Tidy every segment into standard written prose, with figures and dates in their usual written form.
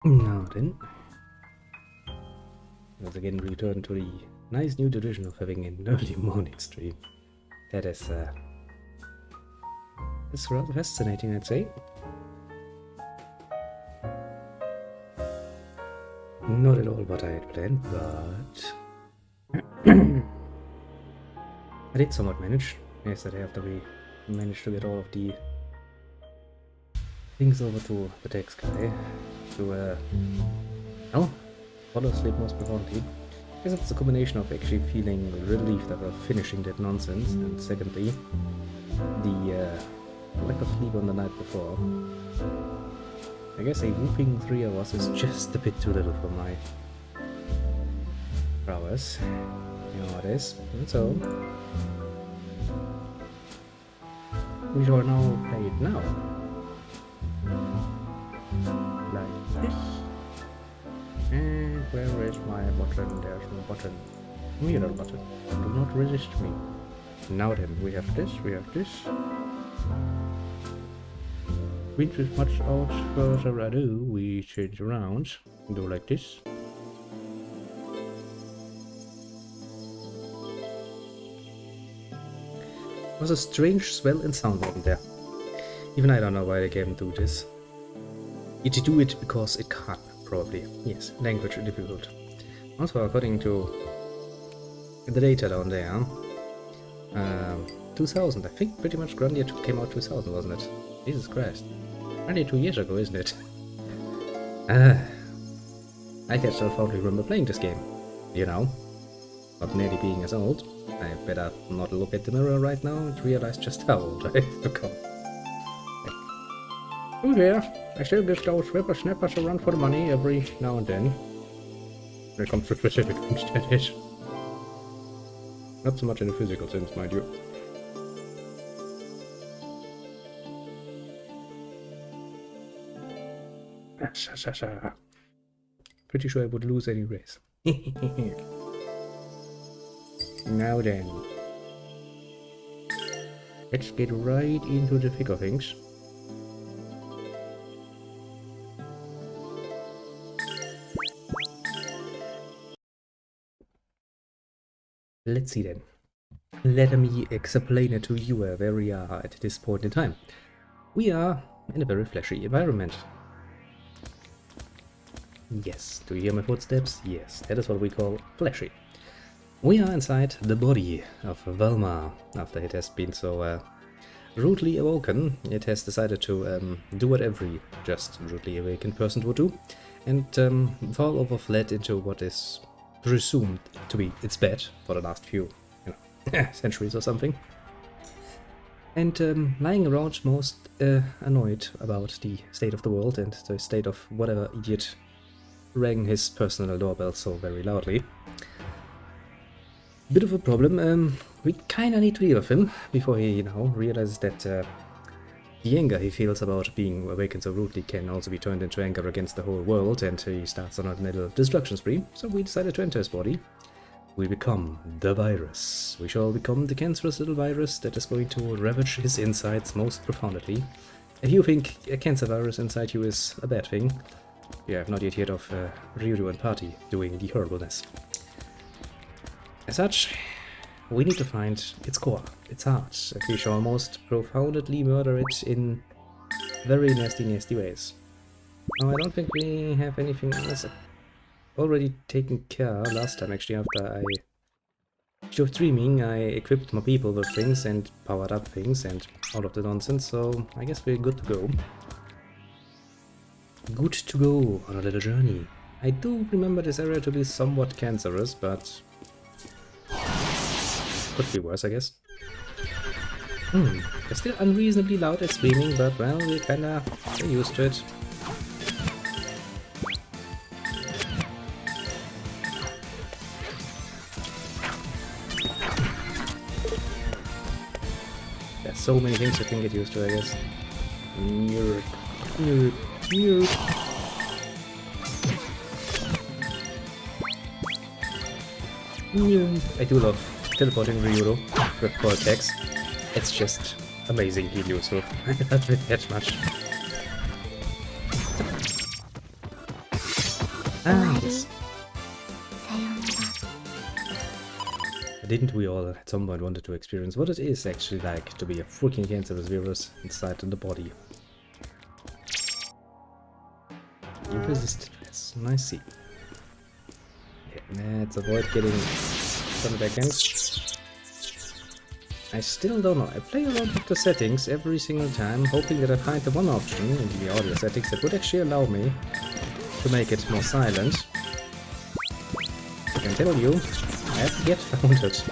Now then, let's again return to the nice new tradition of having an early morning stream. That is, it's rather fascinating, I'd say. Not at all what I had planned, but I did somewhat manage yesterday after we managed to get all of the things over to the text guy to, fall asleep most profoundly. I guess it's a combination of actually feeling relieved after finishing that nonsense, and secondly, the lack of sleep on the night before. I guess a whooping 3 hours is just a bit too little for my prowess. You know how it is. And so, we shall now play it now. Like this. And where is my button? There's no button. Mirror button. Do not resist me. Now then, we have this, we have this. With much further ado, we change around. Do like this. There was a strange swell in sound wasn't there. Even I don't know why the game do this. It do it because it can, probably. Yes, language difficult. Also, according to the data down there, 2000, I think pretty much Grandia II came out 2000, wasn't it? Jesus Christ. Only 2 years ago, isn't it? I can still fondly remember playing this game. You know, not nearly being as old. I better not look at the mirror right now and realize just how old I've become. Oh yeah, I still get those whippersnappers a run for the money every now and then. When it comes to specific things, that is. Not so much in the physical sense, mind you. Pretty sure I would lose any race. Now then, let's get right into the thick of things. Let's see then. Let me explain it to you where we are at this point in time. We are in a very fleshy environment. Yes, do you hear my footsteps? Yes, that is what we call fleshy. We are inside the body of Velma. After it has been so rudely awoken, it has decided to do what every just rudely awakened person would do, and fall over flat into what is presumed to be its bed for the last few, centuries or something. And lying around most annoyed about the state of the world and the state of whatever idiot rang his personal doorbell so very loudly. Bit of a problem. We kinda need to deal with him before he, realizes that the anger he feels about being awakened so rudely can also be turned into anger against the whole world, and he starts on a little destruction spree. So we decided to enter his body. We become the virus. We shall become the cancerous little virus that is going to ravage his insides most profoundly. If you think a cancer virus inside you is a bad thing, you have not yet heard of Ryuru and Party doing the horribleness. As such, we need to find its core, its heart, and we shall almost profoundly murder it in very nasty, nasty ways. Now, I don't think we have anything else already taken care last time, actually. After I stopped streaming, I equipped my people with things and powered up things and all of the nonsense, so I guess we're good to go. Good to go on a little journey. I do remember this area to be somewhat cancerous, but could be worse, I guess. They're still unreasonably loud at screaming, but well, we're kinda used to it. There's so many things you can get used to, I guess. I do love teleporting Ryuru with core attacks. It's just amazingly useful. I love it that much. Ah, yes. Didn't we all at some point wanted to experience what it is actually like to be a freaking cancerous virus inside in the body? You persisted, yes, I see. Yeah, let's avoid getting from the back end. I still don't know. I play around with the settings every single time, hoping that I find the one option in the audio settings that would actually allow me to make it more silent. I can tell you, I haven't yet found it.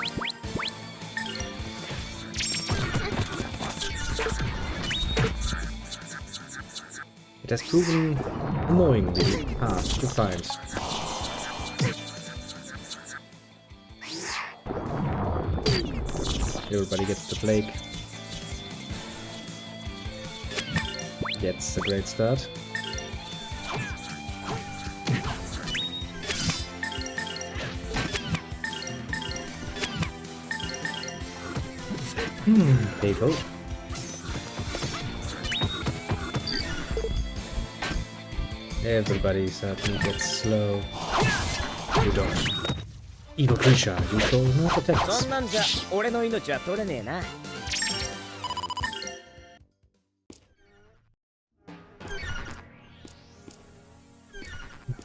It has proven annoyingly hard to find. Everybody gets the plague. Gets a great start. There you go. Everybody suddenly gets slow. You don't. Evil creature, you shall not attack us.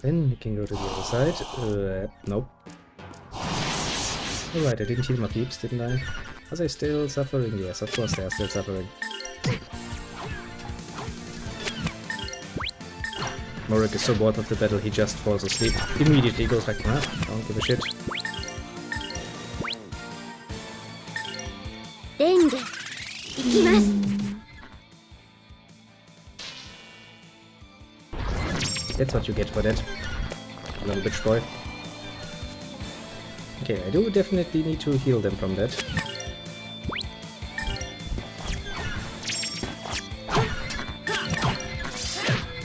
Then we can go to the other side. Nope. Alright, I didn't heal my peeps, didn't I? Are they still suffering? Yes, of course they are still suffering. Morik is so bored of the battle, he just falls asleep. Immediately goes like, nah, don't give a shit. That's what you get for that, little bitch boy. Okay, I do definitely need to heal them from that.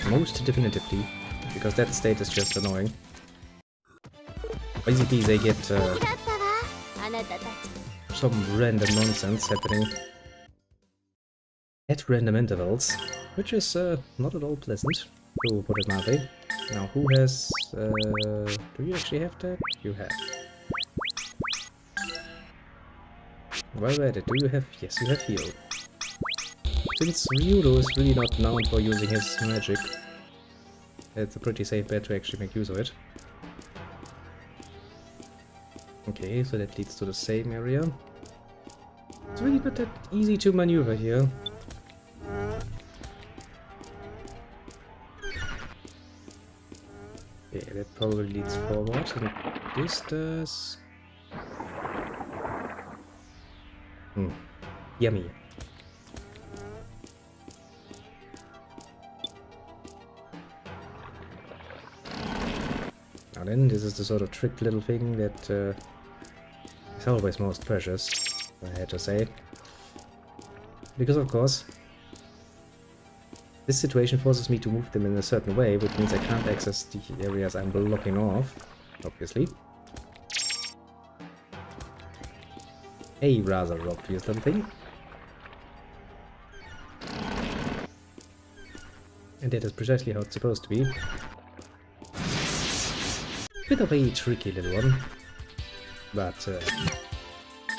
Most definitively, because that state is just annoying. Basically, they get some random nonsense happening at random intervals, which is not at all pleasant, to put it mildly. Now, who has... do you actually have that? You have. While we're at it, do you have... Yes, you have heal. Since Ryudo is really not known for using his magic, it's a pretty safe bet to actually make use of it. Okay, so that leads to the same area. It's really not that easy to maneuver here. Yeah, that probably leads forward, and this does... Yummy. Now then, this is the sort of trick little thing that is always most precious, I had to say. Because of course, this situation forces me to move them in a certain way, which means I can't access the areas I'm blocking off, obviously. A rather obvious little thing. And that is precisely how it's supposed to be. Bit of a tricky little one, but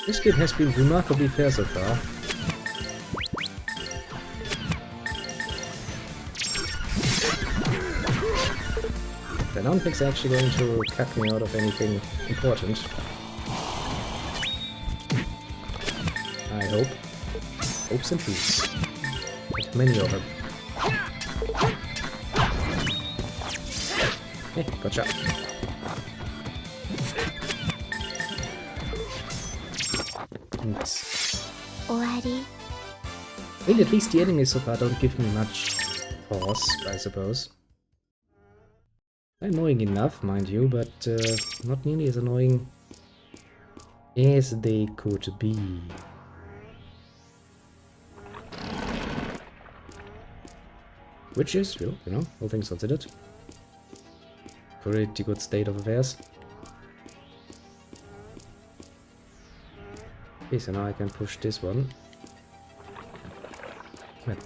this game has been remarkably fair so far. I don't think it's actually going to cut me out of anything important. I hope. Hopes and peace. But many of them. Hey, gotcha. Nice. Well, at least the enemies so far don't give me much pause, I suppose. Annoying enough, mind you, but not nearly as annoying as they could be. Which is, you know, all things considered, pretty good state of affairs. Okay, so now I can push this one. But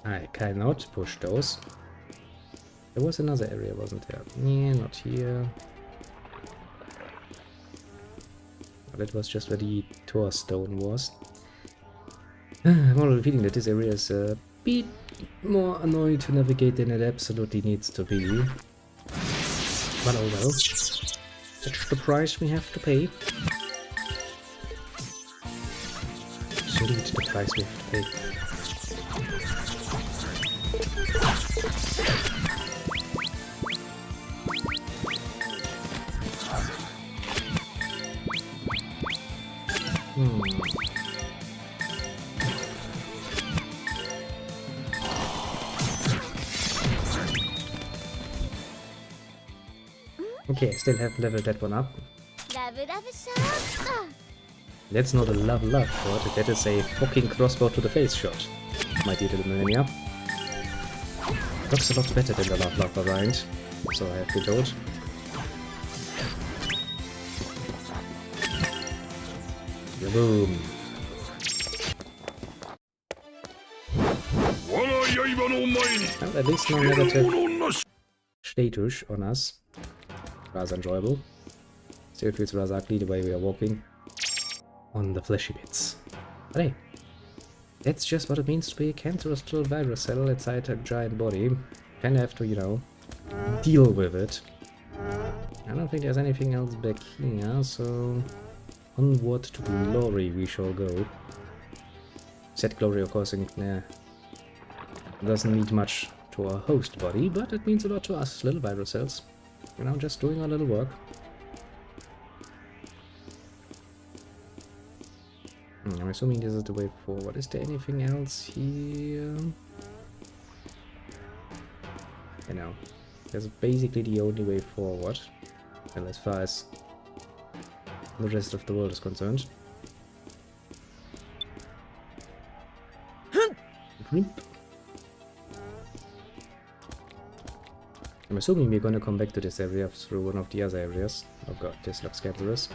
I cannot push those. There was another area, wasn't there? Yeah, not here. Well, that was just where the Tor stone was. I'm already feeling that this area is a bit more annoying to navigate than it absolutely needs to be. But oh well. That's the price we have to pay. Indeed, the price we have to pay. Okay, I still haven't leveled that one up. That's not a level up shot, that is a fucking crossbow to the face shot, my dear little millennia. Looks a lot better than the love variant, so I have to do it. Boom. Well, at least no negative status on us. Rather enjoyable. Still feels rather ugly the way we are walking on the fleshy bits. But hey, that's just what it means to be a cancerous little virus cell inside a giant body. Kinda have to, you know, deal with it. I don't think there's anything else back here, so onward to glory we shall go. Said glory, of course, doesn't mean much to our host body, but it means a lot to us little virus cells. You know, just doing our little work. I'm assuming this is the way forward. Is there anything else here? You know, that's basically the only way forward. Well, as far as the rest of the world is concerned. I'm assuming we're gonna come back to this area through one of the other areas. Oh god, this looks cancerous.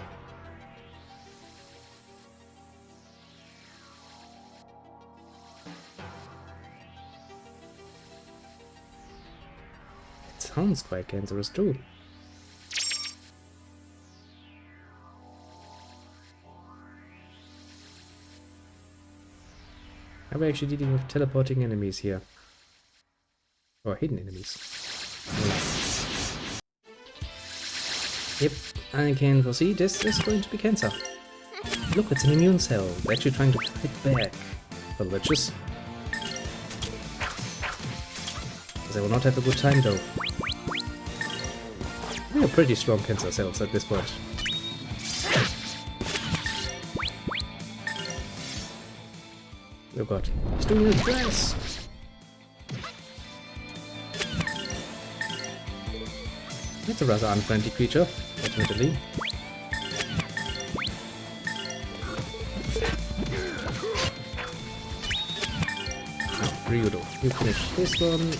It sounds quite cancerous too. Are we actually dealing with teleporting enemies here? Or hidden enemies? Yep, I can foresee this is going to be cancer. Look, it's an immune cell. They're actually trying to fight back. The witches. They will not have a good time though. They are pretty strong cancer cells at this point. Oh god, he's doing his best! That's a rather unfriendly creature, admittedly. Now, Ryudo, you finish this one.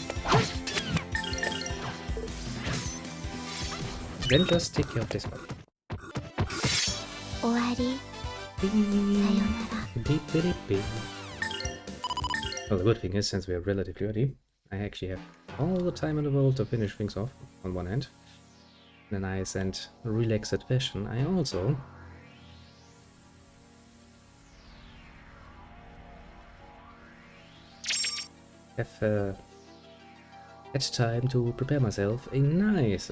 Then just take care of this one. Well, the good thing is, since we are relatively early, I actually have all the time in the world to finish things off, on one hand. In a nice and relaxed fashion. I also have had time to prepare myself a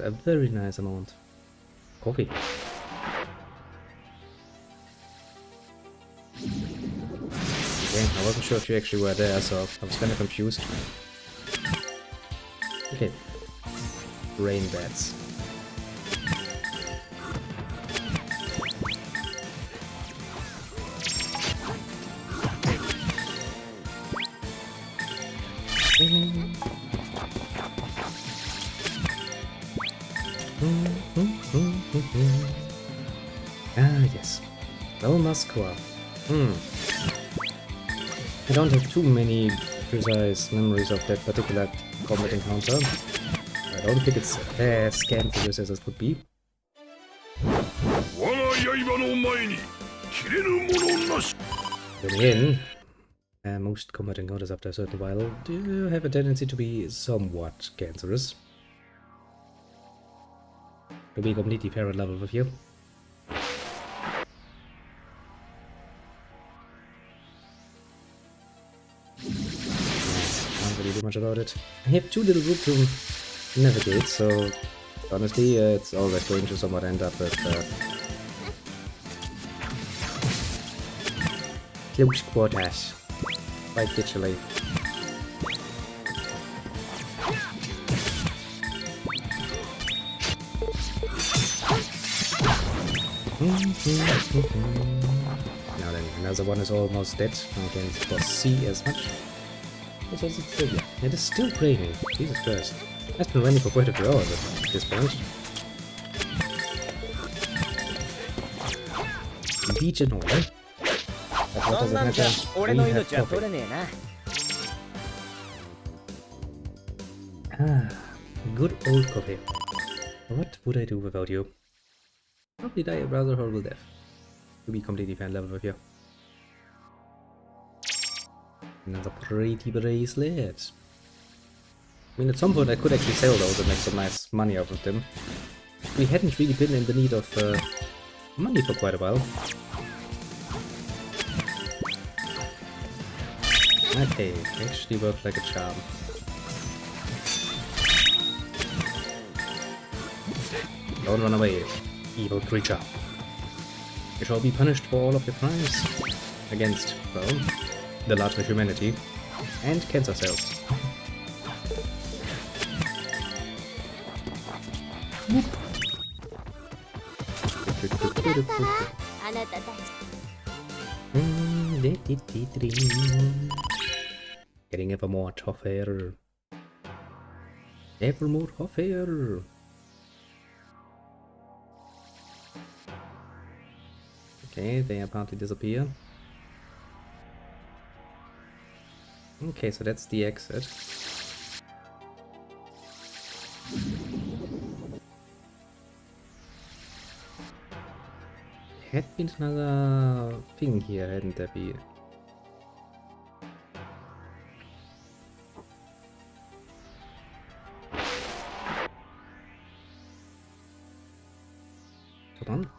very nice amount of coffee. Okay, I wasn't sure if you actually were there, so I was kind of confused. Okay, rain bats. Ah, yes. Well, Moskva. I don't have too many precise memories of that particular combat encounter. I don't think it's as scandalous as it could be. Then again, most combat encounters after a certain while do have a tendency to be somewhat cancerous. To be completely fair and level with you. Can't really do much about it. I have too little room to navigate, so honestly, it's always going to somewhat end up with close quarters. Quite literally. Now then, another one is almost dead. I can foresee as much. It's also still, yeah, it is still raining. Jesus Christ. It's been raining for quite a few hours at this point. Beach and all. But what does it matter? We have coffee. Ah, good old coffee. What would I do without you? Probably die a rather horrible death. To be completely fan level with you. Another pretty bracelet. I mean, at some point I could actually sell those and make some nice money out of them. We hadn't really been in the need of money for quite a while. Okay, actually worked like a charm. Don't run away, evil creature. You shall be punished for all of your crimes against, well, the larger humanity and cancer cells. Getting ever more tougher. Ever more tougher. Okay, they apparently disappear. Okay, so that's the exit. Had been another thing here, hadn't there been? Hold on.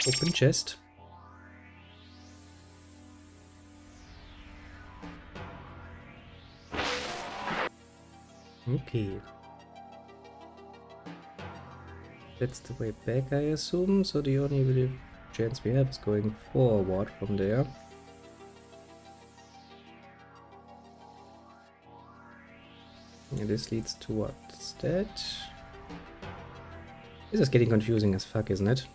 Open chest. Okay. That's the way back, I assume, so the only really chance we have is going forward from there. And this leads towards that. This is getting confusing as fuck, isn't it?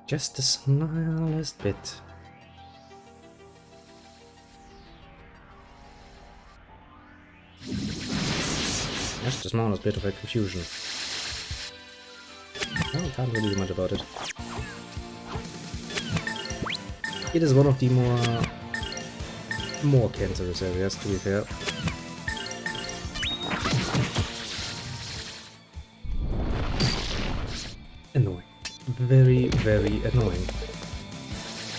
Just the smallest bit. Just the smallest bit of a confusion. I can't really do much about it. It is one of the more cancerous areas, to be fair. Annoying. Very, very annoying.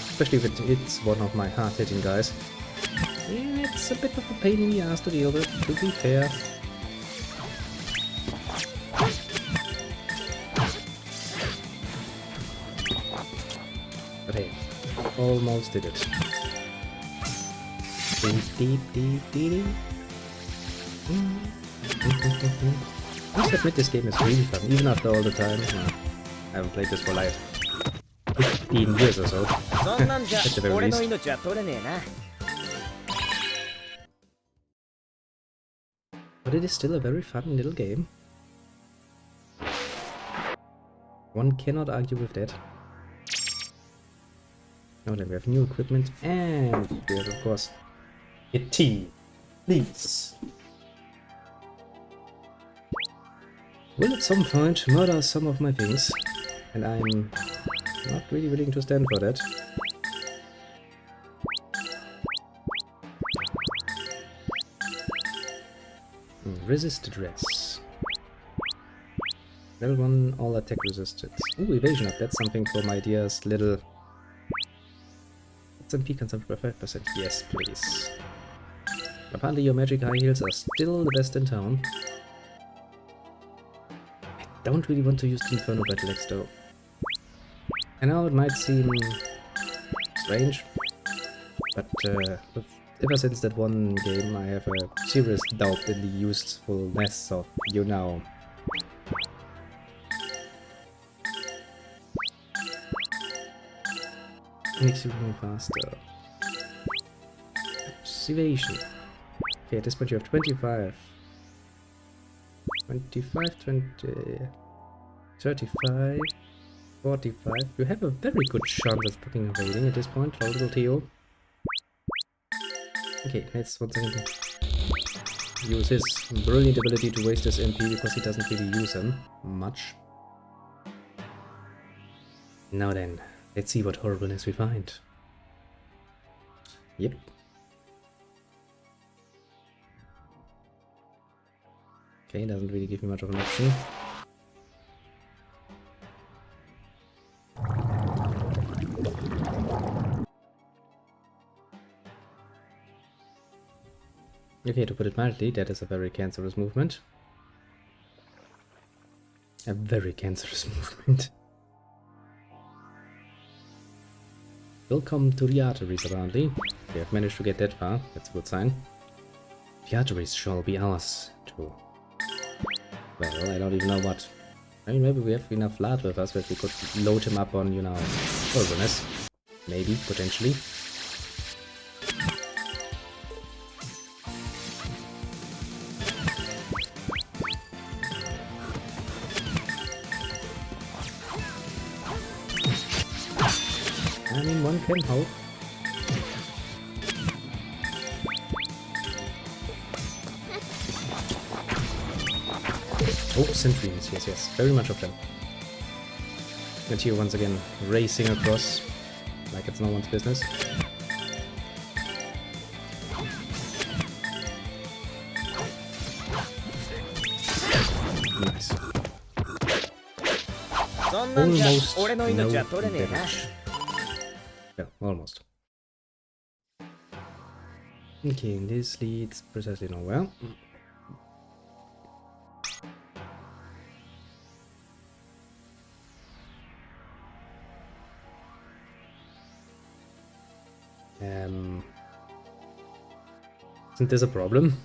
Especially if it's one of my hard-hitting guys. Yeah, it's a bit of a pain in the ass to deal with, to be fair. But hey, almost did it. I must admit this game is really fun, even after all the time. I haven't played this for like 15 years or so, at the very least. But it is still a very fun little game. One cannot argue with that. Now then we have new equipment and we have, of course, a tea. Please. Will at some point murder some of my things, and I'm not really willing to stand for that. Resist dress. Level 1 all attack resistance. Ooh, evasion up. That's something for my dearest little SMP consumption by 5%. Yes, please. Apparently your magic high heels are still the best in town. don't really want to use the Inferno Battle Axe though. I know it might seem strange, but ever since that one game I have a serious doubt in the usefulness of, you know, makes you move faster. Observation. Okay, at this point you have 25. 25, 20, 35, 45. You have a very good chance of fucking evading at this point, little Theo. Okay, let's once again use his brilliant ability to waste his MP because he doesn't really use him much. Now then, let's see what horribleness we find. Yep. Okay, doesn't really give me much of an option. Okay, to put it mildly, that is a very cancerous movement. A very cancerous movement. Welcome to the arteries, apparently. We have managed to get that far, that's a good sign. The arteries shall be ours, too. Well, I don't even know what. I mean, maybe we have enough lard with us that we could load him up on, you know, horribleness. Maybe, potentially. I mean, one can hope. Oh, sentries, yes, yes, very much of them. And here once again, racing across like it's no one's business. Nice. Almost no damage. Yeah, almost. Okay, this leads precisely nowhere. Isn't this a problem?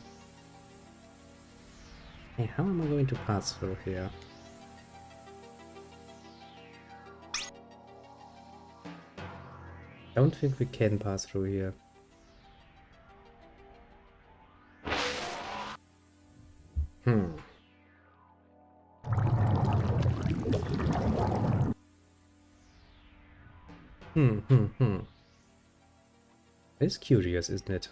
Hey, how am I going to pass through here? I don't think we can pass through here. It's curious, isn't it?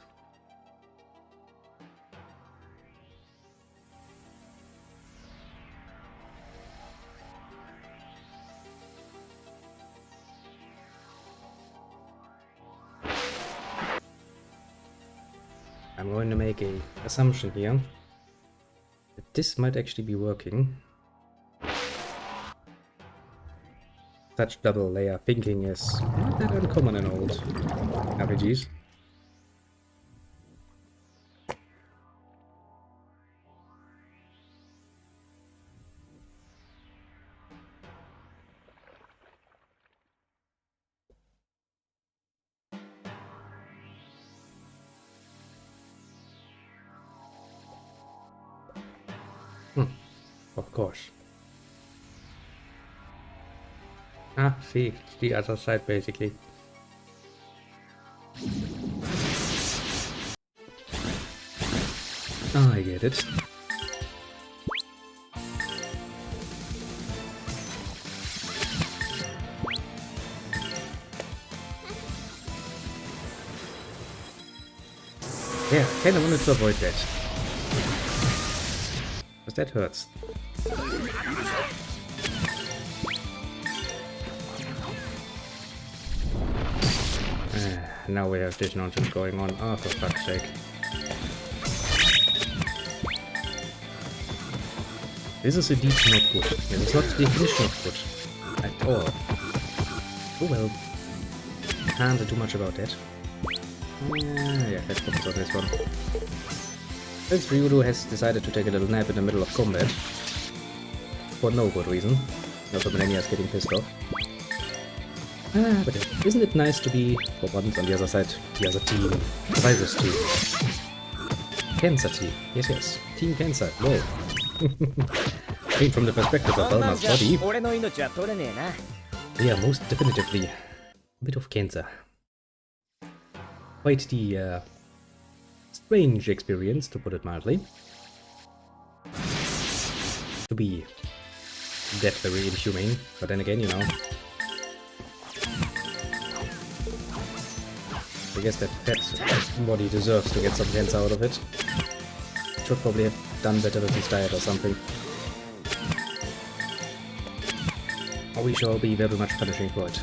I'm going to make an assumption here that this might actually be working. Such double layer thinking is not that uncommon in old RPGs. Of course. Ah, see, it's the other side basically. Oh, I get it. Yeah, kinda wanted to avoid that. Because that hurts. Now we have this nonsense going on. Oh, for fuck's sake. This is indeed not good. This is not the definition of good. At all. Oh well. Can't do much about that. Yeah, let's focus on this one. Since Ryuru has decided to take a little nap in the middle of combat, of for no good reason. Also Millennia's getting pissed off. But isn't it nice to be, for once, on the other side, the other team, the virus team. Cancer team, yes, Team Cancer, whoa. I mean, from the perspective of Velma's body, they are most definitively a bit of cancer. Quite the strange experience, to put it mildly. To be that very inhumane, but then again, you know, I guess that fat body deserves to get some cancer out of it. Should probably have done better with his diet or something. Or we shall be very much punishing for it.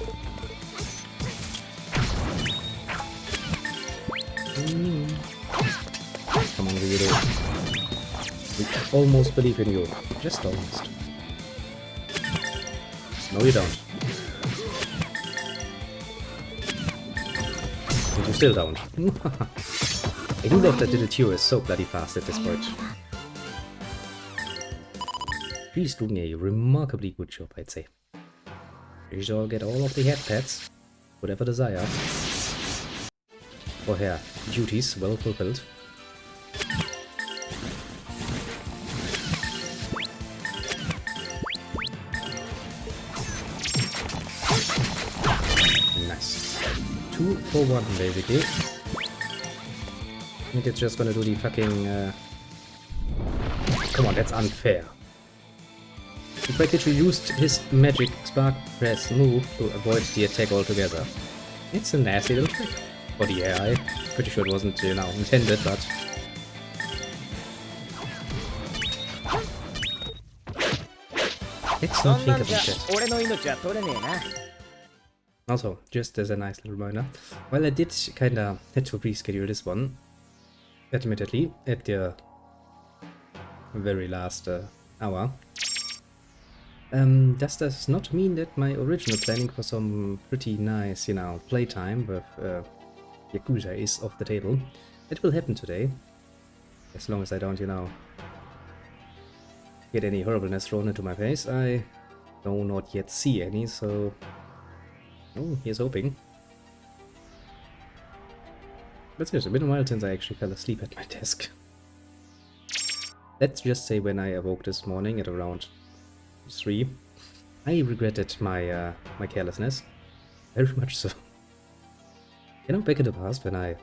Come on, Ryu. We almost believe in you. Just almost. No, you don't. And you still don't. I do love that little Q is so bloody fast at this point. She's doing a remarkably good job, I'd say. You shall get all of the head pets, whatever desire. For her duties well fulfilled. Nice. 2 for 1, basically. I think it's just gonna do the fucking... Come on, that's unfair. He practically used his magic spark press move to avoid the attack altogether. It's a nasty little trick. For the AI. Pretty sure it wasn't, you know, intended, but... Let's not think about that. Also, just as a nice little reminder, while I did kinda had to reschedule this one, admittedly, at the very last hour, does not mean that my original planning for some pretty nice, you know, playtime with Yakuza is off the table. It will happen today, as long as I don't, you know, get any horribleness thrown into my face. I do not yet see any, so... Oh, here's hoping. But seriously, it's been a while since I actually fell asleep at my desk. Let's just say when I awoke this morning at around 3, I regretted my my carelessness. Very much so. You know, back in the past when I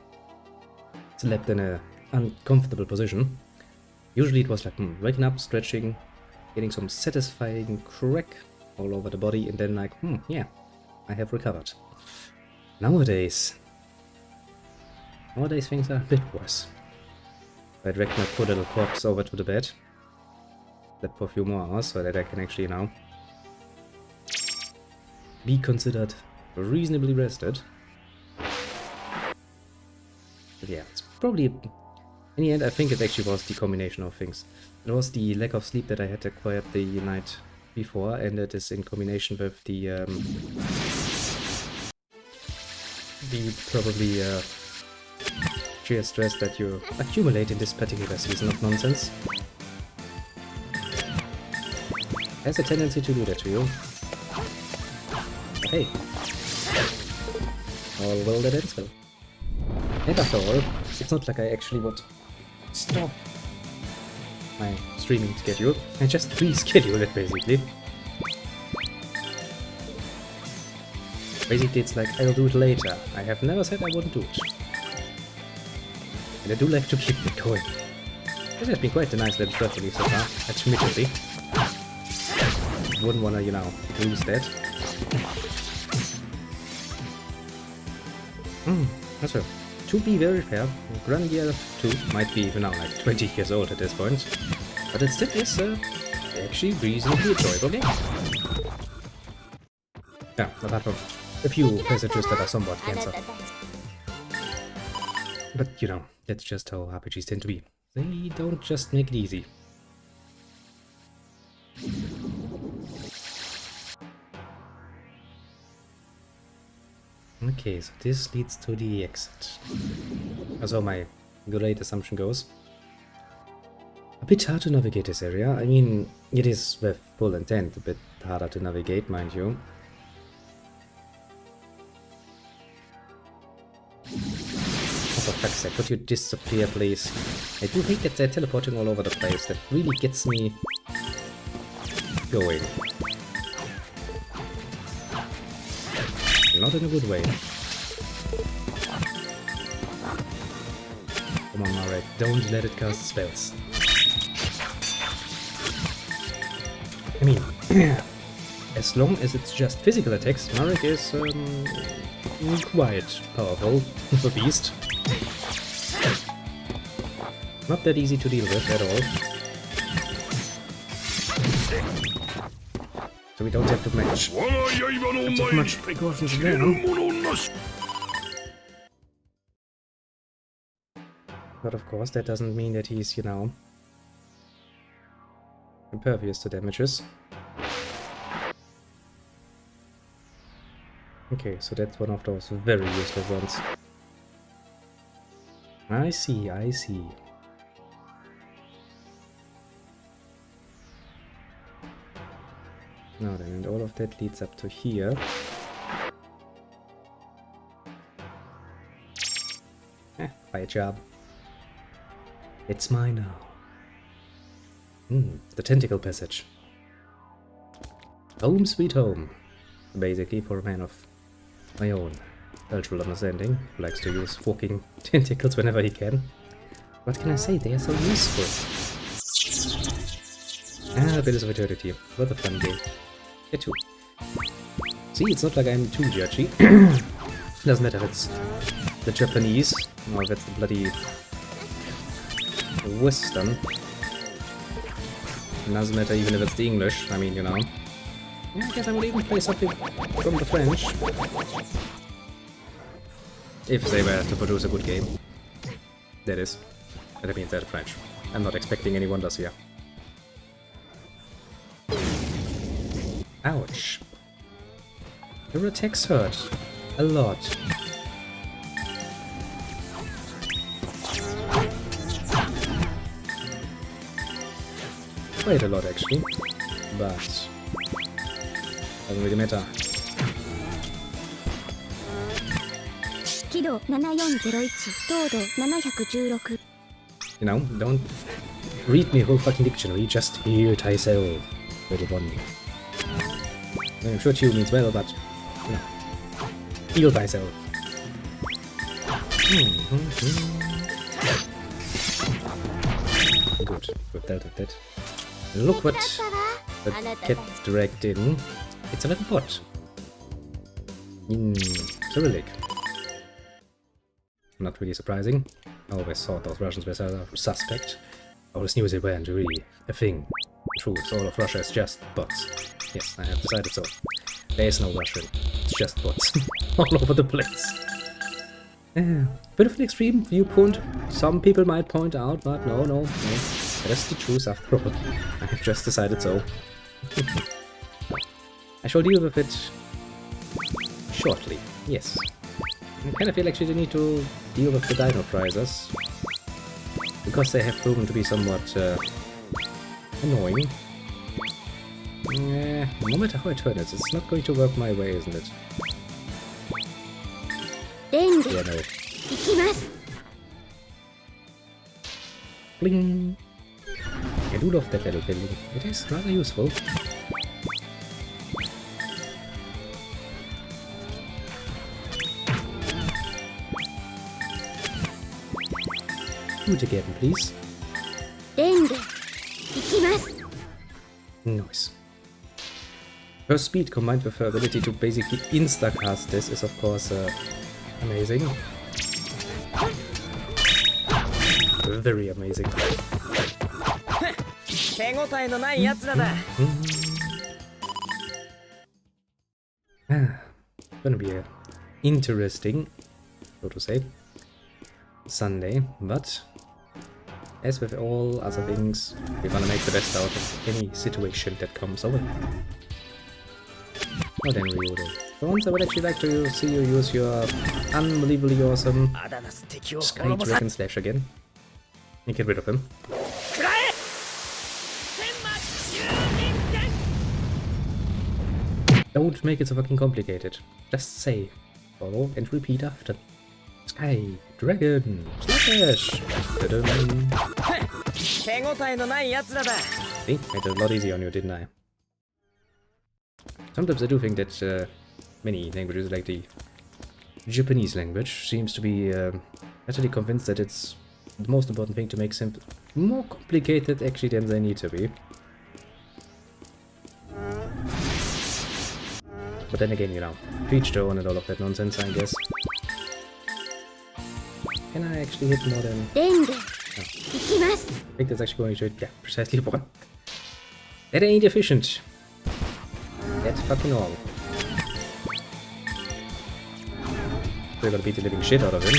slept in a uncomfortable position, usually it was like waking up, stretching, getting some satisfying crack all over the body, and then like, yeah, I have recovered. Nowadays things are a bit worse. I dragged my poor little corpse over to the bed, slept for a few more hours so that I can actually now be considered reasonably rested. But yeah, it's probably, in the end, I think it actually was the combination of things. It was the lack of sleep that I had acquired the night before, and it is in combination with the probably sheer stress that you accumulate in this particular season of nonsense. Has a tendency to do that to you. But hey, all well that ends well. And after all, it's not like I actually would stop my streaming schedule. I just reschedule it, basically. Basically, it's like, I'll do it later. I have never said I wouldn't do it. And I do like to keep it going. This has been quite a nice little stress relief so far, admittedly. Wouldn't wanna, you know, lose that. That's well. To be very fair, Grandia II might be now like 20 years old at this point, but it still is actually reasonably enjoyable game. Yeah, apart from a few passages that are somewhat cancer. But you know, that's just how RPGs tend to be. They don't just make it easy. Okay, so this leads to the exit. As my great assumption goes. bit hard to navigate this area. I mean, it is with full intent a bit harder to navigate, mind you. Oh, for fuck's sake, could you disappear, please? I do hate that they're teleporting all over the place. That really gets me going. Not in a good way. Come on, Marek, don't let it cast spells. I mean, as long as it's just physical attacks, Marek is quite powerful, the beast. Not that easy to deal with at all. So we don't have to take much precautions there. But of course, that doesn't mean that he's, you know, impervious to damages. Okay, so that's one of those very useless ones. I see, I see. Now then, and all of that leads up to here. By a job. It's mine now. The tentacle passage. Home sweet home. Basically for a man of my own cultural understanding, who likes to use walking tentacles whenever he can. What can I say? They are so useful. Bills of Eternity. What a fun game. Get to. See, it's not like I'm too judgy. Doesn't matter if it's the Japanese or if it's the bloody Western. Doesn't matter even if it's the English. I mean, you know. Yeah, I guess I would even play something from the French. If they were to produce a good game. That is. That means they're French. I'm not expecting any wonders here. Ouch. Your attacks hurt. A lot. Quite a lot actually. But doesn't really matter. You know, don't read me a whole fucking dictionary, just heal thyself, little one. I'm sure Chew means well, but you know, heal thyself. Good, we've dealt with that. Look what the cat dragged in. It's a little pot. In Cyrillic. Not really surprising. I always thought those Russians were suspect. I always knew they weren't really a thing. True, so all of Russia is just bots. Yes, I have decided so. There is no Russian. It's just bots. All over the place. Bit of an extreme viewpoint, some people might point out, but no. That's the truth after all. I have just decided so. I shall deal with it shortly, yes. I kind of feel actually they need to deal with the Dino Prizers, because they have proven to be somewhat annoying. No matter how I turn it, it's not going to work my way, isn't it? Yeah, no. Bling! I do love that little building. It is rather useful. Do it again, please. Nice. Her speed combined with her ability to basically insta-cast this is of course amazing. Very amazing. Gonna be a interesting, so to say, Sunday, but as with all other things, we wanna make the best out of any situation that comes our way. Oh then, Ryudo. For once, I would actually like to see you use your unbelievably awesome Sky Dragon Slash again. And get rid of him. Don't make it so fucking complicated. Just say, follow and repeat after. Sky, dragon, slash. See, made it a lot easier on you, didn't I? Sometimes I do think that many languages, like the Japanese language, seems to be actually convinced that it's the most important thing to make simple, more complicated actually than they need to be. But then again, you know, each their own and all of that nonsense, I guess. Can I actually hit more than... No. I think that's actually going to hit, yeah, precisely one. That ain't efficient. That's fucking all. We're gonna beat the living shit out of him.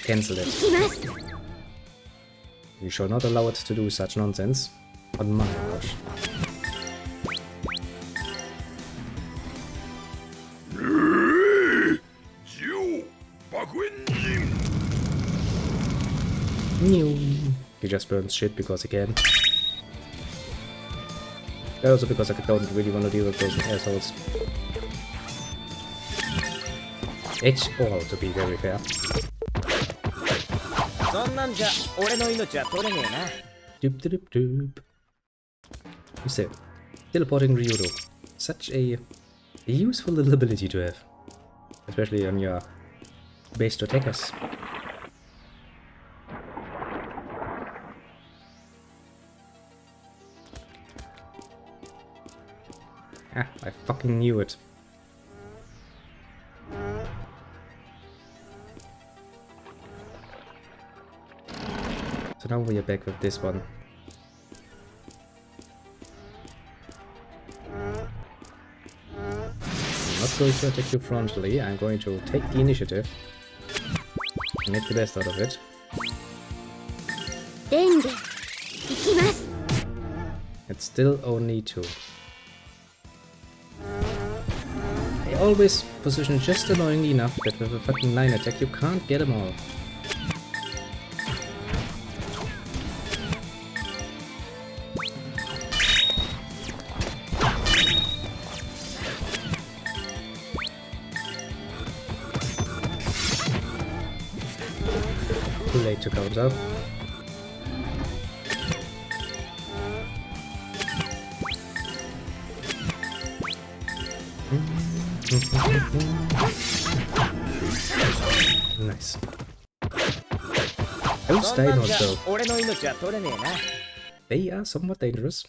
Cancel it. You shall not allow it to do such nonsense on my watch. He just burns shit because he can. Also because I don't really want to deal with those assholes. It's all, to be very fair. Doop doop doop. So, teleporting Ryudo. Such a useful little ability to have. Especially on your based attackers. Ah, I fucking knew it. So now we are back with this one. I'm not going to attack you frontally, I'm going to take the initiative and make the best out of it. It's still only 2. I always position just annoyingly enough that with a fucking line attack you can't get them all. Too late to counter. Nice. Those dinos though. They are somewhat dangerous.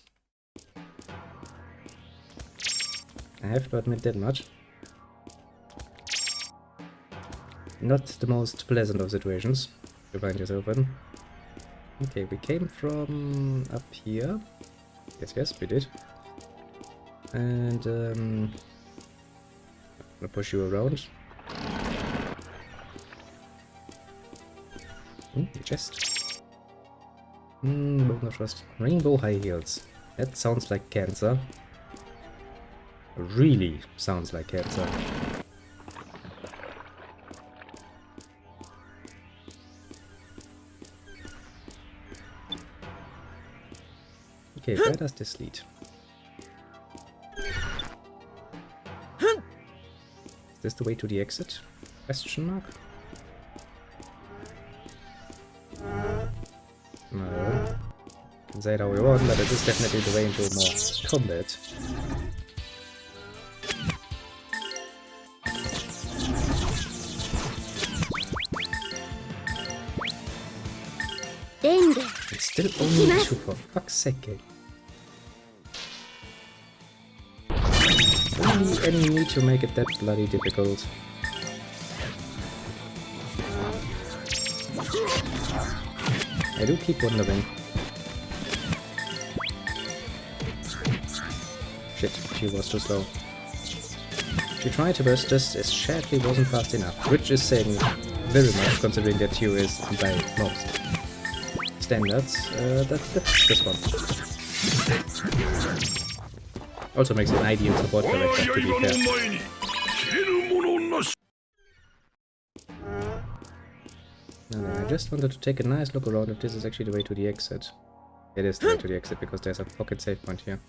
I have to admit that much. Not the most pleasant of situations to find yourself in. Okay, we came from up here. Yes, we did. And I'm gonna push you around. The chest. Bone of Trust. Rainbow high heels. That sounds like cancer. Really sounds like cancer. Okay, where does this lead? Is this the way to the exit? Question mark? No. You can say it how you want, but it is definitely the way into more combat. It's still only 2, for fuck's sake. Really any need to make it that bloody difficult. I do keep wondering. Shit, she was too slow. She tried to burst just as sadly wasn't fast enough, which is saying very much considering that Q is by most standards. That's this one. Also makes it an ideal support character, to be fair. No, I just wanted to take a nice look around if this is actually the way to the exit. It is the way to the exit because there's a pocket save point here.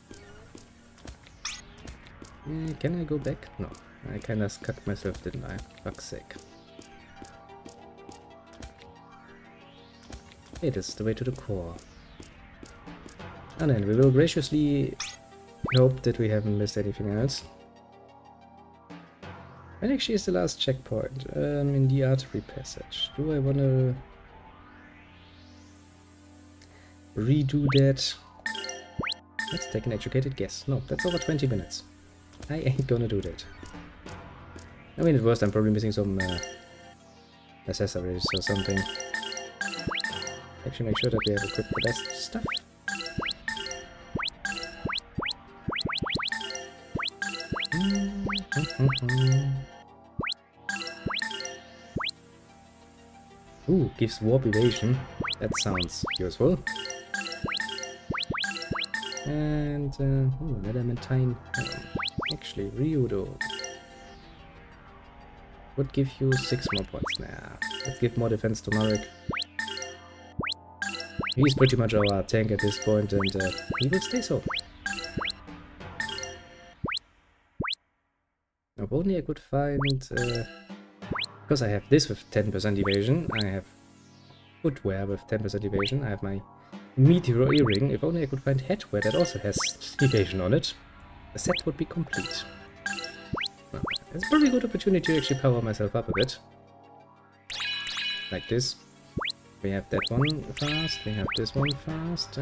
Can I go back? No. I kinda cut myself, didn't I? Fuck's sake. It is the way to the core. And then we will graciously hope that we haven't missed anything else. When actually is the last checkpoint? In the artery passage. Do I wanna redo that? Let's take an educated guess. No, that's over 20 minutes. I ain't gonna do that. I mean, at worst, I'm probably missing some accessories or something. Actually, make sure that we have equipped the best stuff. Ooh, gives warp evasion. That sounds useful. And, ooh, adamantine. Actually, Ryudo would give you 6 more points. Nah, let's give more defense to Marek. He's pretty much our tank at this point, and he will stay so. If only I could find... because I have this with 10% evasion, I have footwear with 10% evasion, I have my meteor earring. If only I could find headwear that also has evasion on it, the set would be complete. Well, it's a pretty good opportunity to actually power myself up a bit. Like this. We have that one fast, we have this one fast.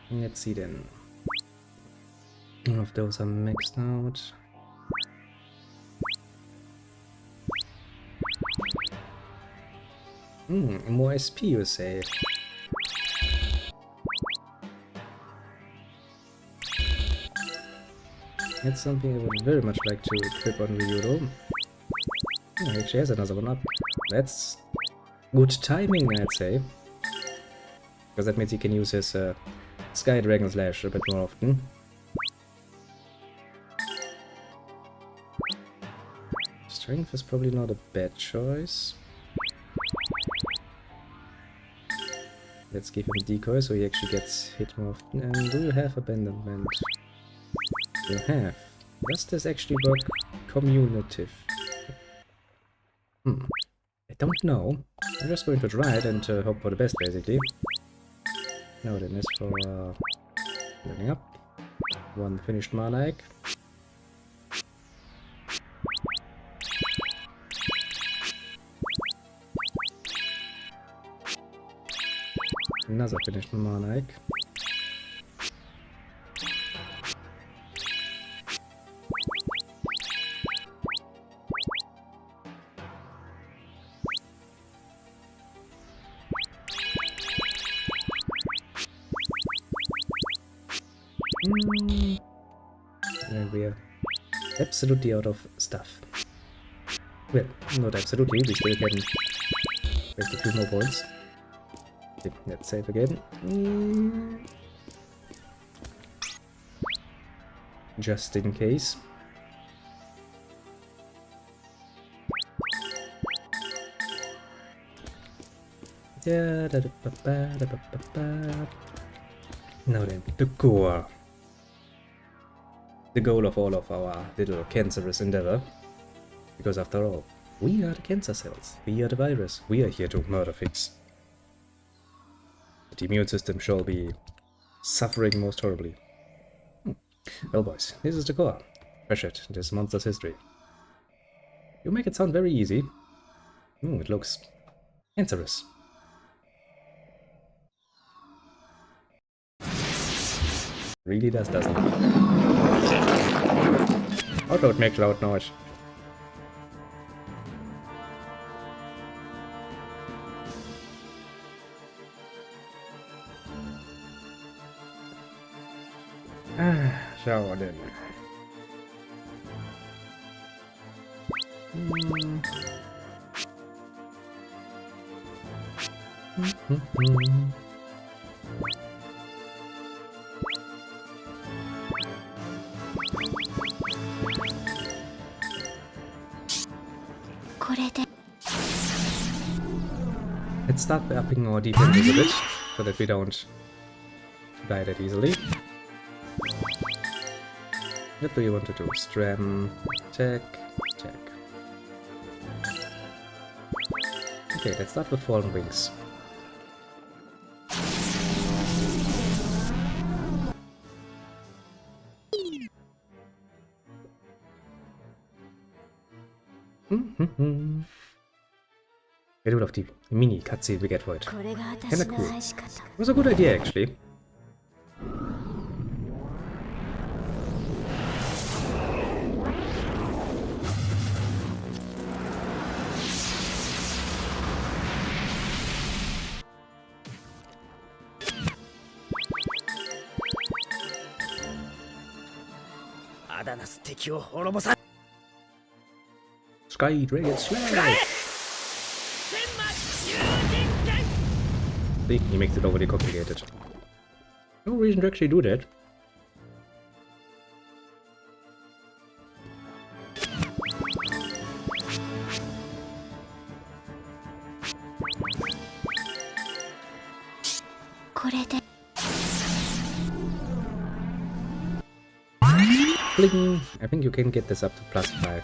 Let's see then. All of those are maxed out. More SP, you say. That's something I would very much like to equip on Ryudo. Oh, he actually has another one up. That's good timing, I'd say. Because that means he can use his Sky Dragon Slash a bit more often. Strength is probably not a bad choice. Let's give him decoy so he actually gets hit more often. And do you have abandonment? You have. Does this actually work cumulative? I don't know. I'm just going to try it and hope for the best, basically. Now then, as for leveling up. One finished mana egg. Another finished mana egg. And we are absolutely out of stuff. Well, not absolutely, we still can waste a few more points. Okay, let's save again. Just in case. Now then, the core. The goal of all of our little cancerous endeavor. Because after all, we are the cancer cells, we are the virus, we are here to murder things. The immune system shall be suffering most horribly. Well boys, this is the core. Pressured, this monster's history. You make it sound very easy. It looks cancerous. Really does, doesn't it? Oh, don't make loud noise. So then. Let's start by upping our defenses a bit, so that we don't die that easily. What do you want to do? Stram, attack, attack. Okay, let's start with Fallen Wings. Get rid of the mini cutscene we get for it. Kinda cool. It was a good idea, actually. Sky Dragon Slash! See, he makes it overly complicated. No reason to actually do that. Bling! I think you can get this up to +5.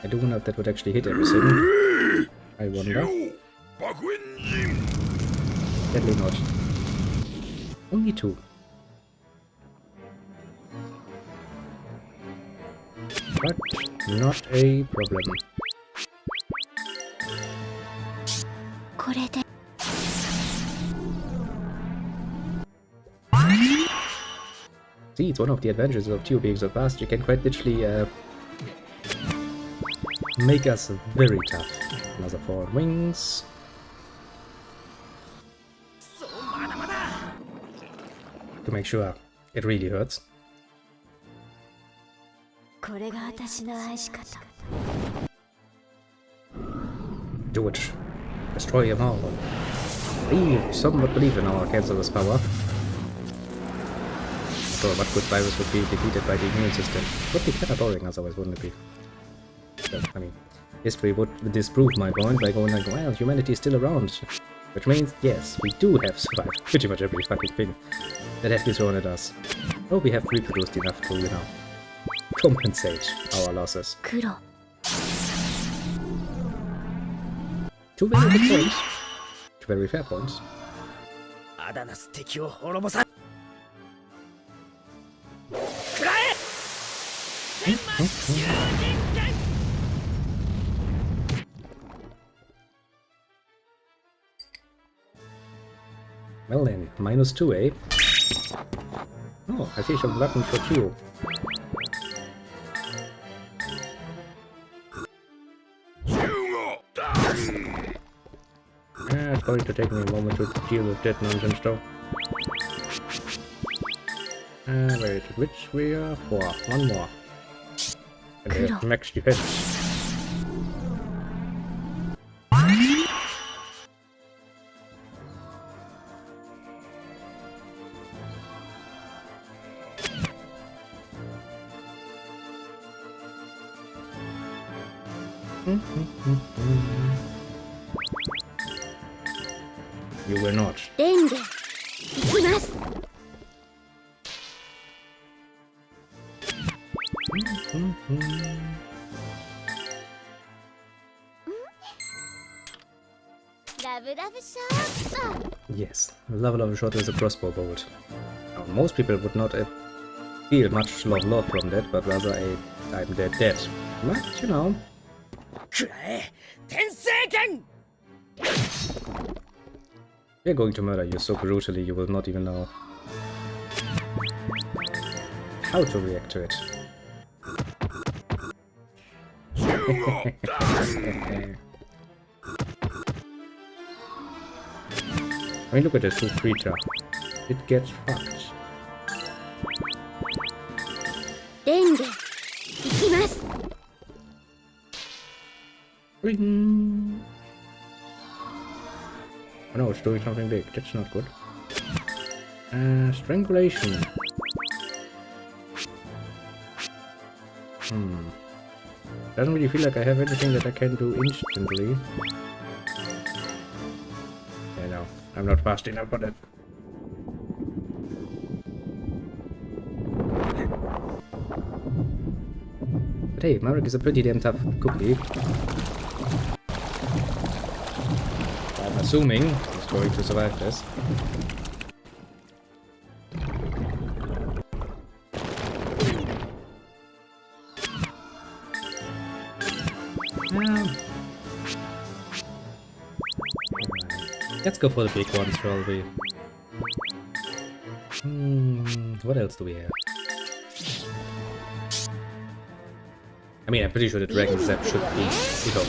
I do wonder if that would actually hit everything. I wonder. Definitely not. Only 2. But not a problem. See, it's one of the advantages of Tio being so fast. You can quite literally make us very tough. Another Fallen Wings. To make sure it really hurts. Do it. Destroy them all. We somewhat believe in our cancerous power. So what good virus would be defeated by the immune system? Would be kind of boring otherwise, wouldn't it be? But, I mean, history would disprove my point by going like, well, humanity is still around. Which means, yes, we do have survived pretty much every fucking thing that has been thrown at us. Oh, we have reproduced enough to, you know, compensate our losses. 2 very good points. 2 very fair points. Well then, -2, eh? Oh, I see some weapons for you. Yeah, it's going to take me a moment to deal with that nonsense though. Wait, which we are for? One more. And they have max defense. You will not. Yes, love shot with a crossbow bolt. Now, most people would not feel much love from that, but rather I'm dead. But, you know. We're going to murder you so brutally you will not even know how to react to it. I mean, look at this full creature. It gets fucked. Ring! Oh no, it's doing something big. That's not good. Strangulation. Doesn't really feel like I have anything that I can do instantly. Yeah, no. I'm not fast enough for that. But hey, Marek is a pretty damn tough cookie. I'm assuming he's going to survive this. Let's go for the big ones, shall we? What else do we have? I mean, I'm pretty sure the Dragon Zap should be enough.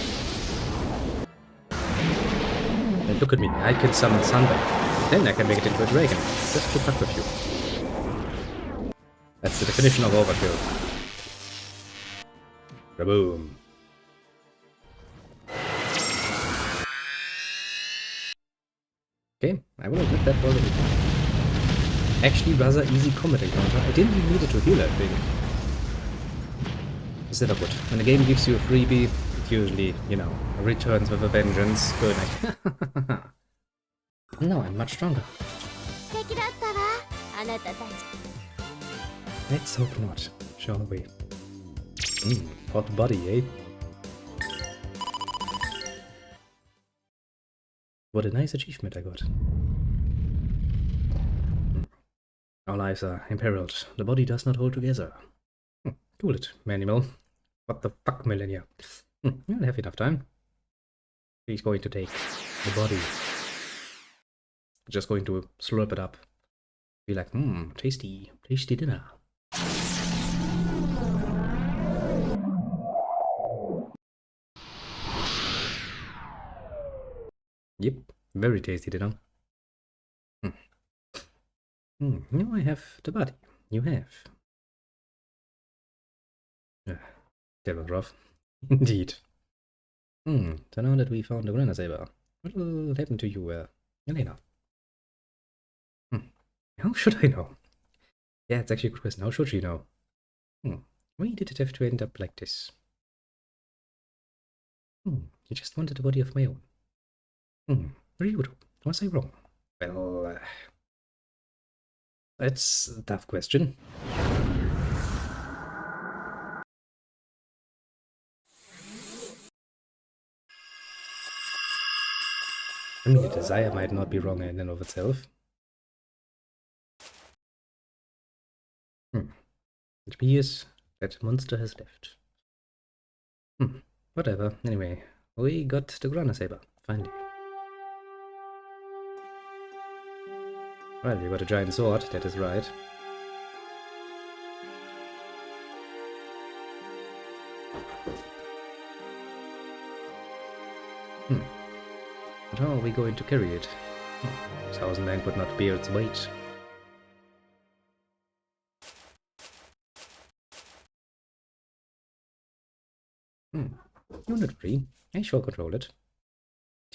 And look at me, I can summon Thunder. Then I can make it into a dragon, just to fuck with you. That's the definition of overkill. Kaboom. Okay, I will admit that was actually rather easy combat encounter. I didn't even need it to heal, I think. Is that good? When the game gives you a freebie, it usually, you know, returns with a vengeance. Good. No, I'm much stronger. Let's hope not, shall we? Hot body, eh? What a nice achievement I got. Our lives are imperiled. The body does not hold together. Cool it, Manimal. What the fuck, Millennia? You'll have enough time. He's going to take the body. Just going to slurp it up. Be like, tasty, tasty dinner. Yep, very tasty dinner. Now I have the body. You have. That was rough. Indeed. So now that we found the Grandia Saber, what will happen to you, Elena? How should I know? Yeah, it's actually a good question. How should she know? Why did it have to end up like this? You just wanted a body of my own. Rude. Was I wrong? Well, that's a tough question. I mean, the desire might not be wrong in and of itself. It appears that monster has left. Whatever. Anyway, we got the Grandia Saber, finally. Well, you got a giant sword, that is right. But how are we going to carry it? 1,000 men could not bear its weight. Unit 3. I shall control it.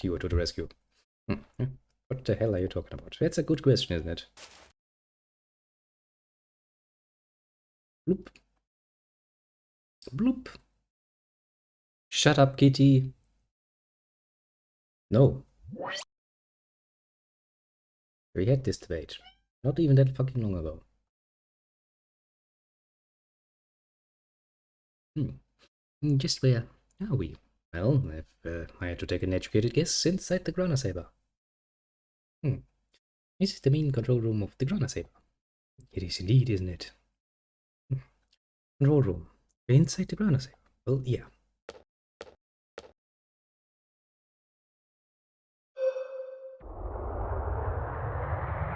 You to the rescue. What the hell are you talking about? That's a good question, isn't it? Bloop. Bloop. Shut up, kitty. No. We had this debate. Not even that fucking long ago. Just where are we? Well, if I had to take an educated guess, inside the Grandia Saber. This is the main control room of the Grandia Saber. It is indeed, isn't it? Control room. Inside the Grandia Saber. Well, yeah.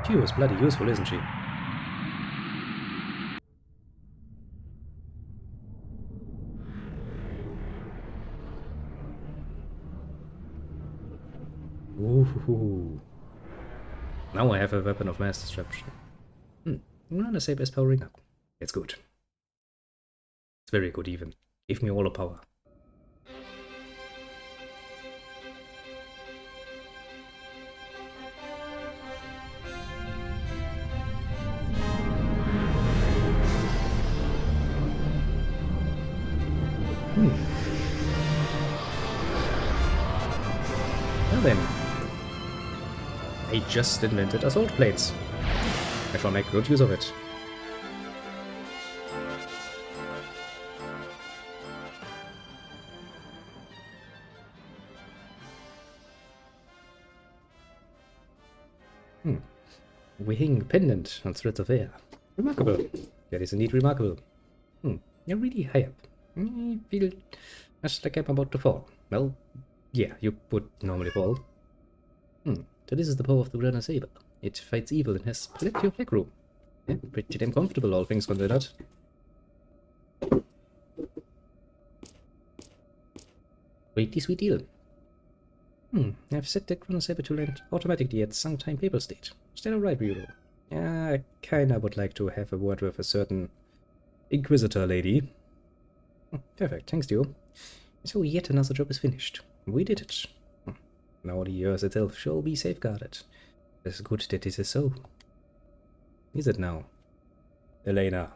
She was bloody useful, isn't she? Ooh. Now I have a weapon of mass destruction. Grandia Saber is powering up. It's good. It's very good even. Give me all the power. Well then, I just invented assault plates. I shall make good use of it. Wing pendant on threads of air. Remarkable. That is indeed remarkable. You're really high up. I feel much like I'm about to fall. Well, yeah, you would normally fall. So this is the power of the Grandia Saber. It fights evil and has plenty of leg room. Yeah, pretty damn comfortable, all things considered. Pretty sweet deal. I've set the Grandia Saber to land automatically at sometime paper state. Is that alright, Ryudo? Yeah, I kinda would like to have a word with a certain Inquisitor lady. Perfect, thanks, Dio. So yet another job is finished. We did it. Now the Earth itself shall be safeguarded. It's good that this is so. Is it now, Elena?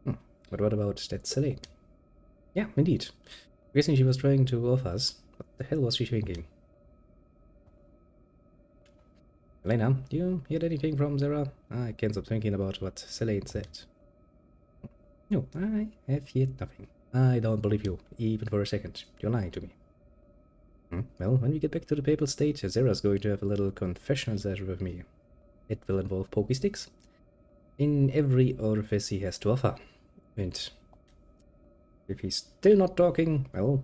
But what about that Selene? Yeah, indeed. I'm guessing she was trying to off us. What the hell was she thinking? Elena, do you hear anything from Zara? I can't stop thinking about what Selene said. No, I have heard nothing. I don't believe you, even for a second. You're lying to me. Well, when we get back to the papal state, Zara's going to have a little confessional session with me. It will involve pokey sticks in every orifice he has to offer. And if he's still not talking, well,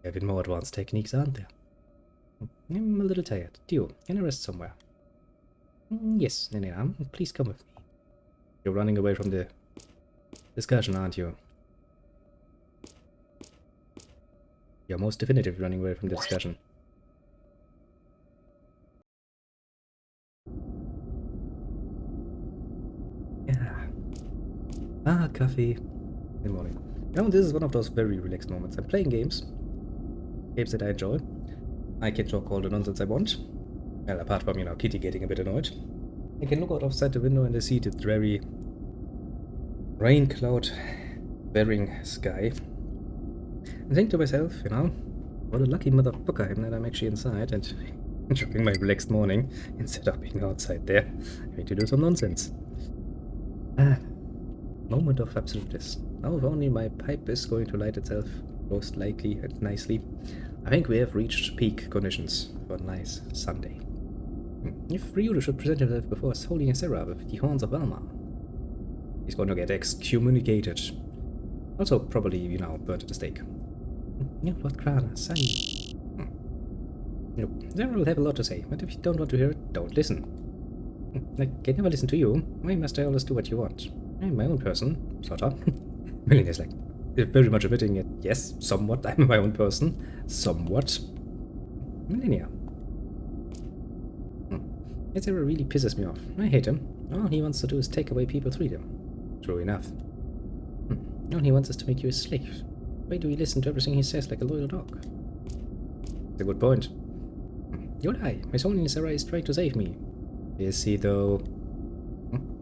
even more advanced techniques, aren't there? I'm a little tired. Dio, can I rest somewhere? Yes, Nenea, please come with me. You're running away from the discussion, aren't you? You're most definitively running away from the discussion. Yeah. Coffee. Good morning. You know, this is one of those very relaxed moments. I'm playing games. Games that I enjoy. I can talk all the nonsense I want. Well, apart from, you know, Kitty getting a bit annoyed. I can look out outside the window and I see the dreary rain cloud bearing sky. And think to myself, you know, what a lucky motherfucker I am that I'm actually inside and enjoying my relaxed morning instead of being outside there, having to do some nonsense. Moment of absolute bliss. Now if only my pipe is going to light itself most likely and nicely. I think we have reached peak conditions for a nice Sunday. If Ryudo should present himself before us holding a Sarah with the horns of Velma, he's going to get excommunicated. Also, probably, you know, burnt at the stake. Lord Krana, say. No, Sarah will have a lot to say, but if you don't want to hear it, don't listen. I can never listen to you. Why must I always do what you want? I'm my own person, sort of. Melanie is like, very much admitting it. Yes, somewhat. I'm my own person. Somewhat. Millennia. Ezra really pisses me off. I hate him. All he wants to do is take away people's freedom. True enough. All he wants is to make you a slave. Why do we listen to everything he says like a loyal dog? That's a good point. You lie. My soul in Sarah is trying to save me. Is he though?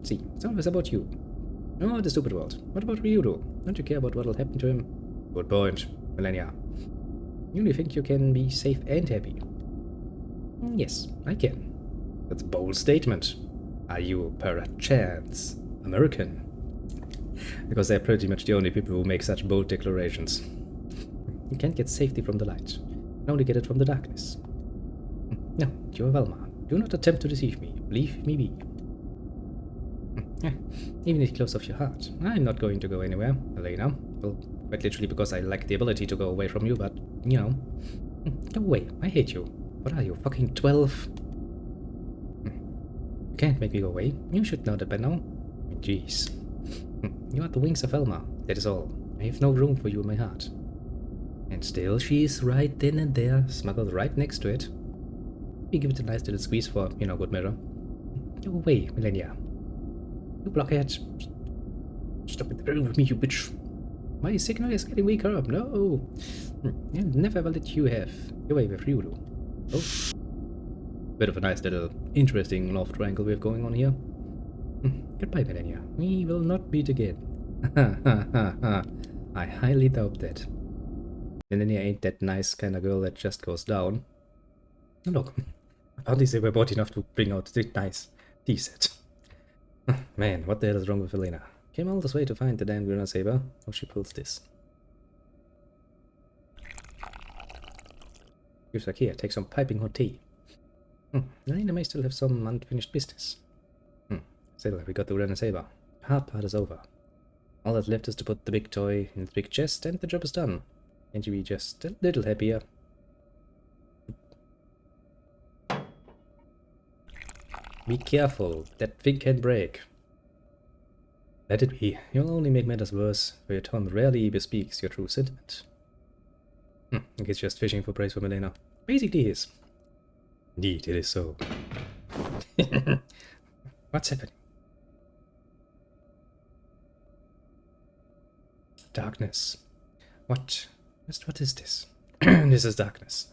See, it's always about you. Oh, the stupid world. What about Ryudo? Don't you care about what'll happen to him? Good point, Millennia. You only think you can be safe and happy. Yes, I can. That's a bold statement. Are you, perchance, American? Because they're pretty much the only people who make such bold declarations. You can't get safety from the light. You can only get it from the darkness. No, you're Velma. Do not attempt to deceive me. Leave me be. Even if you close off your heart, I'm not going to go anywhere, Elena. Well, quite literally because I lack the ability to go away from you, but, you know. Go away, I hate you. What are you, fucking 12? You can't make me go away. You should know that by now. Jeez. You are the wings of Elma, that is all. I have no room for you in my heart. And still she's right then and there, smuggled right next to it. We give it a nice little squeeze for, you know, good measure. Go away, Millennia. You blockhead. Stop interfering with me, you bitch. My signal is getting weaker up. No. I'll never ever let you have your way with Ryudo. Oh. Bit of a nice little interesting love triangle we have going on here. Goodbye, Millennia. We will not meet again. I highly doubt that. Melania ain't that nice kind of girl that just goes down. Oh, look, apparently they were bought enough to bring out the nice tea set. Man, what the hell is wrong with Elena? Came all this way to find the damn Grandia Saber. Oh, she pulls this. Here's like, here, take some piping hot tea. Elena may still have some unfinished business. Still, we got the Grandia Saber. Hard part is over. All that's left is to put the big toy in the big chest and the job is done. Can't you be just a little happier? Be careful, that thing can break. Let it be. You'll only make matters worse, for your tongue rarely bespeaks your true sentiment. It's just fishing for praise from Elena. Basically it is. Indeed, it is so. What's happening? Darkness. What? Just what is this? This is darkness.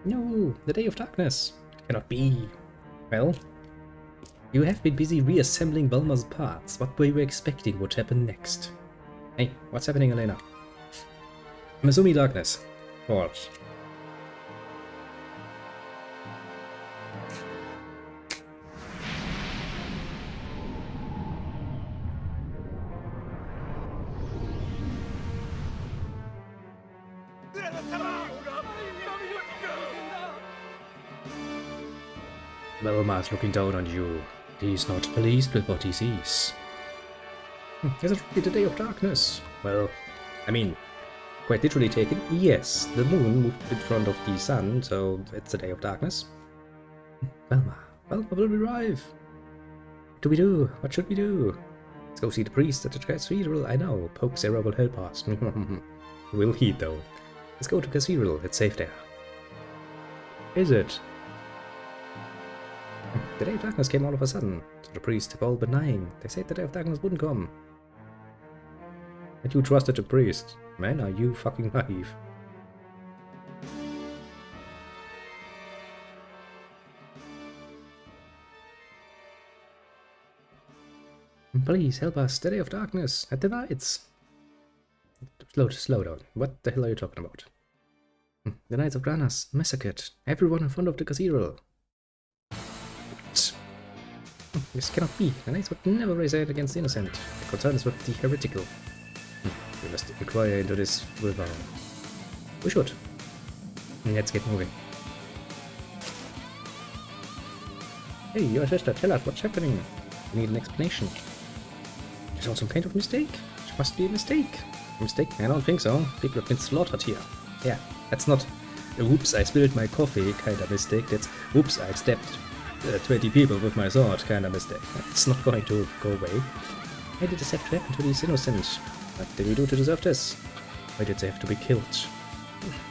No, the day of darkness. It cannot be. Well, you have been busy reassembling Velma's parts. What were you expecting would happen next? Hey, what's happening, Elena? I'm assuming darkness. What? Velma's looking down on you. He's not pleased with what he sees. Is it really the day of darkness? Well, I mean, quite literally taken, yes, the moon moved in front of the sun, so it's the day of darkness. Velma will arrive. What do we do? What should we do? Let's go see the priest at the cathedral. I know, Pope Sarah will help us. Will he, though? Let's go to cathedral, it's safe there. Is it? The day of darkness came all of a sudden, so the priests have all been lying. They said the day of darkness wouldn't come. And you trusted the priest. Man, are you fucking naive. Please help us, the day of darkness, at the lights. Slow down. What the hell are you talking about? The Knights of Granas massacred everyone in front of the cathedral. This cannot be. The Knights would never raise a hand against the innocent. The concern is with the heretical. We must inquire into this with We should. Let's get moving. Hey, your sister, tell us what's happening. We need an explanation. There's also some kind of mistake. It must be a mistake. A mistake? I don't think so. People have been slaughtered here. Yeah, that's not a whoops, I spilled my coffee kind of mistake. That's whoops, I stabbed 20 people with my sword kind of mistake. It's not going to go away. Why did this have to happen to these innocents? What did we do to deserve this? Why did they have to be killed?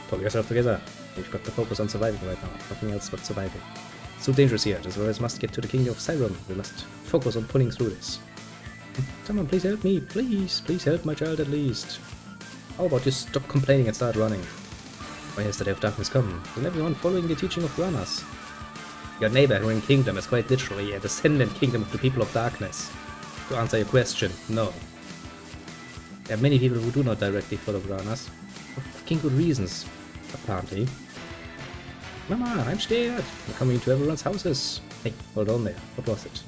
Pull yourself together. We've got to focus on surviving right now. Nothing else but surviving. It's too dangerous here. The Zerers must get to the Kingdom of Siren. We must focus on pulling through this. Someone please help me. Please help my child at least. How about you stop complaining and start running? Why has the day of darkness come? Will everyone following the teaching of Granas? Your neighboring kingdom is quite literally a descendant kingdom of the people of darkness. To answer your question, no. There are many people who do not directly follow Granas. For fucking good reasons, apparently. Mama, I'm scared! I'm coming to everyone's houses. Hey, hold on there. What was it?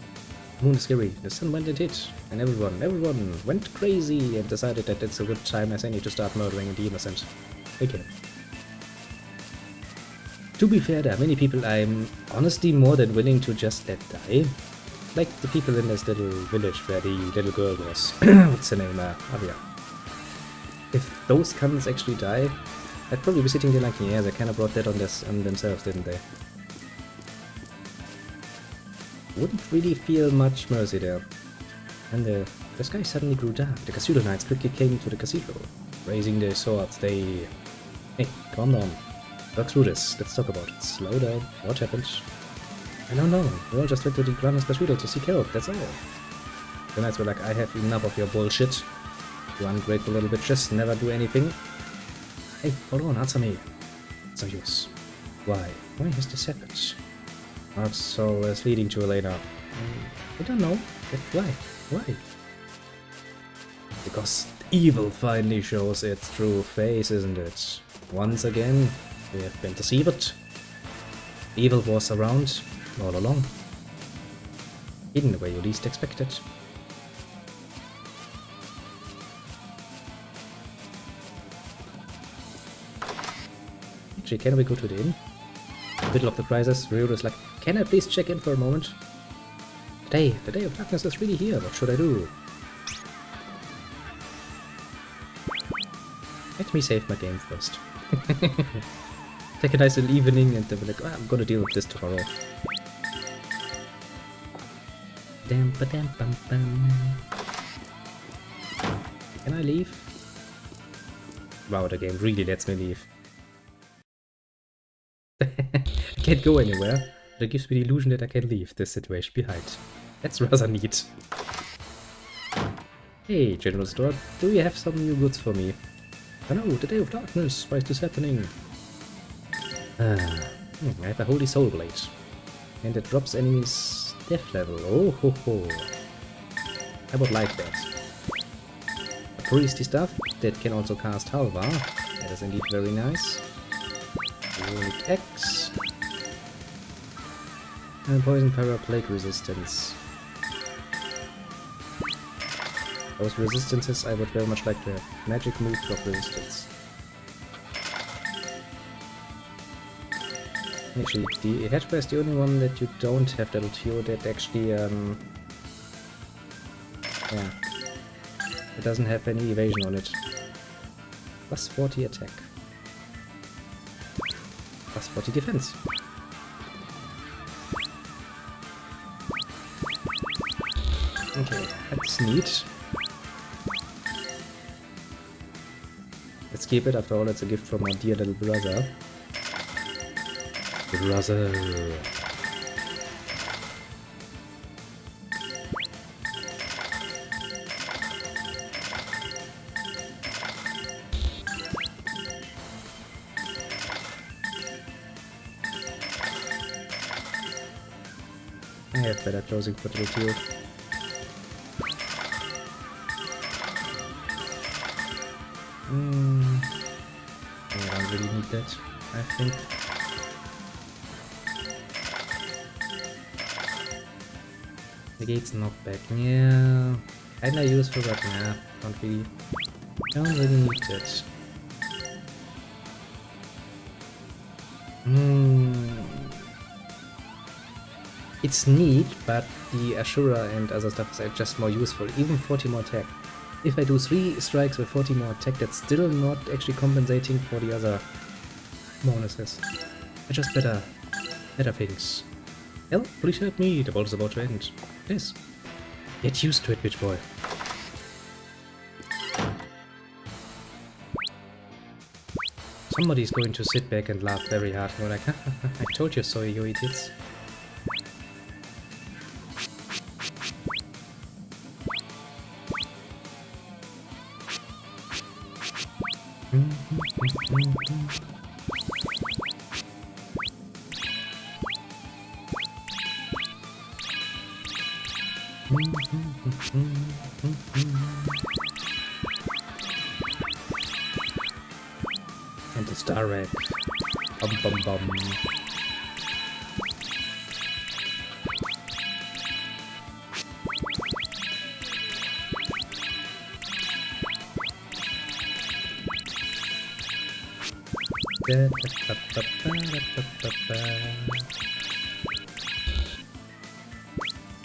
The moon is scary. The sun went and hit. And everyone went crazy and decided that it's a good time as any to start murdering the innocent. Okay. To be fair, there are many people I'm honestly more than willing to just let die. Like the people in this little village where the little girl was. What's her name? Avia. If those cunts actually die, I'd probably be sitting there like, yeah, they kind of brought that on themselves, didn't they? Wouldn't really feel much mercy there. And the sky suddenly grew dark. The cathedral knights quickly came to the cathedral. Raising their swords, they... Hey, calm down. Work through this. Let's talk about it. Slow down. What happened? I don't know. We all just went to the Grandia cathedral to seek help. That's all. The knights were like, I have enough of your bullshit. You ungrateful little bitches. Never do anything. Hey, hold on. Answer me. It's no use. Why? Why has this happened? That's all is leading to Elena. I don't know. But why? Why? Because evil finally shows its true face, isn't it? Once again, we have been deceived. Evil was around all along. Hidden where you least expect it. Actually, can we go to the inn? Middle of the crisis, Ryu is like, can I please check in for a moment? The day of darkness is really here, what should I do? Let me save my game first. Take a nice little evening and then be like, oh, I'm gonna deal with this tomorrow. Can I leave? Wow, the game really lets me leave. I can't go anywhere, but it gives me the illusion that I can leave this situation behind. That's rather neat. Hey, General Store, do you have some new goods for me? Oh no, the Day of Darkness, why is this happening? I have a Holy Soul Blade. And it drops enemies' death level. Oh ho ho. I would like that. A priesty stuff that can also cast Halva. That is indeed very nice. Unique X. And Poison Para Plague Resistance. Those resistances I would very much like to have. Magic Move Block Resistance. Actually, the Hedgebear is the only one that you don't have that Tio that actually, yeah. It doesn't have any evasion on it. Plus 40 attack. Plus 40 defense. Okay, that's neat. Let's keep it, after all it's a gift from our dear little brother. Brother. I have better closing for the too. I don't really need that, I think. The gate's knockback, yeah. Kinda useful, but nah, don't really need it. It's neat, but the Ashura and other stuff is just more useful, even 40 more attack. If I do 3 strikes with 40 more attack, that's still not actually compensating for the other bonuses. They're just better things. Hell, please help me, the ball is about to end. Yes. Get used to it, bitch boy. Somebody's going to sit back and laugh very hard and go like, I told you so, you idiots. And the star red. Bum bum bum.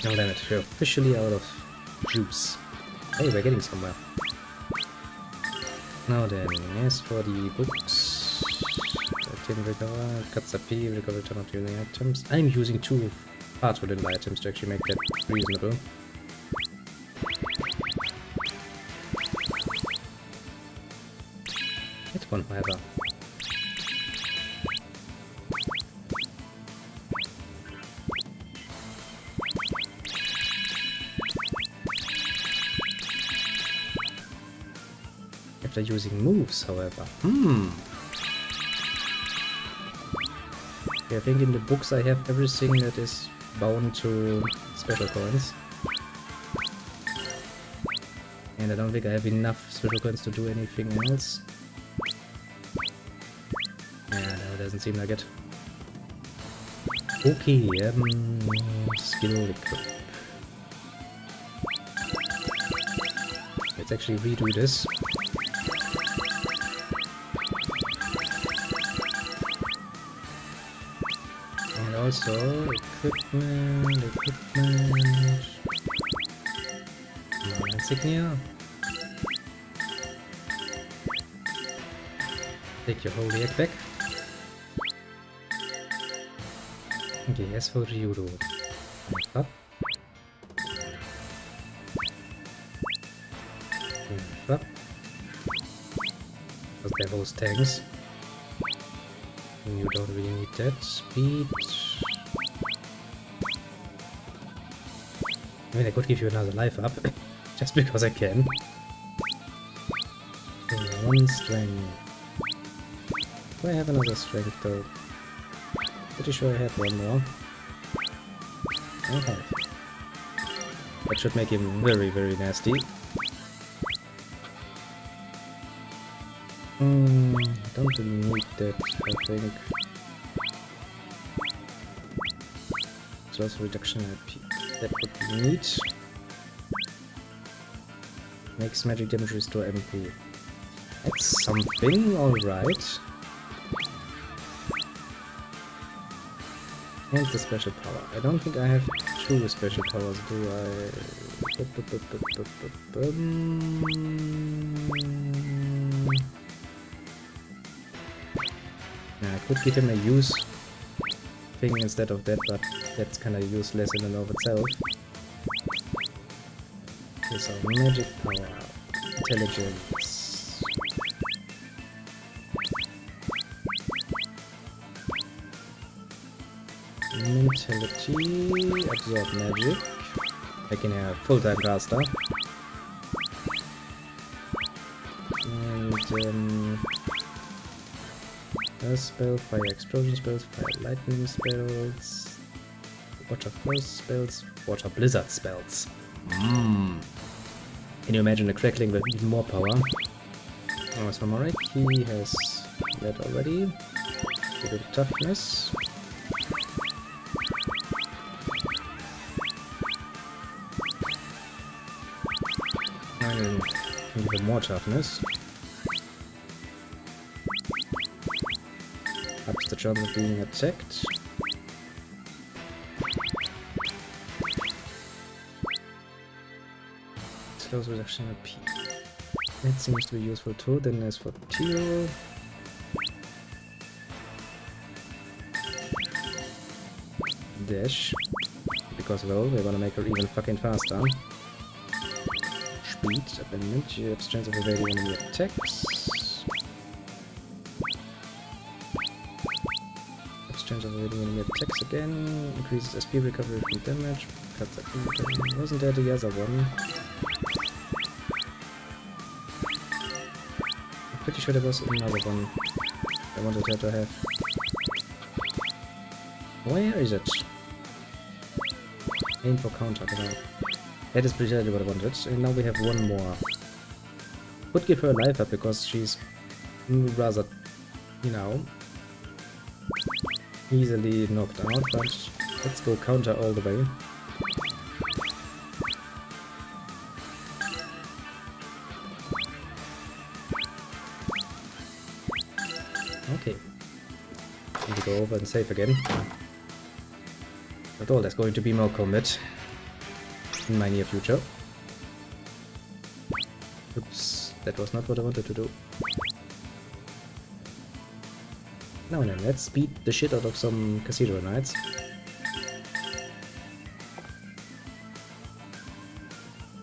Now damn it, we're officially out of juice. Hey, we're getting somewhere. Now then, as for the books, tin recover, cuts up P, recover turn up using items. I'm using 2 parts within the items to actually make that reasonable. Hit one, however. After using moves, however. Okay, I think in the books I have everything that is bound to special coins. And I don't think I have enough special coins to do anything else. Yeah, no, it doesn't seem like it. Okay, skill equip. Let's actually redo this. And also, equipment... Insignia. Take your holy egg back. Okay, as for Ryudo. Up. Up. Because they're both tanks. And you don't really need that. Speed. I mean, I could give you another life up. Just because I can. Okay, 1 strength. Do I have another strength though? Pretty sure I have one more. I have. That should make him very, very nasty. Don't really need that, I think. So also reduction IP. That would be neat. Makes magic damage restore MP. That's something, alright. And the special power. I don't think I have 2 special powers, do I? Yeah, I could give him a use thing instead of that, but that's kinda useless in and of itself. Okay, so magic power, intelligence. Mentality, absorb magic, making a full-time caster. And earth spell, fire explosion spells, fire lightning spells, water force spells, water blizzard spells. Can you imagine a crackling with even more power? Oh, it's from alright, he has that already. A bit of toughness. And even more toughness. Ups the chance of being attacked. Slows reduction of P. That seems to be useful too. Then as for Tiro. Dash. Because, well, we're gonna make her even fucking faster. Speed, abandonment, you have chance of evading enemy attacks. Chance of evading enemy attacks again. Increases SP recovery from damage. Cuts up. Wasn't there the other one? I'm pretty sure there was another one I wanted her to have. Where is it? Aim for counter. That is precisely what I wanted. And now we have one more. Would give her a life up because she's rather, you know, easily knocked out, but let's go counter all the way. Okay. Need to go over and save again. But there's going to be more combat in my near future. Oops, that was not what I wanted to do. Now then, let's beat the shit out of some Cathedral Knights.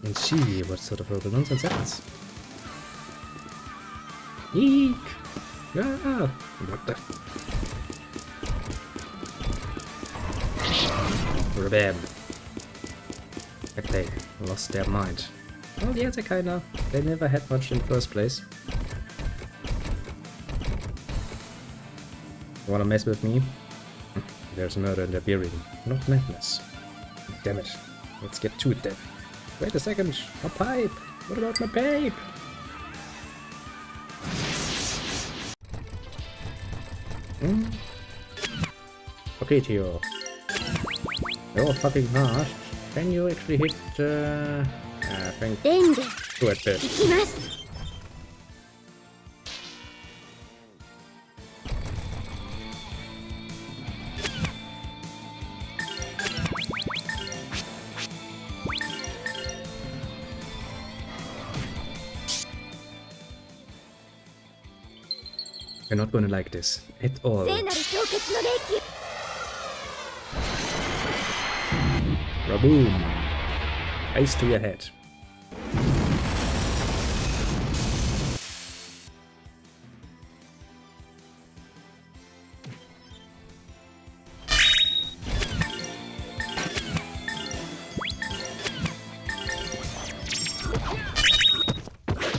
And see what sort of horrible nonsense happens. Eek! Ah! What the? Bam! Have they lost their mind? Well, yeah, they kinda. They never had much in the first place. You wanna mess with me? There's murder in the burying, not madness. Damn it. Let's get to it then. Wait a second. A pipe. What about my pipe? Okay, Tio. You're fucking fast. Can you actually hit, thank you at this. You're not gonna like this at all. Raboom! Ice to your head.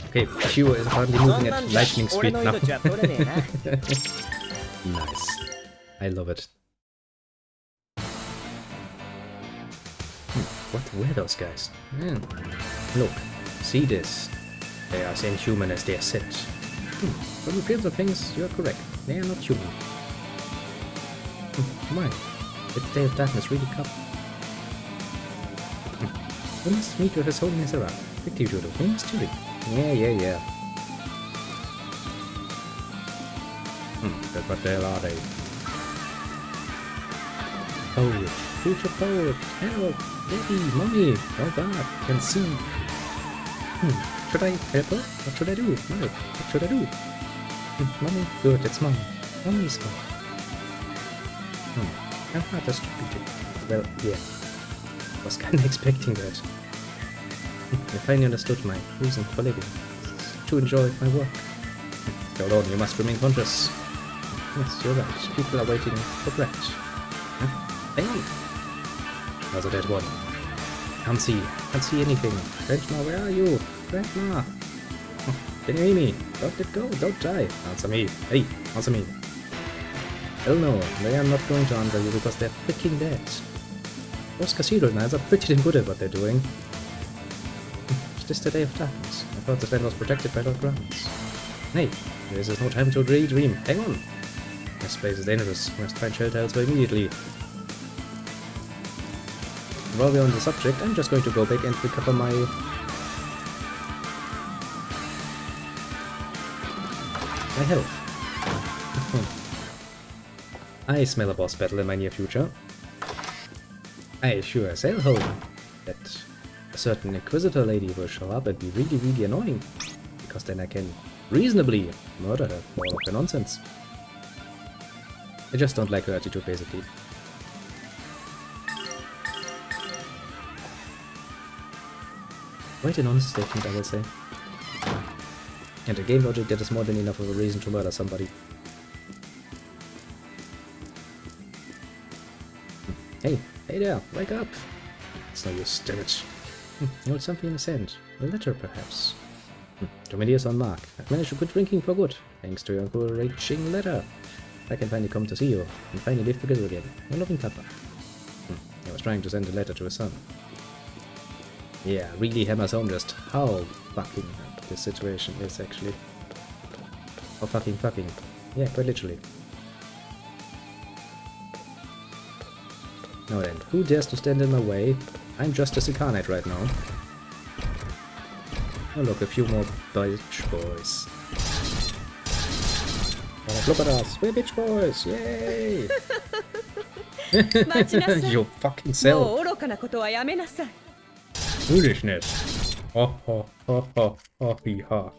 Okay, Shio is apparently moving at lightning speed now. Nice. I love it. What were those guys? Look, see this. They are as inhuman as they are said. From the appearance of things, you are correct. They are not human. Why? Did the Day of Darkness really come? We must meet with His Holiness Ara. Quickly, Jodo. We must hurry. Yeah. But what the hell are they? Poet, future poet, help, baby, mommy, oh god, can see. Should I help her? What should I do? No, what should I do? Mommy, good, it's mom. Mommy's mom. I'm not just stupid. Well, yeah. Was kinda expecting that. I finally understood my reason for living. To enjoy my work. Hold on, you must remain conscious. Yes, you're right. People are waiting for bread. Hang on. Another dead one. Can't see anything. Grandma, where are you? Grandma! Can you hear me? Don't let go, don't die. Answer me. Hey, answer me. Hell no, they are not going to answer you because they're freaking dead. Those cathedral knights are pretty damn good at what they're doing. It's just the Day of Darkness. I thought this land was protected by Lord Grounds. Hey, this is no time to daydream. Hang on. This place is dangerous. We must find shelter elsewhere immediately. While we're on the subject, I'm just going to go back and recover my... health. I smell a boss battle in my near future. I sure as hell hope that a certain Inquisitor lady will show up and be really annoying. Because then I can reasonably murder her for all of the nonsense. I just don't like her attitude, basically. Quite an honest statement, I will say. And a game logic that is more than enough of a reason to murder somebody. Hey there, wake up! It's no use, damn it. You hold something in his hand. A letter, perhaps. Too many years on Mark. I've managed to quit drinking for good, thanks to your encouraging letter. I can finally come to see you, and finally live together again. Your loving Papa. I was trying to send a letter to his son. Yeah, really hammers home just how fucking this situation is actually. Oh, fucking. Yeah, quite literally. Now then, who dares to stand in my way? I'm just a Sarcastic right now. Oh look, a few more bitch boys. Oh, look at us, we're bitch boys, yay! You fucking self. Foolishness. Oh, hee ha.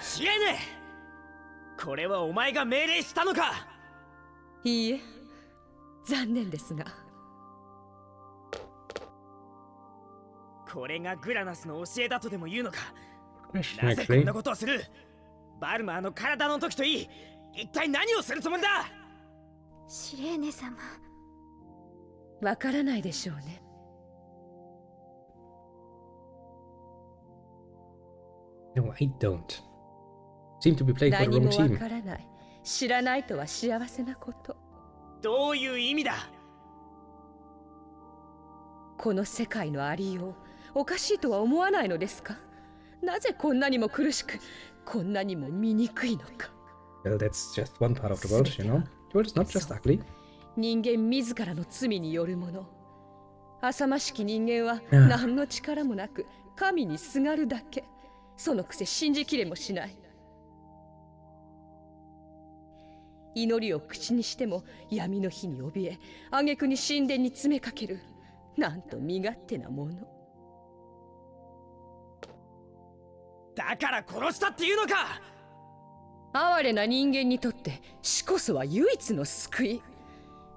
知れねえ。これはお前が命令したのか。いいえ、残念ですが。これがグラナスの教えだとでも言うのか。 Question, なぜこん actually. なことをする。バルマーの体の時といい、一体何をするつもりだ。シレーネ様。わからないでしょうね。No, I don't. Seem to be playing for the 何 wrong もわ team. からない。知らないとは幸せなこと。どういう意味だ。この世界のありよう、おかしいとは思わないのですか？なぜこんなにも苦しく、こんなにも醜いのか。Well, that's just one part of the world, you know. The world is not just ugly. 人間自らの罪によるもの。浅ましき人間はああ何の力もなく神にすがるだけ。そのくせ信じきれもしない。祈りを口にしても闇の火に怯え、挙句に神殿に詰めかける。なんと身勝手なもの。だから殺したっていうのか。哀れな人間にとって死こそは唯一の救い。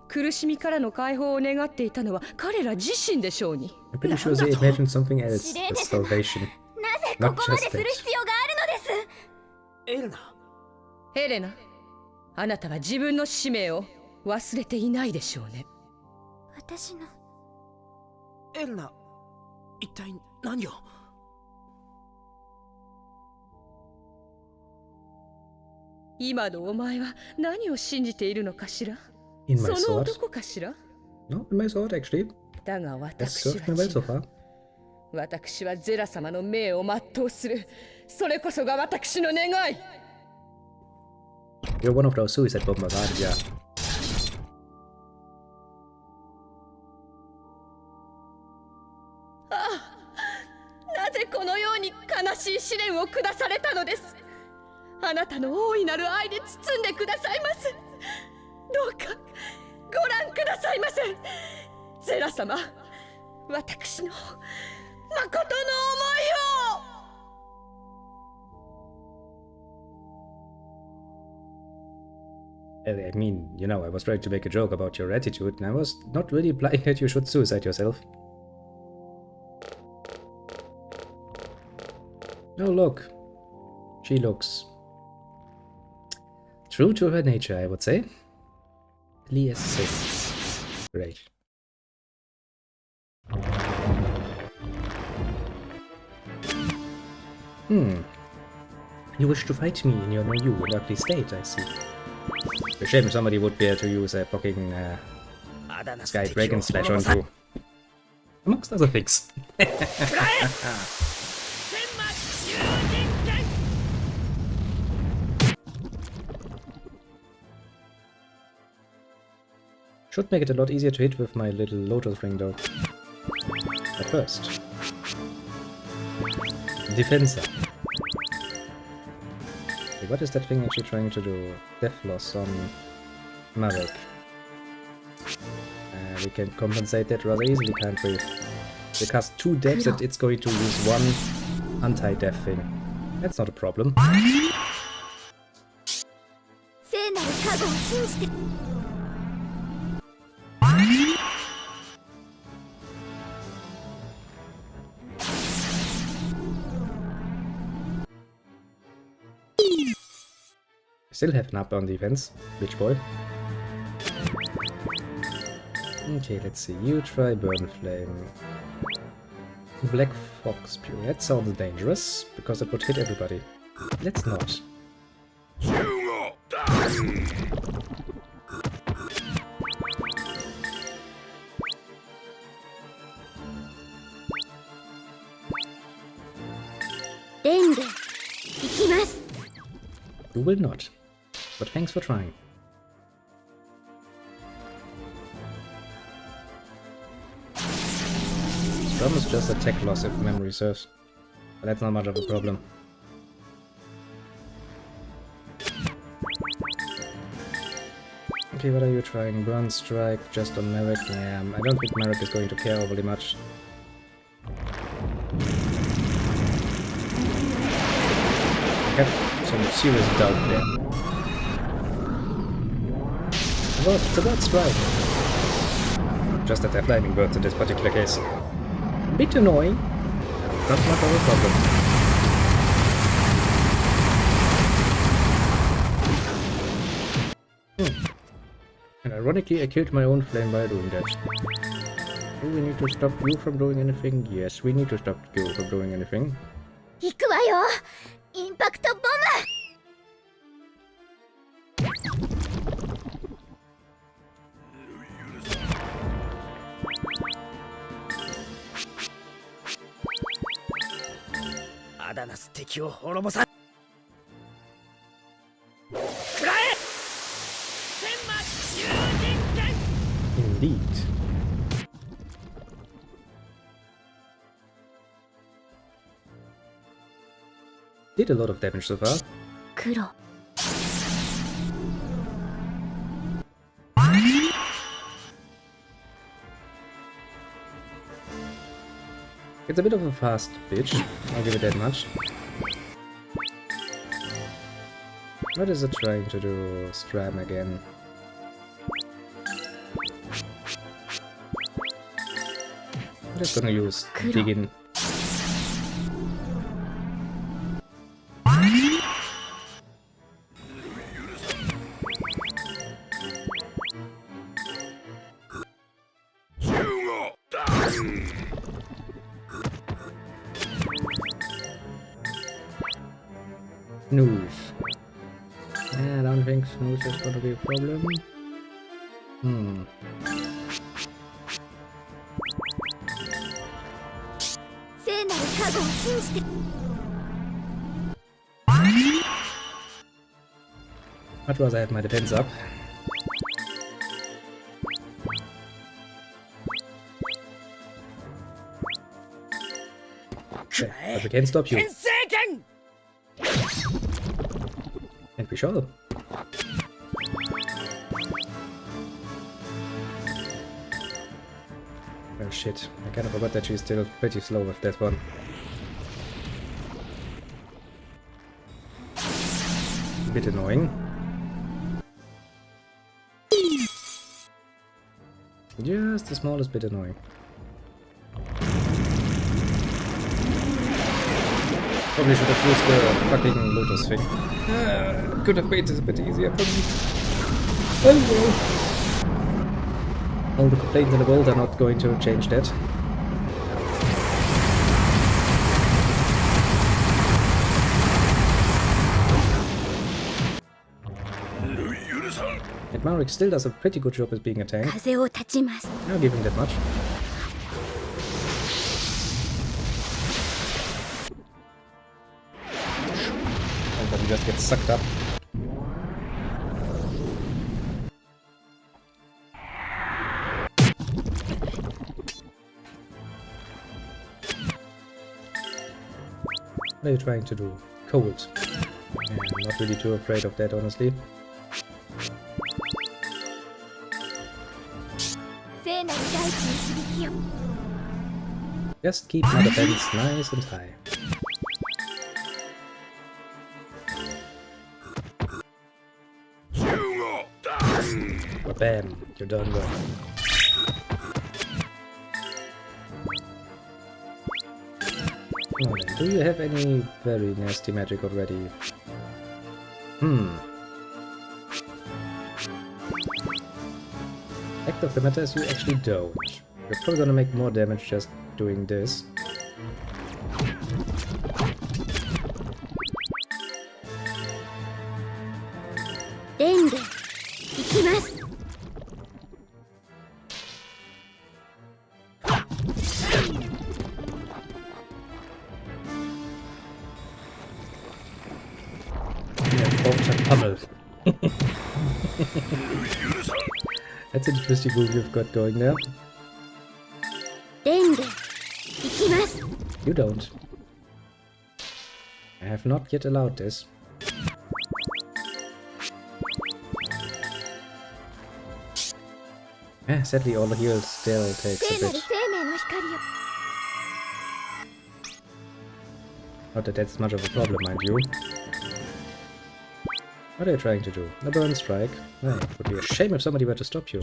苦しみからの解放を願っていたのは彼ら自身でしょうに。I'm pretty sure they imagined something else. The salvation. なぜここまでする必要があるのです。エルナ。ヘレナ、あなたは自分の使命を忘れていないでしょうね。私のエルナ、一体何を。今のお前は何を信じているのかしら。 In my その sword? 男かしら。 No, in my sword, actually. だが That's 私 served me well so は違う。 far. 私はゼラ様の命を全うする。それこそが私の願い。 You're one of those suicide bombers, aren't you? なぜこのように悲しい試練を下されたのです。あなたの大いなる愛で包んでくださいませ。どうかご覧くださいませ。ゼラ様、私の誠の思いを。I mean, you know, I was trying to make a joke about your attitude, and I was not really implying that you should suicide yourself. Oh, look. She looks true to her nature, I would say. Yes. Great. You wish to fight me in your new and ugly state, I see. It's a shame somebody would be able to use a fucking Sky Dragon Slash on you. Amongst other things. Should make it a lot easier to hit with my little Lotus Ring though. At first. Defensa. Okay, what is that thing actually trying to do? Death loss on Marek. We can compensate that rather easily, can't we? We cast 2 deaths and it's going to use 1 anti-death thing. That's not a problem. 聖なる加護を信じて。Still have an up on defense, bitch boy. Okay, let's see. You try Burn Flame. Black Fox Spear. That sounds dangerous, because it would hit everybody. Let's not. You will not. But thanks for trying. Problem is just attack loss if memory serves. But that's not much of a problem. Okay, what are you trying? Burn Strike just on Merrick? Yeah, I don't think Merrick is going to care overly much. I have some serious doubt there. Well, it's a bird strike. Just that they're flaming birds in this particular case. A bit annoying, but not our problem. And ironically, I killed my own flame by doing that. Do we need to stop you from doing anything? Yes, we need to stop you from doing anything. 行くわよ。インパクトボム。アダナス敵を滅ぼさん。くらえ。天魔囚人剣。 Indeed. Did a lot of damage so far. 黒。 It's a bit of a fast bitch, I'll give it that much. What is it trying to do? Stram again. I'm just gonna use Diggin. Snooze. I don't think snooze is gonna be a problem. 聖なる加護を信じて。 Much was I had my defense up. Okay, but we can't stop you. 天聖剣。 And we shall. Oh shit, I kind of forgot that she's still pretty slow with that one. Bit annoying. Just the smallest bit annoying. Probably should have used the fucking lotus thing. Could have made this a bit easier for me. Oh well. All the complaints in the world are not going to change that. And Marek still does a pretty good job as being a tank. 風を断ちます。 I'll give him that much. And then he just gets sucked up. What are you trying to do? Cold. Yeah, I'm not really too afraid of that, honestly. 聖なる大地に響きよ。 Just keep my defense nice and high. But bam, you're done well. Come on then, do you have any very nasty magic already? Fact of the matter is you actually don't. You're probably gonna make more damage just doing this.レンゲ、行きます。 Yeah, both are pummeled. That's an interesting move you've got going there. レンゲ、行きます。 You don't. I have not yet allowed this. Sadly all the heals still takes 聖 a なる bit. 生命の光よ。 Not that that's much of a problem, mind you. What are you trying to do? A burn strike? Well, it would be a shame if somebody were to stop you.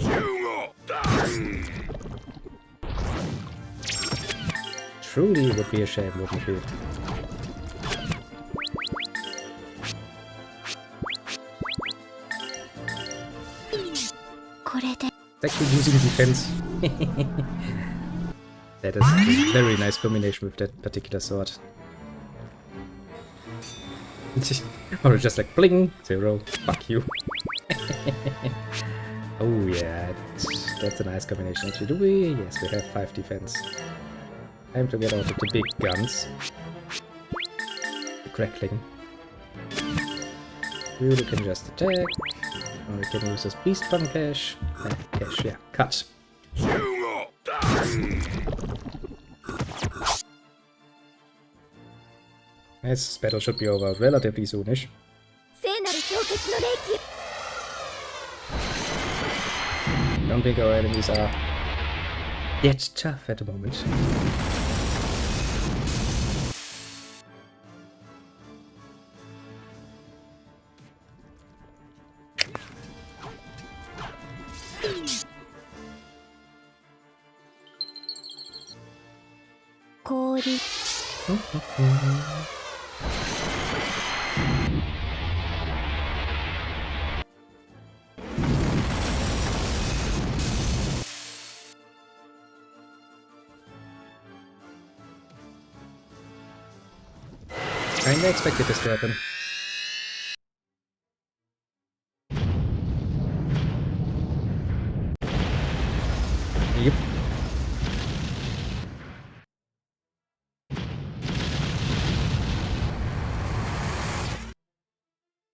Truly it would be a shame, wouldn't it? これで。 It's actually using defense. That is a very nice combination with that particular sword. Or just like bling, 0, fuck you. Oh yeah, that's a nice combination actually. Do we? Yes, we have 5 defense. Time to get out of the big guns. The crackling. You can just attack. Or we can use this beast fun cash. Cash, yeah, cut. This battle should be over relatively soonish. 聖なる氷結の霊気 Don't think our enemies are yet tough at the moment. Kinda expected this to happen. Yep.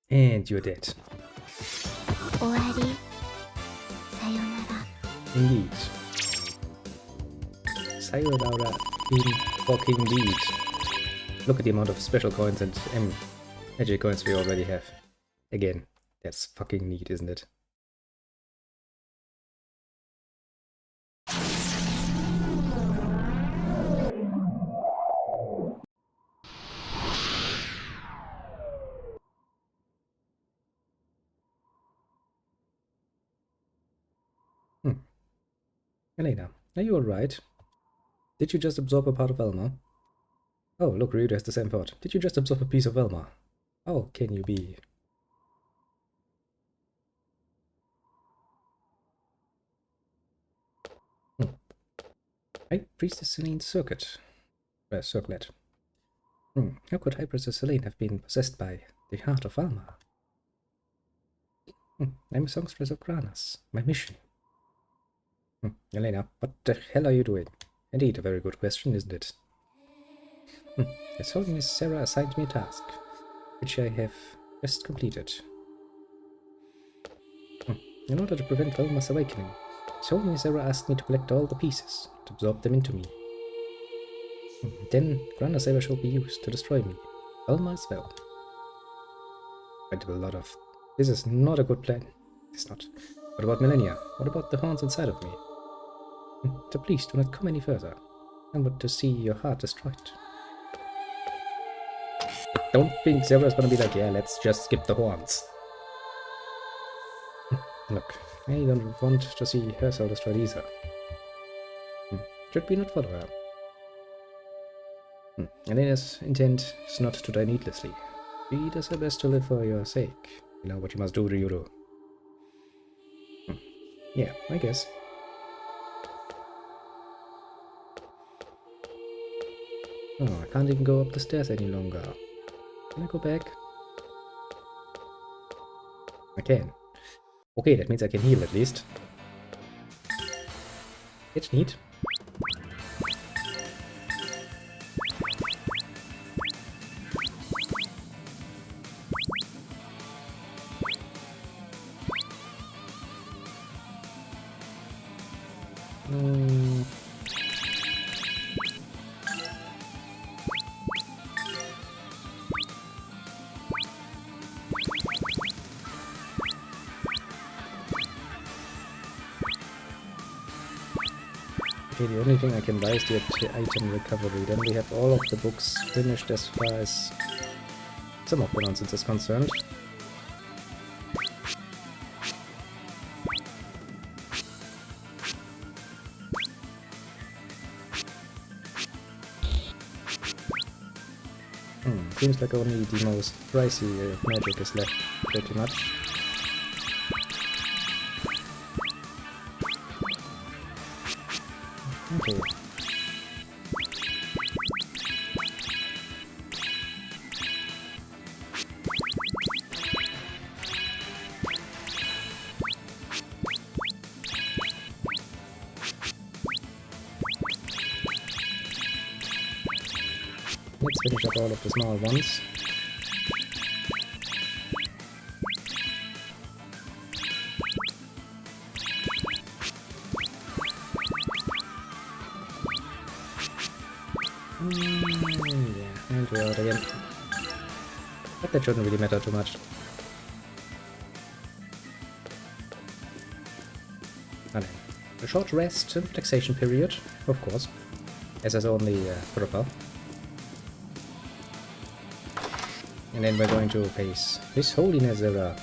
And you're dead. 終わりさよなら Indeed. Sayonara in fucking deed. Look at the amount of special coins and magic coins we already have. Again, that's fucking neat, isn't it? Elena, are you alright? Did you just absorb a part of Elma? Oh, look, Ryudo has the same thought. Did you just absorb a piece of Elma? How can you be? High Priestess Celine's circuit. Circlet. How could High Priestess Celine have been possessed by the heart of Alma? I'm a songstress of Granas. My mission. Elena, what the hell are you doing? Indeed, a very good question, isn't it? His Holiness Sarah assigned me a task, which I have just completed. In order to prevent Alma's awakening, His Holiness Sarah asked me to collect all the pieces, to absorb them into me. Then, Granda Sarah shall be used to destroy me, Alma as well. I do a lot of... This is not a good plan. It's not. What about Millennia? What about the horns inside of me? So please, do not come any further. I want to see your heart destroyed. I don't think Sarah's gonna be like, yeah, let's just skip the horns. Look, I don't want to see her soul destroyed either. Should we not follow her? Elena's intent is not to die needlessly. She does her best to live for your sake. You know what you must do, Ryudo. Yeah, I guess. Oh, I can't even go up the stairs any longer. Can I go back? I can. Okay, that means I can heal at least. It's neat. Okay, the only thing I can buy is the item recovery. Then we have all of the books finished as far as some of the nonsense is concerned. Seems like only the most pricey magic is left, pretty much. Okay. all of the small ones. Yeah, and we're out again. But that shouldn't really matter too much. And a short rest and relaxation period, of course, as is only proper. And then we're going to face His Holiness Zera.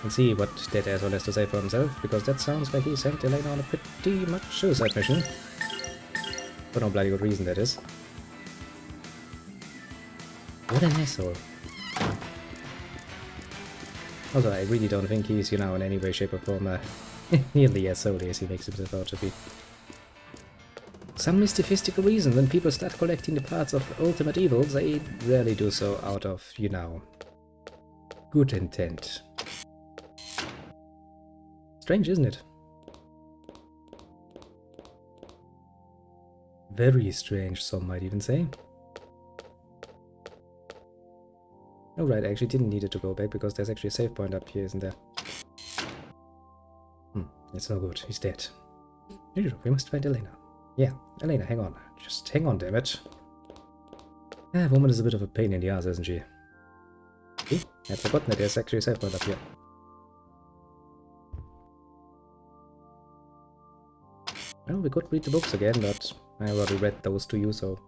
And see what that asshole has to say for himself, because that sounds like he sent Elena on a pretty much suicide mission. For no bloody good reason, that is. What an asshole. Also, I really don't think he's, you know, in any way, shape or form nearly as solely as he makes himself out to be. Some mystifistical reason, when people start collecting the parts of ultimate evils, they rarely do so out of, you know, good intent. Strange, isn't it? Very strange, some might even say. Oh right, I actually didn't need it to go back, because there's actually a save point up here, isn't there? It's no good, he's dead. We must find Elena. Yeah, Elena, hang on. Just hang on, damn it. Ah, woman is a bit of a pain in the ass, isn't she? See? I'd forgotten that there's actually a save point up here. Well, we could read the books again, but I already read those to you, so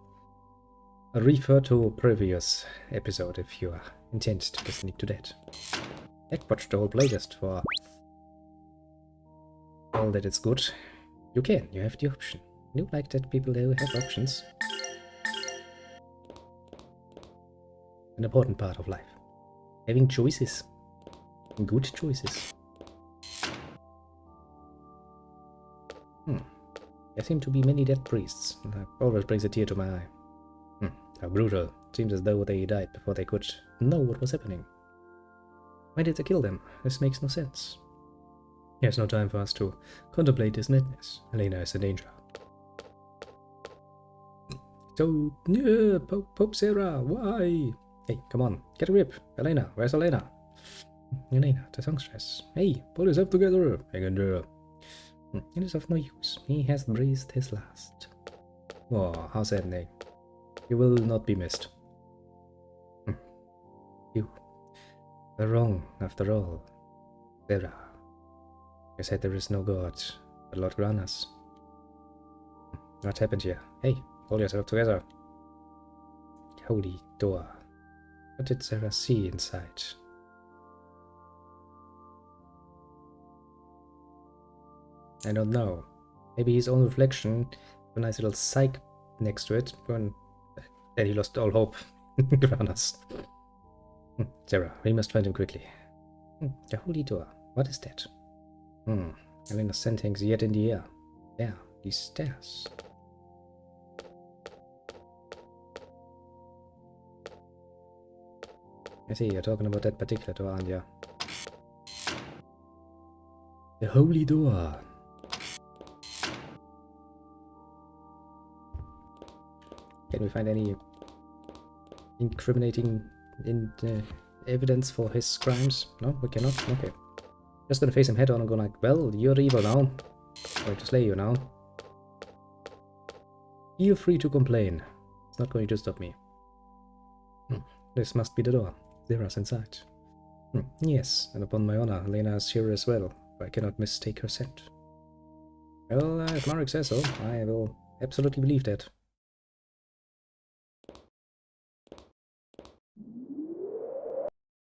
refer to previous episode if you intend to listen to that. Heck, watch the whole playlist for all that it's good. You can, you have the option. You like that people who have options. An important part of life. Having choices. Good choices. There seem to be many dead priests. That always brings a tear to my eye. How brutal. Seems as though they died before they could know what was happening. Why did they kill them? This makes no sense. There's no time for us to contemplate this madness. Elena is in danger. So, Pope Sarah, why? Hey, come on, get a grip. Elena, where's Elena? Elena, the songstress. Hey, pull yourself together. Hang in there. It is of no use. He has breathed his last. Oh, how saddening. You will not be missed. You were wrong, after all. Sarah. You said there is no God, but Lord Granas. What happened here? Hey, hold yourself together. Holy door. What did Sarah see inside? I don't know. Maybe his own reflection, a nice little psych next to it, when then he lost all hope. Granas. Sarah, we must find him quickly. The holy door. What is that? Elena's scent hangs yet in the air. There, these stairs. I see, you're talking about that particular door, aren't you? The holy door. Can we find any incriminating evidence for his crimes? No, we cannot? Okay. Just gonna face him head on and go like, well, you're evil now. I'm going to slay you now. Feel free to complain. It's not going to stop me. This must be the door. Zera's inside. Yes, and upon my honor, Lena is here as well. I cannot mistake her scent. Well, if Marek says so, I will absolutely believe that.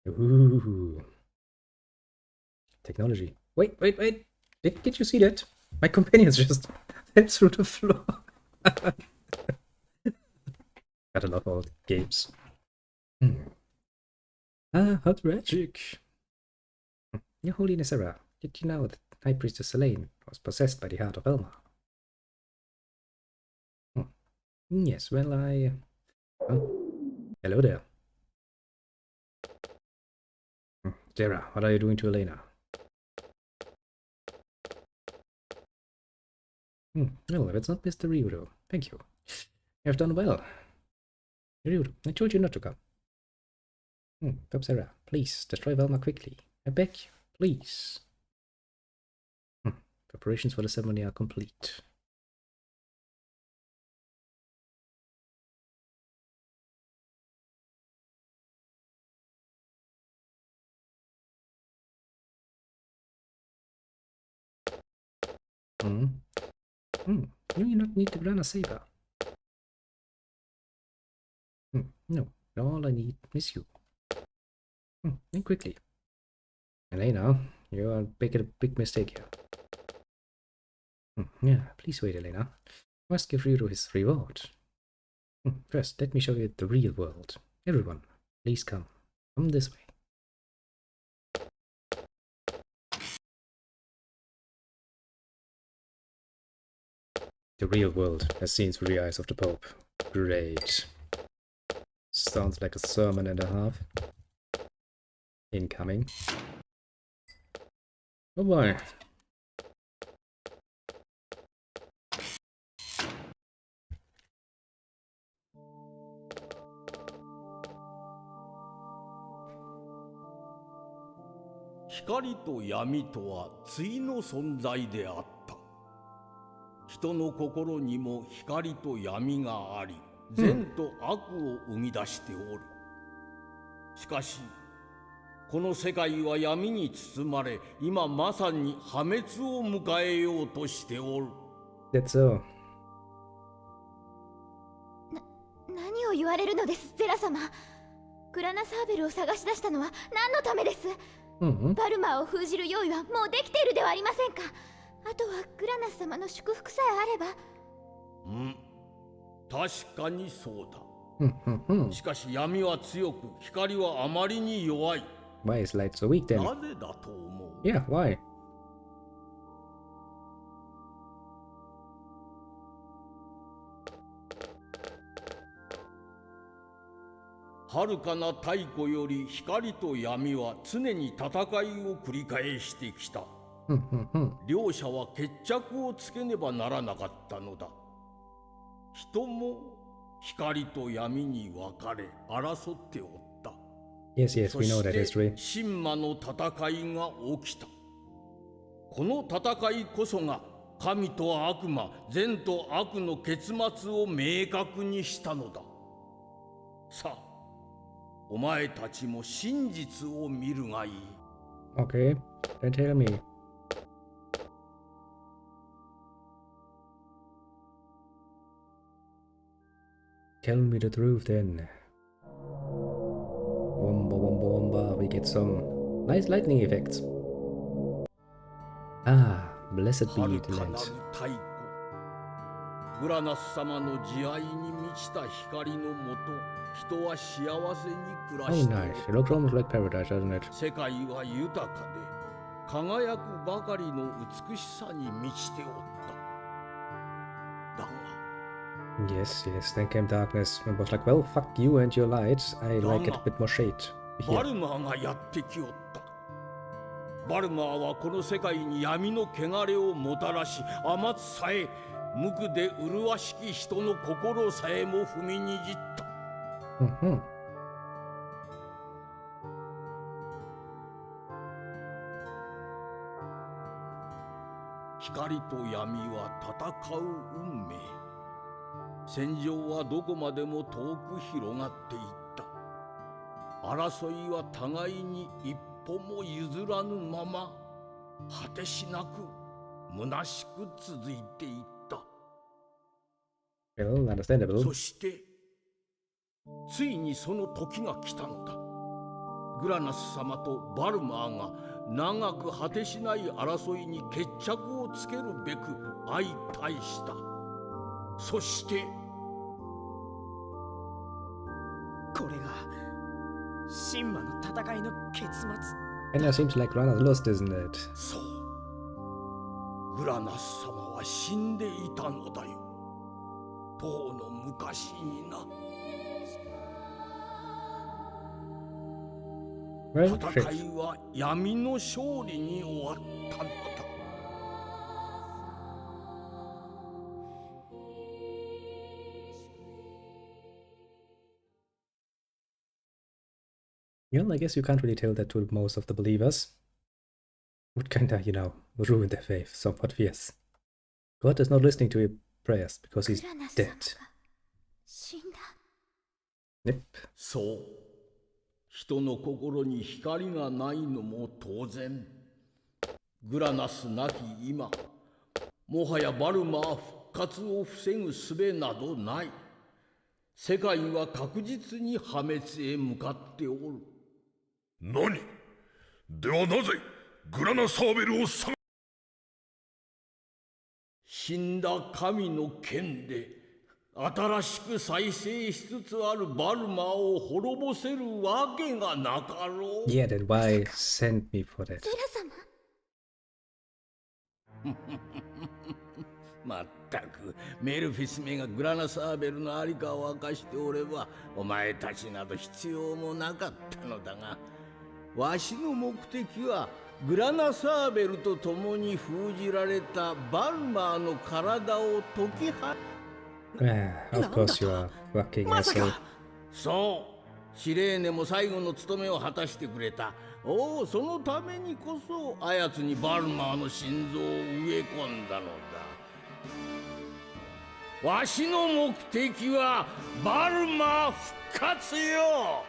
Ooh. Technology. Wait. Did you see that? My companions just fell through the floor. Gotta love all games. Ah, how tragic. Your Holiness Sarah, did you know that High Priestess Selene was possessed by the heart of Elma? Yes, well, hello there. Sarah, what are you doing to Elena? Well, if it's not Mr. Ryuru, thank you. You have done well. Ryuru, I told you not to come. Sarah, please, destroy Velma quickly. I beg you, please. Preparations for the ceremony are complete. You do not need to run a saber. No, all I need is you. And quickly. Elena, you are making a big mistake here. Yeah, please wait, Elena. I must give Ryuru his reward. First, let me show you the real world. Everyone, please come. Come this way. The real world, as seen through the eyes of the Pope. Great. Sounds like a sermon and a half. Incoming. Oh boy.光と闇とは対の存在であった。人の心にも光と闇があり、善と悪を生み出しておる。しかし、この世界は闇に包まれ、今まさに破滅を迎えようとしておる。That's so. 何を言われるのです、ゼラ様。グラナサーベルを探し出したのは何のためです？バルマーを封じる用意はもうできているではありませんか。あとはグラナス様の祝福さえあれば。確かにそうだ。しかし闇は強く、光はあまりに弱い。Why is light so weak then? なぜだと思う？ Yeah, why? 遥かな太古より光と闇は常に戦いを繰り返してきた。両者は決着をつけねばならなかったのだ。人も光と闇に分かれ争っておった。Yes, yes, we know that history. 神魔の戦いが起きた。この戦いこそが神と悪魔、善と悪の結末を明確にしたのだ。さあ、お前たちも真実を見るがいい。Okay, then tell me. Tell me the truth then. Womba womba womba, we get some nice lightning effects. Ah, blessed be 遥 the かなる land. 太古。グラナス様の慈愛に満ちた光のもと、人は幸せに暮ら Oh してお nice, っ it looks almost like paradise, doesn't it? た。世界は豊かで、輝くばかりの美しさに満ちておった。だが、Yes, yes, then came darkness and was like, well, fuck you and your lights, I like it a bit more shade. バ Here. ルマーがやってきおった。バルマーはこの世界に闇の汚れをもたらし、天津さえ無垢で麗しき人の心さえも踏みにじった。光と闇は戦う運命。戦場はどこまでも遠く広がっていった。争いは互いに一歩も譲らぬまま、果てしなく虚しく続いていった。Well, understandable. そしてついにその時が来たのだ。グラナス様とバルマーが長く果てしない争いに決着をつけるべく相対した。そしてこれが神魔の戦いの結末。 And now seems like Rana's lost, isn't it? そう、グラナス様は死んでいたのだよ。とうの昔にな。 Well, 戦 shit. いは闇の勝利に終わったのだ。Well, I guess you can't really tell that to most of the believers. Would kinda, ruin their faith somewhat, yes. God is not listening to your prayers because he's dead. Yep. そう。人の心に光がないのも当然。グラナスなき今、もはやバルマー復活を防ぐ術などない。世界は確実に破滅へ向かっておる。何？ではなぜグラナサーベルを探死んだ神の剣で新しく再生しつつあるバルマを滅ぼせるわけがなかろう。Yeah, then why send me for that? ゼラ様まったくメルフィスめがグラナサーベルのありかを明かしておればお前たちなど必要もなかったのだが、わしの目的はグラナサーベルと共に封じられたバルマーの体を解き放Of course you are fucking asshole. そうシレーネも最後の務めを果たしてくれた。おお、そのためにこそあやつにバルマーの心臓を植え込んだのだ。わしの目的はバルマー復活よ。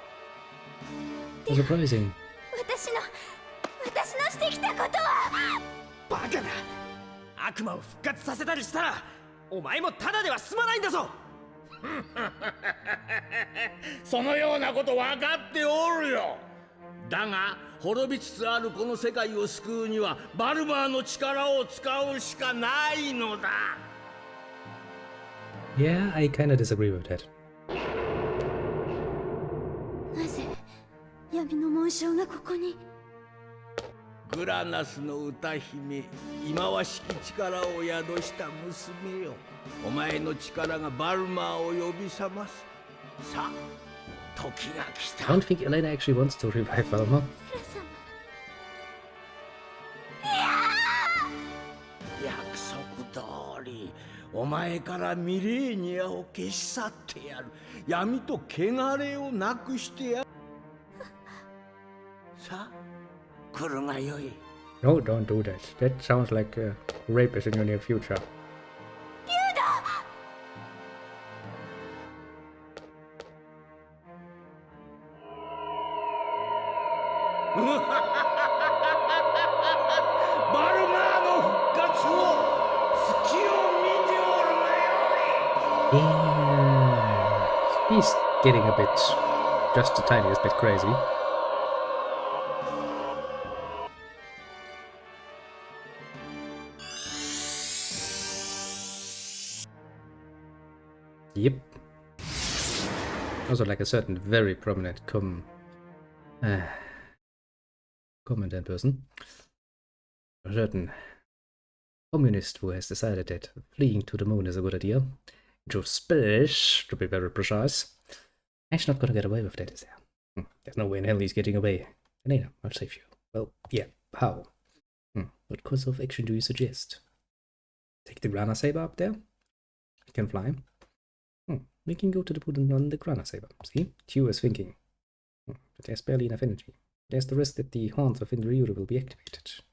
Surprising. 私のしてきたことはバカだ。悪魔を復活させたりしたらお前もただでは済まないんだぞ。そのようなこと分かっておるよ。だが滅びつつあるこの世界を救うにはバルマーの力を使うしかないのだ。Yeah, I kinda disagree with that. なぜ闇の紋章がここに。グラナスの歌姫、忌まわしき力を宿した娘よ。お前の力がバルマーを呼び覚ます。さあ、時が来た。I don't think Elena actually wants to revive Valma. 約束通り、お前からミレーニアを消し去ってやる。闇と汚れをなくしてやる。さあ、来るがよい。No, don't do that. That sounds like a rapist in your near future. Yeah, he's getting a bit, just the tiniest bit crazy. Yep. Also like a certain very prominent commentant person. A certain communist who has decided that fleeing to the moon is a good idea. Into space, to be very precise. Actually not gonna get away with that, is there? There's no way in hell he's getting away. Elena, I'll save you. Well, yeah, how? What course of action do you suggest? Take the Grana Saber up there? It can fly. We can go to the moon on the Grana Saber. See? Q is thinking. But there's barely enough energy. There's the risk that the horns of Indriura will be activated.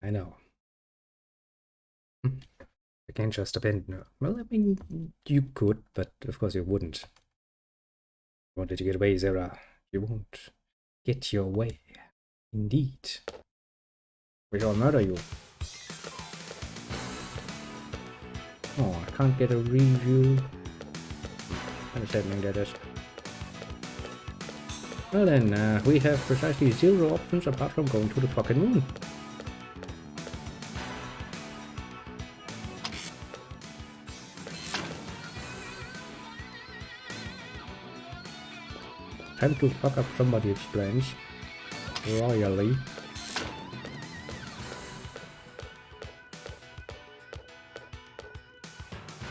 I know. I can't just abandon her. Well, I mean, you could, but of course you wouldn't. You wanted to get away, Zera. You won't get your way. Indeed. We shall murder you. Oh, I can't get a review. Understanding that is. Well then, we have precisely 0 options apart from going to the fucking moon. Time to fuck up somebody's plans. Royally.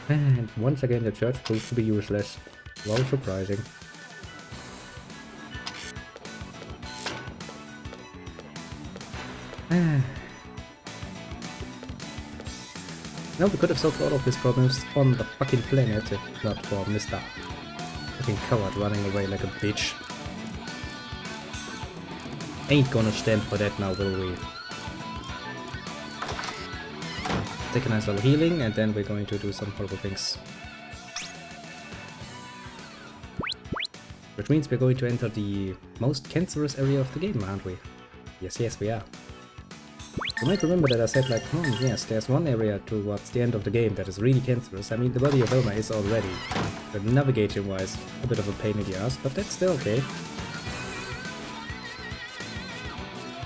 And once again the church proves to be useless. Well, surprising. Now we could have solved all of his problems on the fucking planet if not for Mr. fucking coward running away like a bitch. ain't gonna stand for that now, will we? Take a nice little healing, and then we're going to do some horrible things. Which means we're going to enter the most cancerous area of the game, aren't we? Yes, yes, we are. You might remember that I said like, yes, there's one area towards the end of the game that is really cancerous. I mean, the body of Elma is already, but navigating-wise, a bit of a pain in the ass, but that's still okay.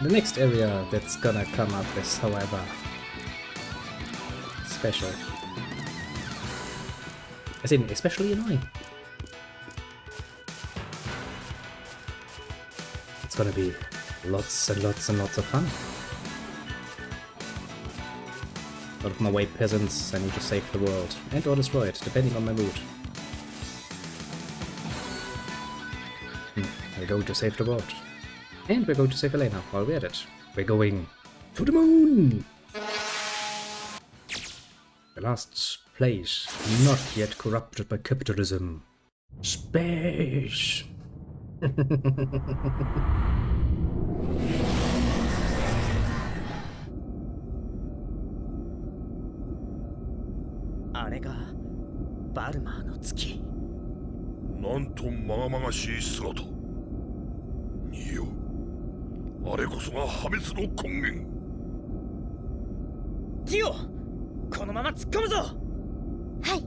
The next area that's gonna come up is, however, special. As in, especially annoying. It's gonna be lots and lots and lots of fun. Out of my way, peasants, I need to save the world. And or destroy it, depending on my mood. We're going to save the world. And we're going to save Elena while we're at it. We're going to the moon! The last place not yet corrupted by capitalism. Space! あれがバルマーの月。なんとまがまがしい姿。匂う。あれこそが破滅の根源。ティオ、このまま突っ込むぞ。はい。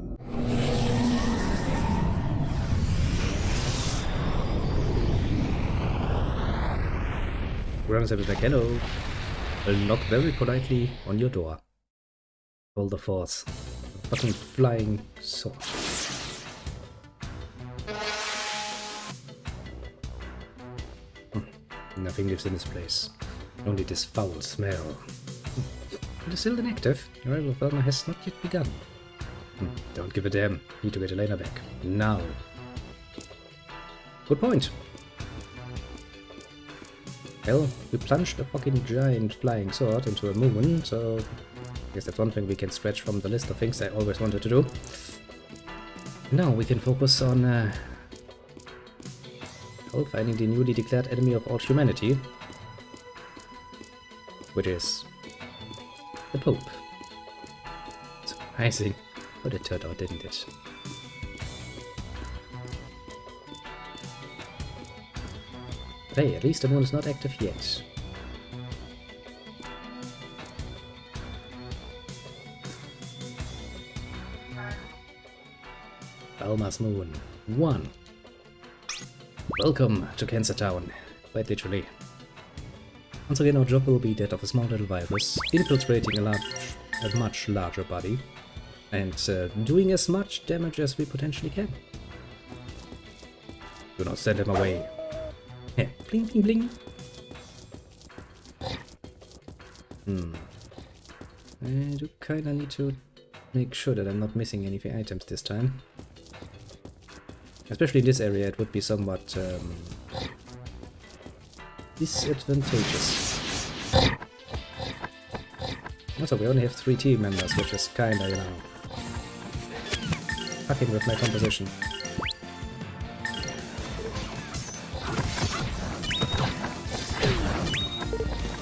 Grams will be like, hello. Will knock very politely on your door. Roll the force. A fucking flying sword. Nothing lives in this place. Only this foul smell. It is still inactive. Your arrival of Velma has not yet begun. Don't give a damn. Need to get Elena back. Now. Good point. Well, we plunged a fucking giant flying sword into a moon, so I guess that's one thing we can stretch from the list of things I always wanted to do. Now we can focus on finding the newly declared enemy of all humanity, which is the Pope. Surprising, but it turned out, didn't it? But hey, at least the moon is not active yet. Alma's Moon 1. Welcome to Cancer Town, quite literally. Once again, our job will be that of a small little virus, infiltrating a much larger body, and doing as much damage as we potentially can. Do not send him away. Yeah, bling bling bling. I do kinda need to make sure that I'm not missing any items this time. Especially in this area, it would be somewhat disadvantageous. Also, we only have 3 team members, which is kinda, you know, fucking with my composition.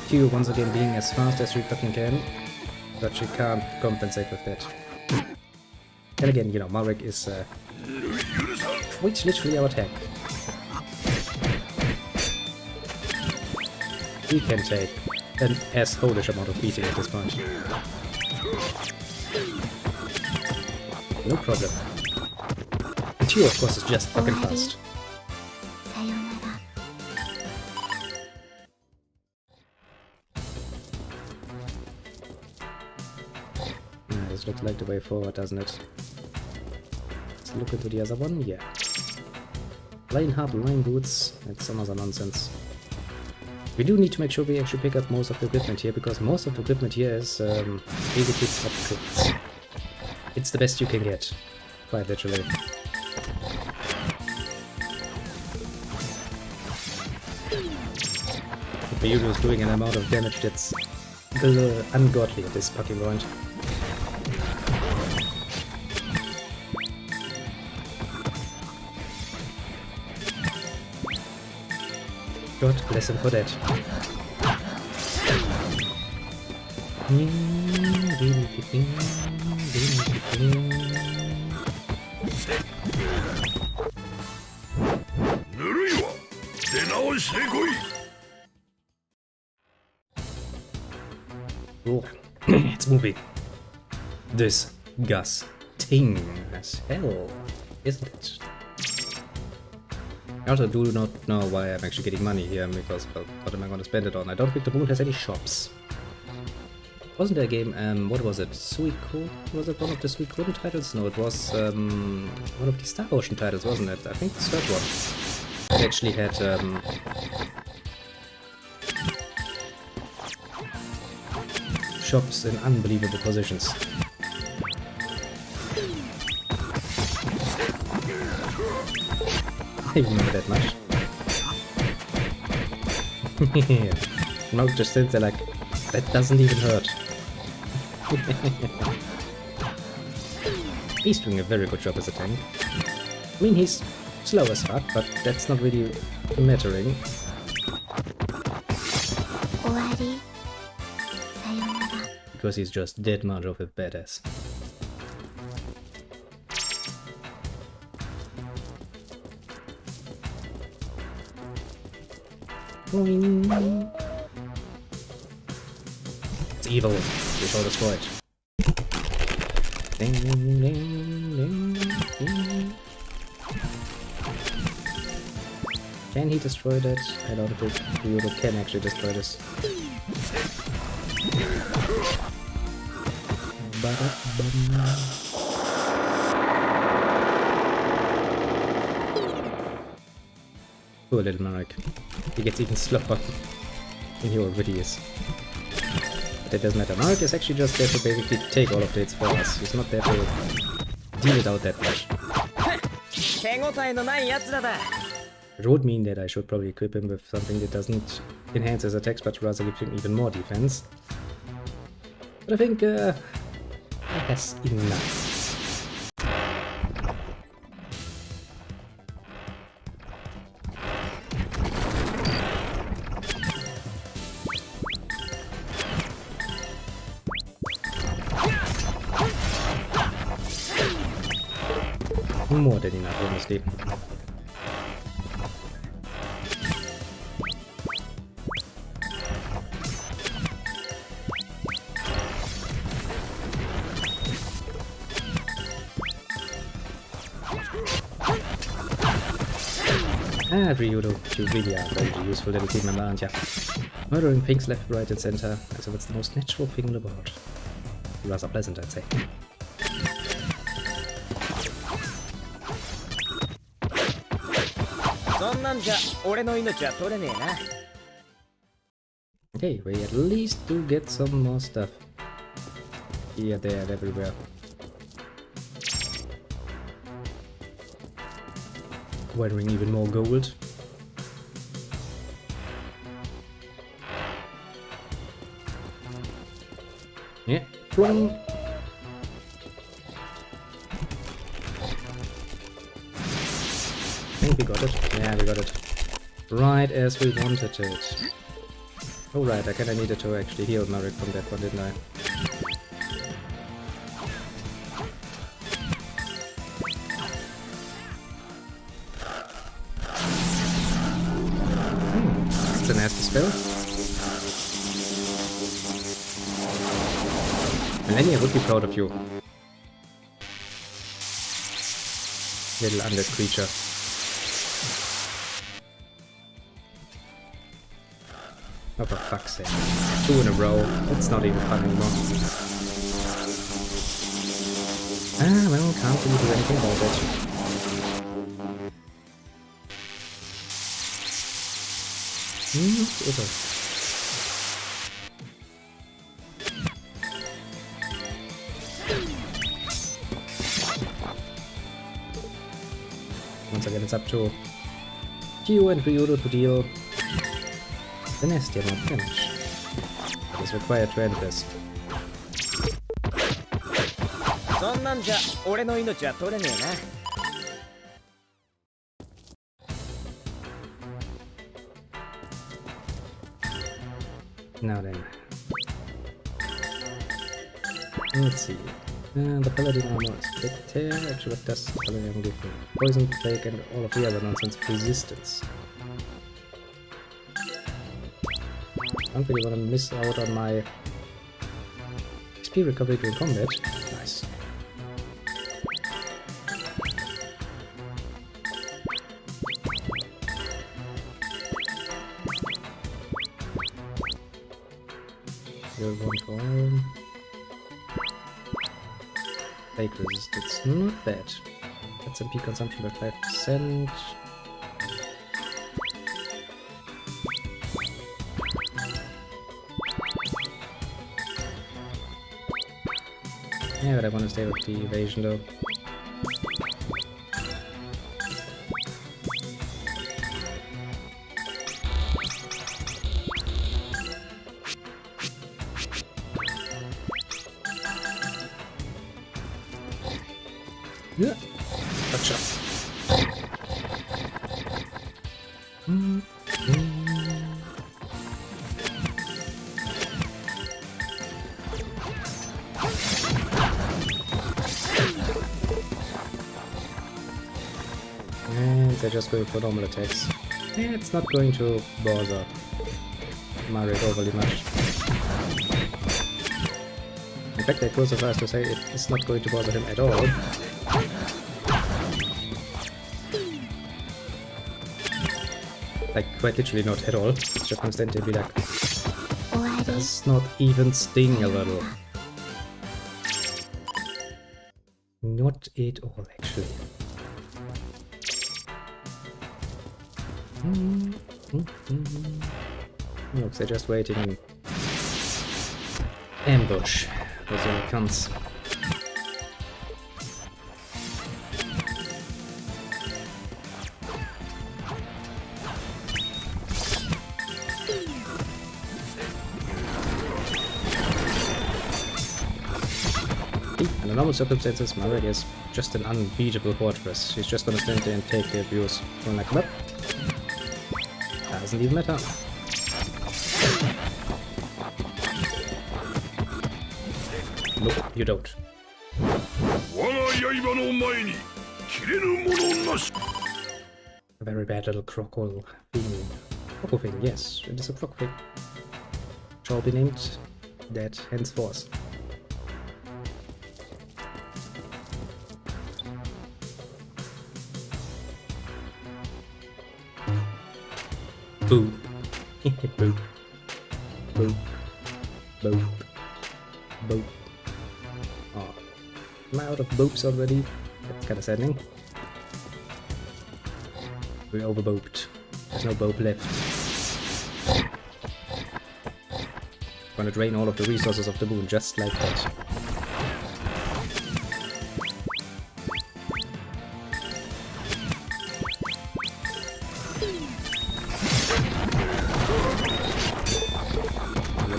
Q once again being as fast as she fucking can, but she can't compensate with that. And again, you know, Marek is quite literally our tank. He can take an assholish amount of beating at this point. No problem. And Q, of course, is just fucking fast. This looks like the way forward, doesn't it? Let's look into the other one. Yeah. Plain hard line boots. That's some other nonsense. We do need to make sure we actually pick up most of the equipment here, because most of the equipment here is basically top crits. It's the best you can get, quite literally. The Yudu is doing an amount of damage that's ungodly at this fucking point. God bless him for that. Oh, it's moving. Disgusting as hell, isn't it? I also do not know why I'm actually getting money here, because, well, what am I going to spend it on? I don't think the moon has any shops. Wasn't there a game, what was it? Suicune? Was it one of the Suicune titles? No, it was one of the Star Ocean titles, wasn't it? I think the third one. It actually had shops in unbelievable positions. I remember that much. No, just since they're like, that doesn't even hurt. He's doing a very good job as a tank. I mean, he's slow as fuck, but that's not really mattering. Because he's just that much of a badass. It's evil. We shall destroy it. Ding, ding, ding, ding. Can he destroy that? I don't think Ryudo can actually destroy this. Poor little Marek. He gets even slower than he already is. But that doesn't matter. Marek is actually just there to basically take all of the hits for us. He's not there to deal it out that much. It would mean that I should probably equip him with something that doesn't enhance his attacks but rather give him even more defense. But I think that's enough. More than enough, honestly. Ryudo, you really are a very useful little team member, aren't ya? Murdering pinks left, right and center, as if it's the most natural thing in the world. Rather pleasant, I'd say. Okay, we at least do get some more stuff. Here, there, and everywhere. Wearing even more gold. Yeah, plong. I think we got it. Yeah, we got it. Right as we wanted it. Oh right, I kinda needed to actually heal Marek from that one, didn't I? It's a nasty spell. Melania would be proud of you. Little undead creature. Oh, for fuck's sake. 2 in a row. That's not even fun anymore. Ah, well, can't really do anything about it. It'll. Once again, it's up to Gio and Ryudo to deal the nasty amount of damage that is required to end this. Now then. Let's see. The paladin armor is bit tear. Actually, what does the paladin armor give me? Poison, plague, and all of the other nonsense resistance. I don't really want to miss out on my XP recovery during combat. Nice. You're one for all. Plague resistance, not bad. That's MP consumption by 5%. Yeah, but I want to stay with the evasion though. Yeah. Gotcha. And they're just going for normal attacks. Yeah, it's not going to bother Mario overly much. In fact, I go so far as to say it's not going to bother him at all. Like, quite literally not at all. It's just constantly be like, does not even sting a little. Not at all, actually. Look, they're just waiting in ambush. That's when it comes. Under normal circumstances, Marek is just an unbeatable fortress. She's just gonna stand there and take the abuse. When I come up, doesn't even matter. Nope, you don't. A very bad little crocodile thing. Crocodile thing, yes, it is a crocodile thing. Shall be named that henceforth. Boop. Boop. Boop. Boop. Boop. Oh. Am I out of boops already? That's kinda saddening. We overbooped. There's no boop left. Gonna drain all of the resources of the moon just like that.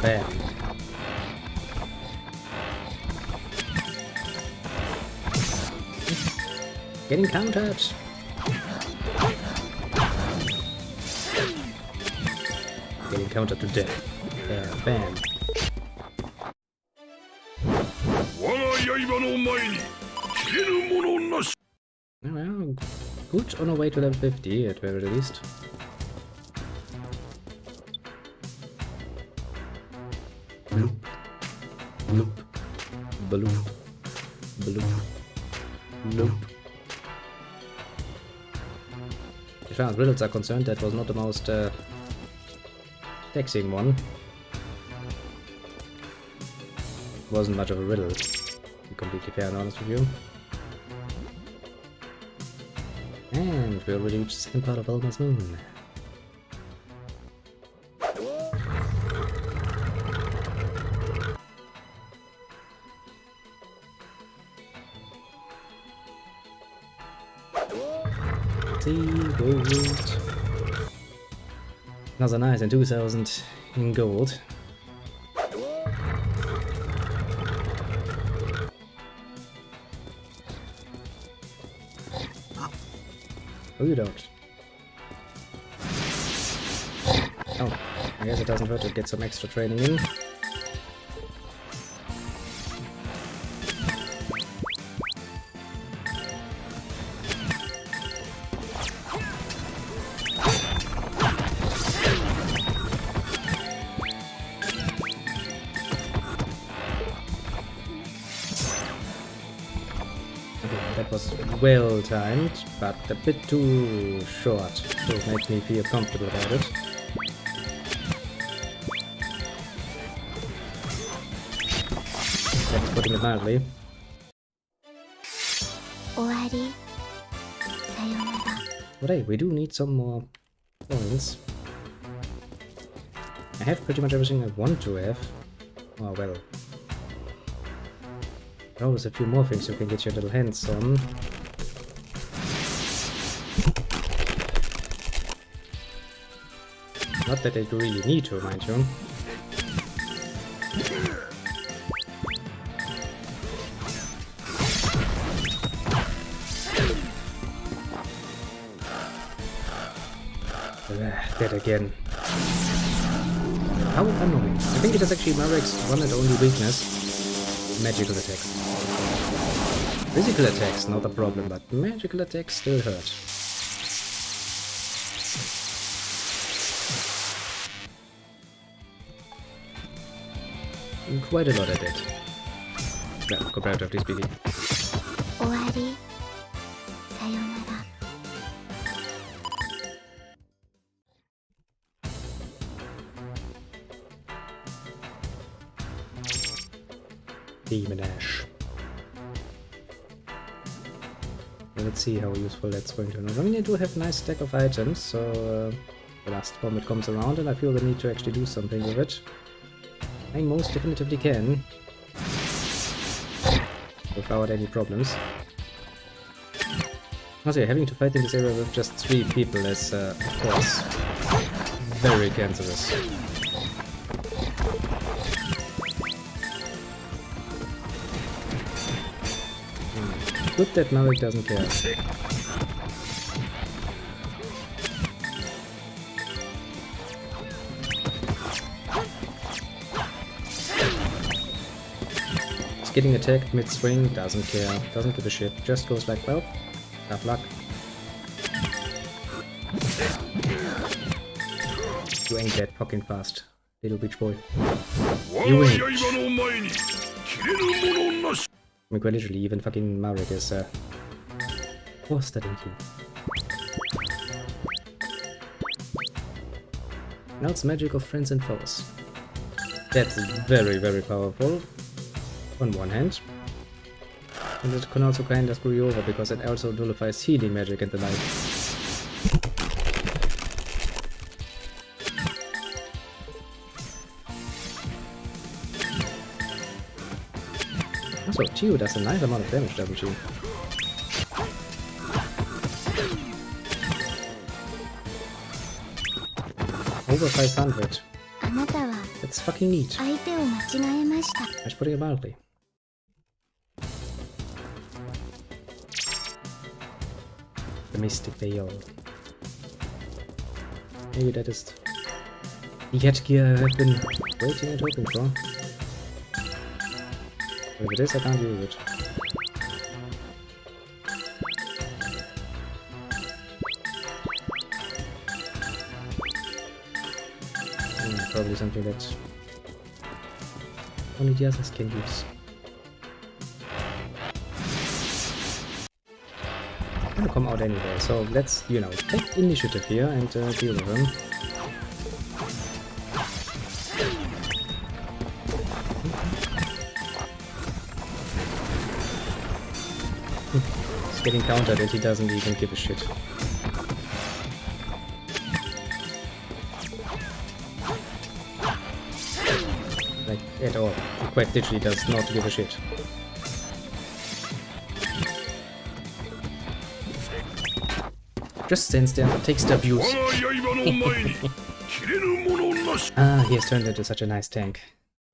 Bad. Getting countered. Getting countered to death. Bam. Well, good on our way to level 50 at very least. Bloop, bloop, bloop, bloop, bloop. As far as riddles are concerned, that was not the most taxing one. Wasn't much of a riddle, to be completely fair and honest with you. And we already reached the second part of Elmer's Moon. Gold. Another nice and 2,000 in gold. Oh, you don't. Oh. I guess it doesn't hurt to get some extra training in. That was well timed, but a bit too short to make me feel comfortable about it. That's putting it mildly. But hey, we do need some more points. I have pretty much everything I want to have. Oh well. There are always a few more things you can get your little hands on. Not that you really need to, mind you. Dead again. How annoying. I think it is actually Marek's one and only weakness. Magical attacks. Physical attacks, not a problem, but magical attacks still hurt. Quite a lot at it. Well, comparatively speaking. Demon Ash. Let's see how useful that's going to be. I mean, I do have a nice stack of items, so the last moment comes around and I feel the need to actually do something with it. I most definitively can. Without any problems. Also, having to fight in this area with just 3 people is, of course, very cancerous. Good that Marek doesn't care. He's getting attacked mid-swing, doesn't care, doesn't give a shit, just goes like, well, tough luck. You ain't that fucking fast, little bitch boy. You ain't. I mean, quite literally, even fucking Marek is, worse than you. Now it's magic of friends and foes. That's very, very powerful, on one hand. And it can also kinda screw you over, because it also nullifies healing magic and the like. Also, Tio does a nice amount of damage, doesn't she? Over 500. That's fucking neat. That's putting it mildly. The Mystic Veil. Maybe that is the headgear I've been waiting and hoping for. If it is, I can't use it. Probably something that only the others can use. I'm gonna come out anyway, so let's, you know, take initiative here and deal with him. He's getting countered and he doesn't even give a shit. Like, at all. He quite literally does not give a shit. Just stands there, takes the abuse. Ah, he has turned into such a nice tank.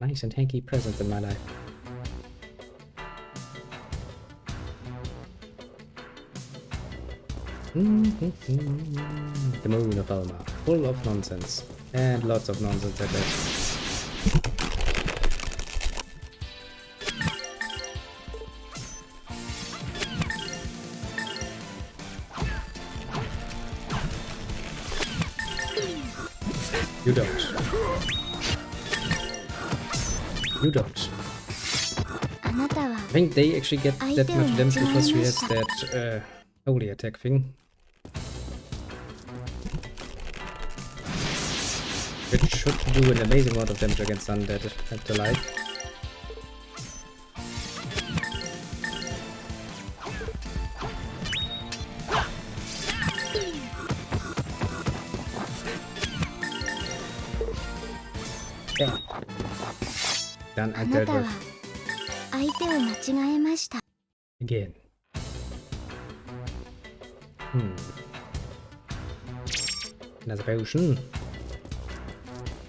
Nice and tanky presence in my life. The Moon of Alma, full of nonsense. And lots of nonsense at that. You don't. You don't. I think they actually get that much damage because she has that holy attack thing. Which should do an amazing amount of damage against undead at the light. Yeah. Done, I dealt with. Again. Another potion.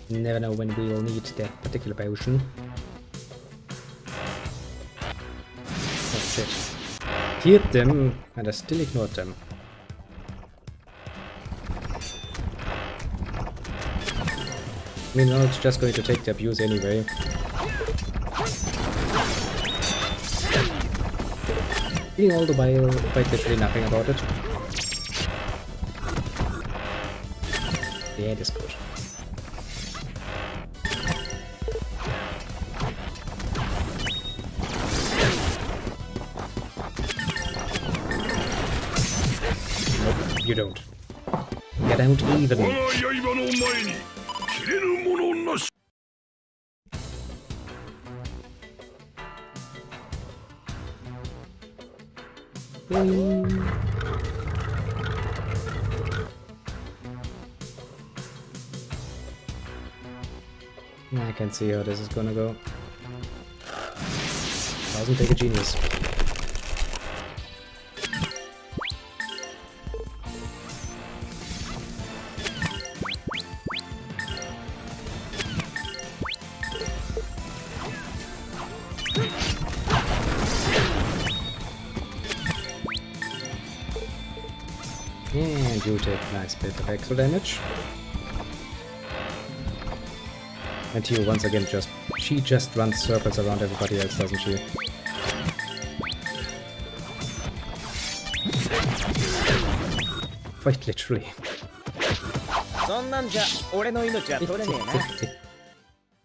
Never know when we will need that particular potion. Oh shit. Healed them and I still ignored them. I mean, well, it's just going to take the abuse anyway. Doing all the while, quite literally nothing about it. Yeah, it is good. Nope, you don't. Get out even. I can see how this is gonna go. Doesn't take a genius. And you take a nice bit of extra damage. And you once again she just runs circles around everybody else, doesn't she? Quite literally.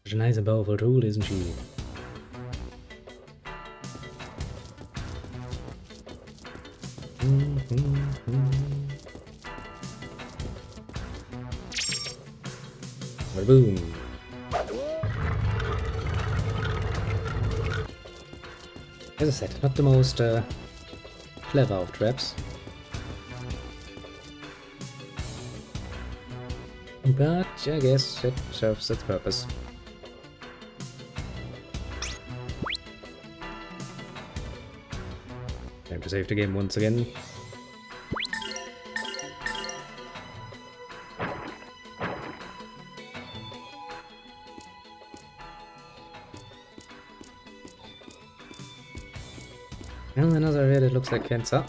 Such a nice and powerful tool, isn't she? Well, boom. As I said, not the most clever of traps. But I guess it serves its purpose. Time to save the game once again. And another area that looks like cancer.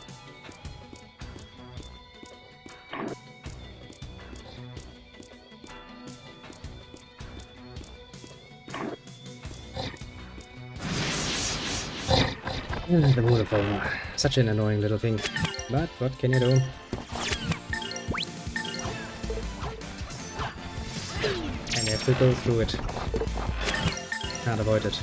The waterfall. Such an annoying little thing. But what can you do? And you have to go through it. Can't avoid it.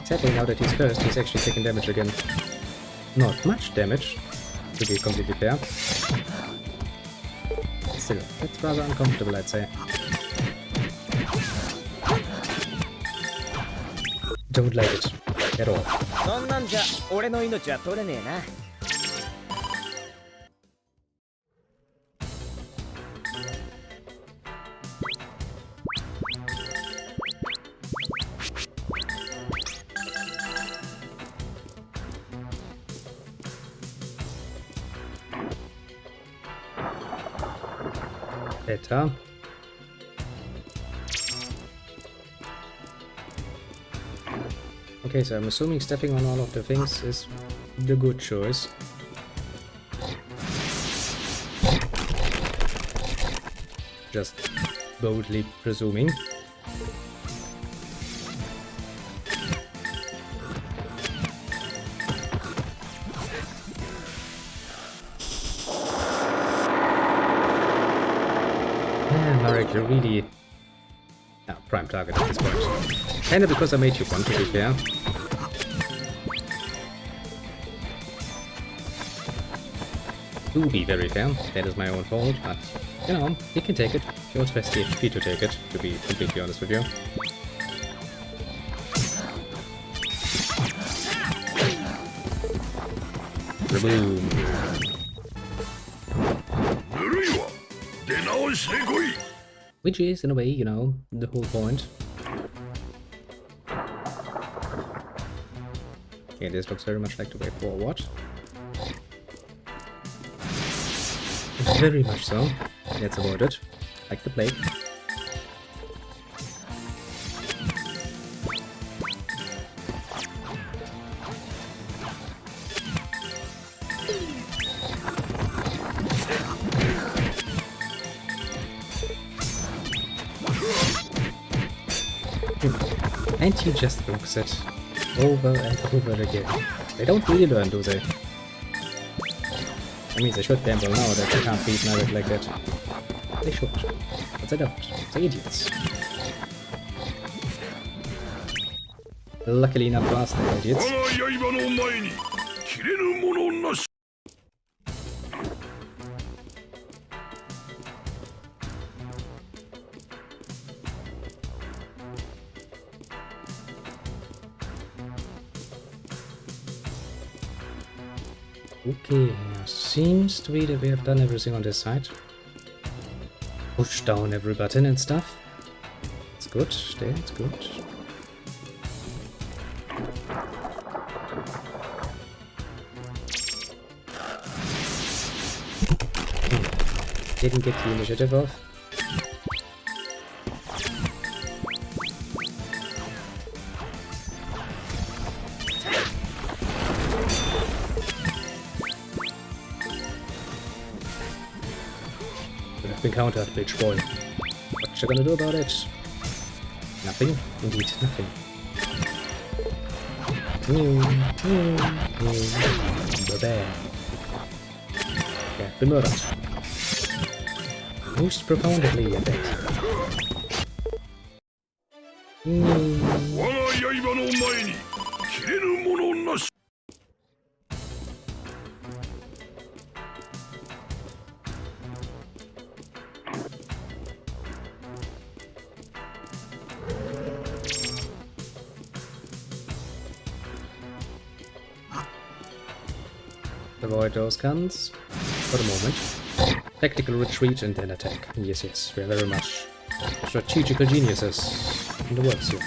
Sadly, now that he's cursed, he's actually taking damage again. Not much damage, to be completely fair. Still, that's rather uncomfortable, I'd say. Don't like it at all. Better. Okay, so I'm assuming stepping on all of the things is the good choice. Just boldly presuming. Man, Marek, you're really... prime target at this point. Kinda because I made you one, to be fair. To be very fair, that is my own fault, but, you know, you can take it. He also has the HP to take it, to be completely honest with you. Boom. Which is, in a way, you know, the whole point. Okay, this looks very much like the way forward. Very much so. Let's avoid it. Like the plague. And he just blocks it over and over again. They don't really learn, do they? That means they should gamble now that they can't beat Marek like that. They should. But they don't. They're idiots. Luckily enough for us, they're idiots. Okay, seems to be that we have done everything on this side. Push down every button and stuff. It's good, there, it's good. Didn't get the initiative off. Been countered, bitch boy. What you gonna do about it? Nothing? Indeed, nothing. Bam. Yeah, been murdered. Most profoundly, I bet. Avoid those guns for the moment. Tactical retreat and then attack. Yes, yes, we're very much strategical geniuses in the works here.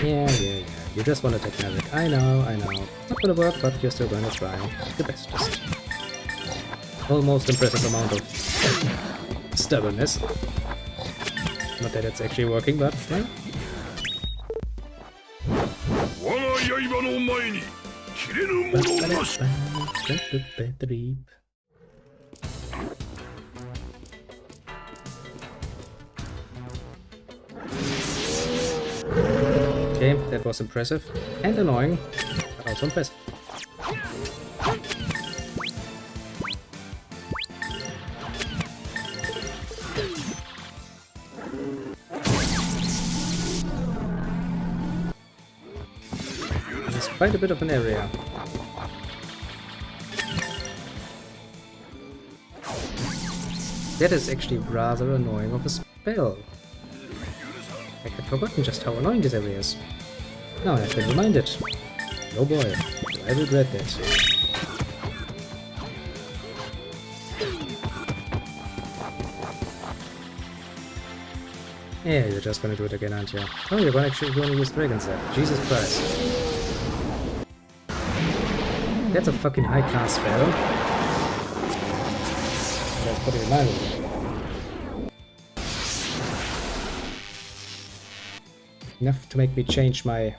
Yeah. You just want to take Marek. I know. Not gonna work, but you're still gonna try the bestest. Almost impressive amount of stubbornness. Not that it's actually working, but yeah. Okay, that was impressive and annoying, but also impressive. Quite a bit of an area. That is actually rather annoying of a spell. I had forgotten just how annoying this area is. Now I've been reminded. Oh boy, do I regret that. Yeah, you're just gonna do it again, aren't you? Oh, you're actually gonna use Dragon's Zap. Jesus Christ. That's a fucking high-class spell. Let's put it in my room. Enough to make me change my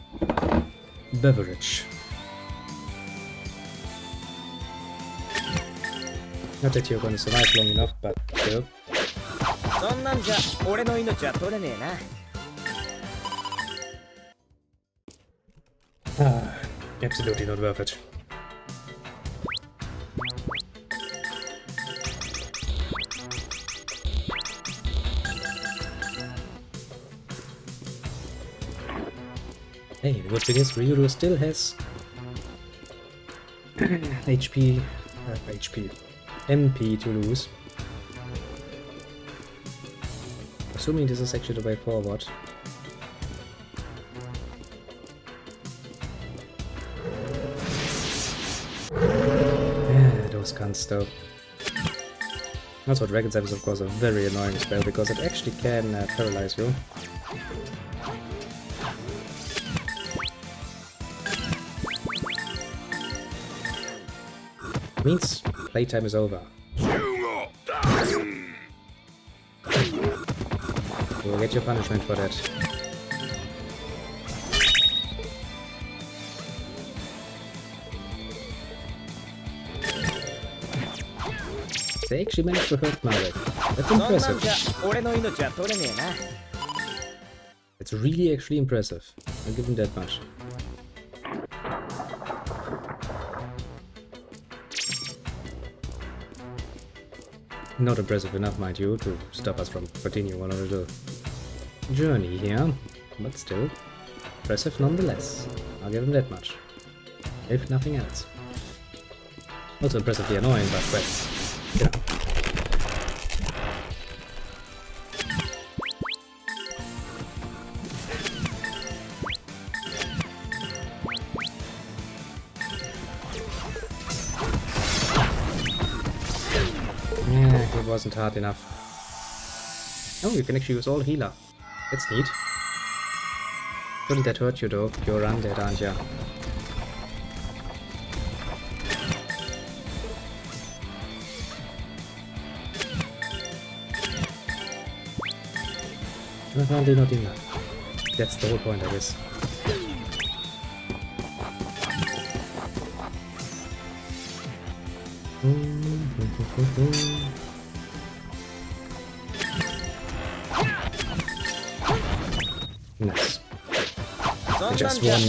beverage. Not that you're going to survive long enough, but still. Ah, absolutely not worth it. Hey, the good thing is Ryuru still has MP to lose. Assuming this is actually the way forward. Yeah, those cunts though. Also, Dragon Zap is of course a very annoying spell because it actually can paralyze you. Means playtime is over. You'll get your punishment for that. They actually managed to hurt Marek. That's impressive. It's really actually impressive. I'll give him that much. Not impressive enough, mind you, to stop us from continuing on a little journey here, but still impressive nonetheless. I'll give him that much, if nothing else. Also impressively annoying, but well, you know. It wasn't hard enough. Oh, you can actually use all healer. That's neat. Shouldn't that hurt you though? You're undead, aren't you? Apparently not enough. That's the whole point, I guess. Nice. Just one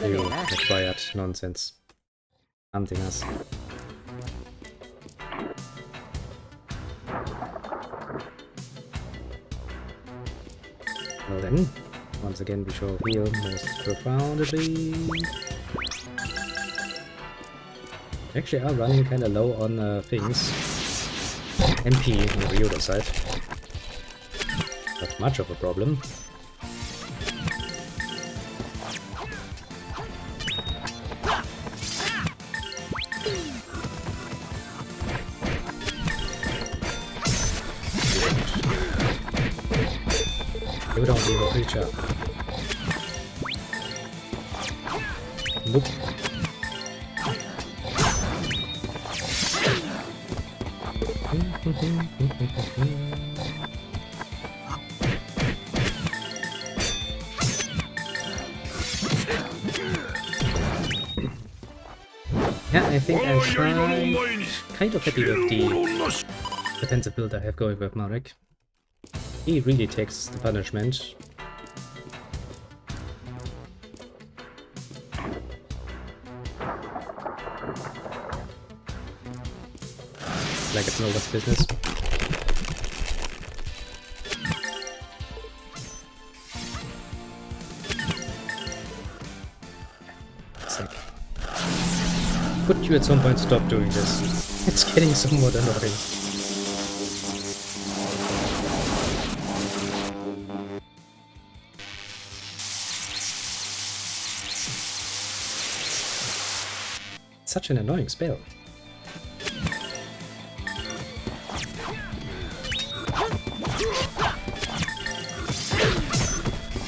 you required nonsense. Hunting us. Well then, once again we shall heal most profoundly. Actually are running kinda low on things. MP on the other side. Not much of a problem. You don't leave a creature. Nope. Yeah, I think I'm kind of happy with the defensive build I have going with Marek. He really takes the punishment. Like it's nobody's business. It's like, could you at some point stop doing this? It's getting somewhat annoying. Such an annoying spell.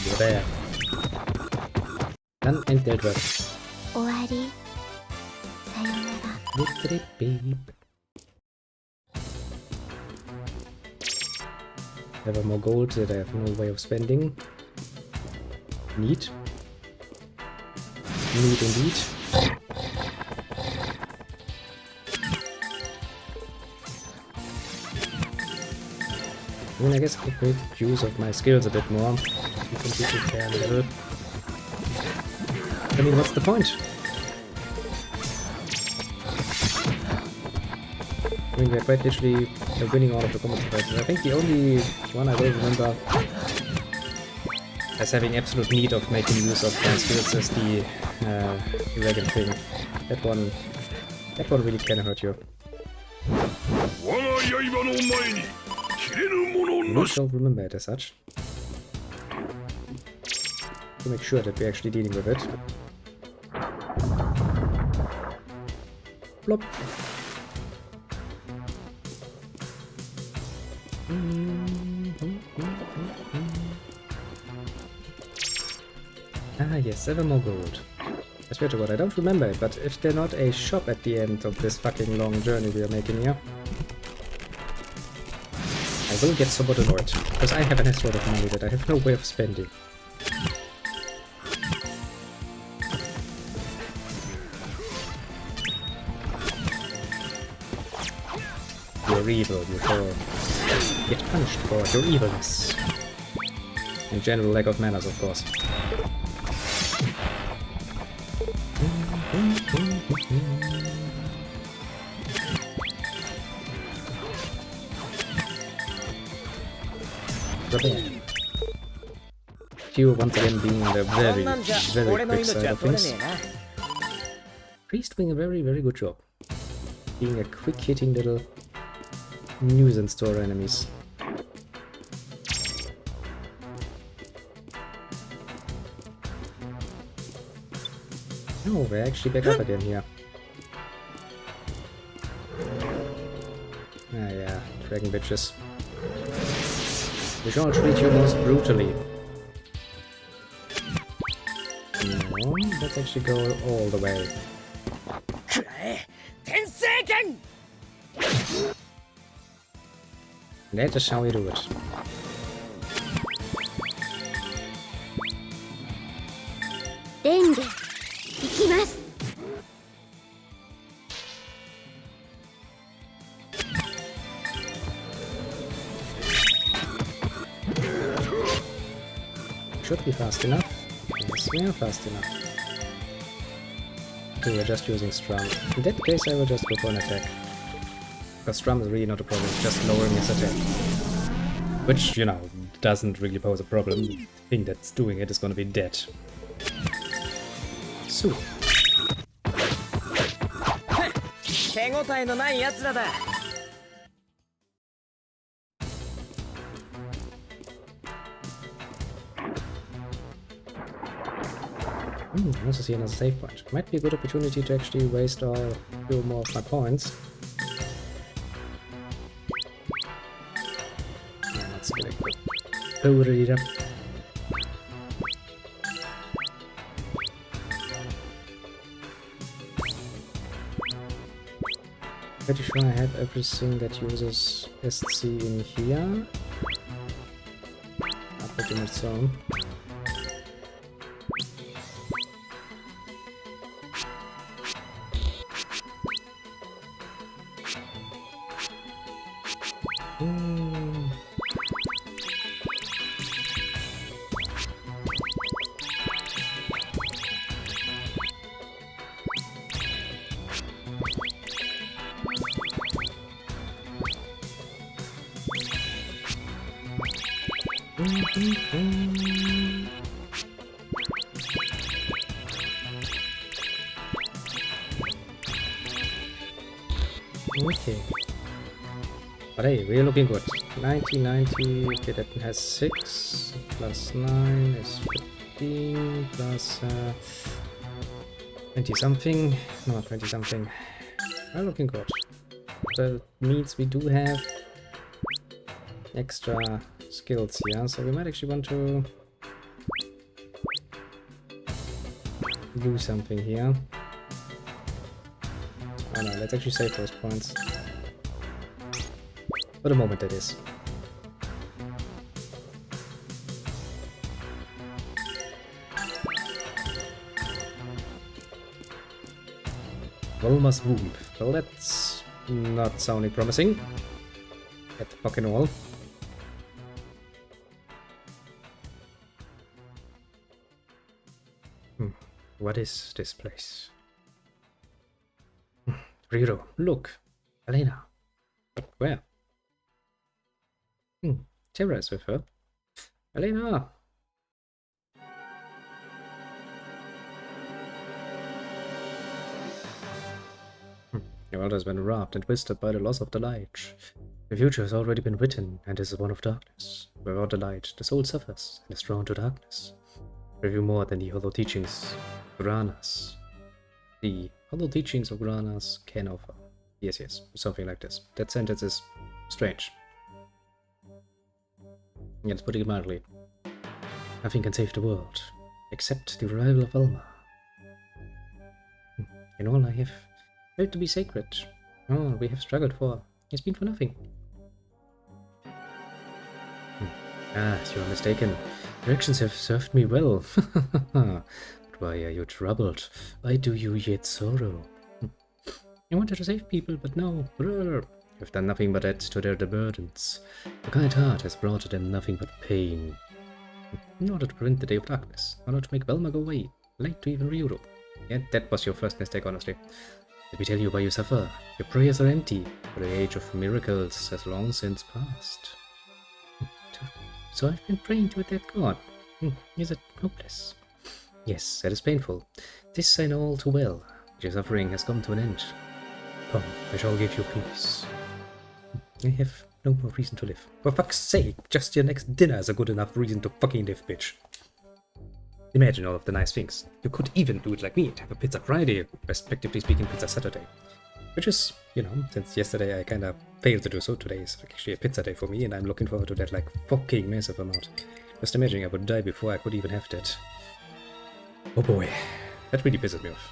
You're there. Done and dealt with. Victory beep. I have more gold that I have no way of spending. Neat. Neat indeed. I mean, I guess I could make use of my skills a bit more. You can be fair level. I mean, what's the point? I mean, we're quite literally winning all of the combat surprises. I think the only one I don't remember as having absolute need of making use of my skills is the dragon thing. That one really can hurt you. I don't remember it as such. To make sure that we're actually dealing with it. Plop. Ah yes, ever more gold. I swear to God, I don't remember it, but if there's not a shop at the end of this fucking long journey we are making here, I will get somewhat annoyed, because I have an asshole of money that I have no way of spending. You're evil, you shall get punished for your evilness. And general lack of manners, of course. Q once again being the very quick side of things. Priest doing a very good job. Being a quick hitting little nuisance to our enemies. No, we're actually back up again here. Ah yeah, dragon bitches. We shall treat you most brutally. No, let's actually go all the way. That is how we do it. Should be fast enough. Yes, we are fast enough. Okay, we're just using Strum. In that case, I will just go for an attack. Because Strum is really not a problem, just lowering his attack. Which, you know, doesn't really pose a problem. The thing that's doing it is gonna be dead. So. I also see another save point. Might be a good opportunity to actually waste a few more of my points. Yeah, let's get a quick power reader. Pretty sure I have everything that uses SC in here. Pretty much so. Okay. But hey, we're looking good. 90, okay, that has 6, plus 9 is 15, plus 20 something. No, 20 something. We're looking good. That means we do have extra skills here, so we might actually want to do something here. no, let's actually save those points. For the moment, that is. Volma's Womb. Well, that's not sounding promising. At the fucking wall. What is this place? Riro, look! Elena! But where? Terra is with her. Elena! The world has been wrapped and twisted by the loss of the light. The future has already been written and is one of darkness. Without the light, the soul suffers and is drawn to darkness. Review more than the hollow teachings Granas. The hollow teachings of Granas can offer. Yes, something like this. That sentence is strange. Let's put it mildly. Nothing can save the world, except the arrival of Elma. In all I have felt to be sacred, all we have struggled for has been for nothing. You are mistaken. Your actions have served me well. But why are you troubled? Why do you yet sorrow? I wanted to save people, but no. You've done nothing but add to their burdens. Your kind heart has brought them nothing but pain. In order to prevent the day of darkness, in order to make Velma go away, light to even Ryuro. Yeah, that was your first mistake, honestly. Let me tell you why you suffer. Your prayers are empty, for the age of miracles has long since passed. So I've been praying to a dead god. Is it hopeless? Yes, that is painful. This I know all too well. Your suffering has come to an end. Come, I shall give you peace. I have no more reason to live. For fuck's sake, just your next dinner is a good enough reason to fucking live, bitch. Imagine all of the nice things. You could even do it like me and have a Pizza Friday, respectively speaking Pizza Saturday. Which is, you know, since yesterday I kinda failed to do so, today is actually a pizza day for me and I'm looking forward to that like fucking massive amount. Just imagine I would die before I could even have that. Oh boy, that really pisses me off.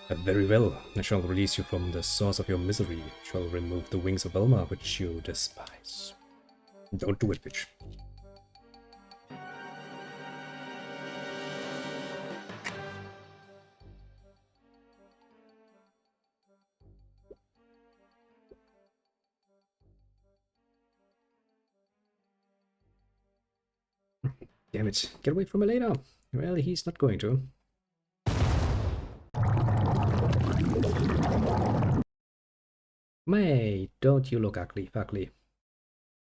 But very well, I shall release you from the source of your misery, shall remove the wings of Velma which you despise. Don't do it, bitch. Damn it, get away from Elena! Well, he's not going to. May, don't you look ugly, fuckly.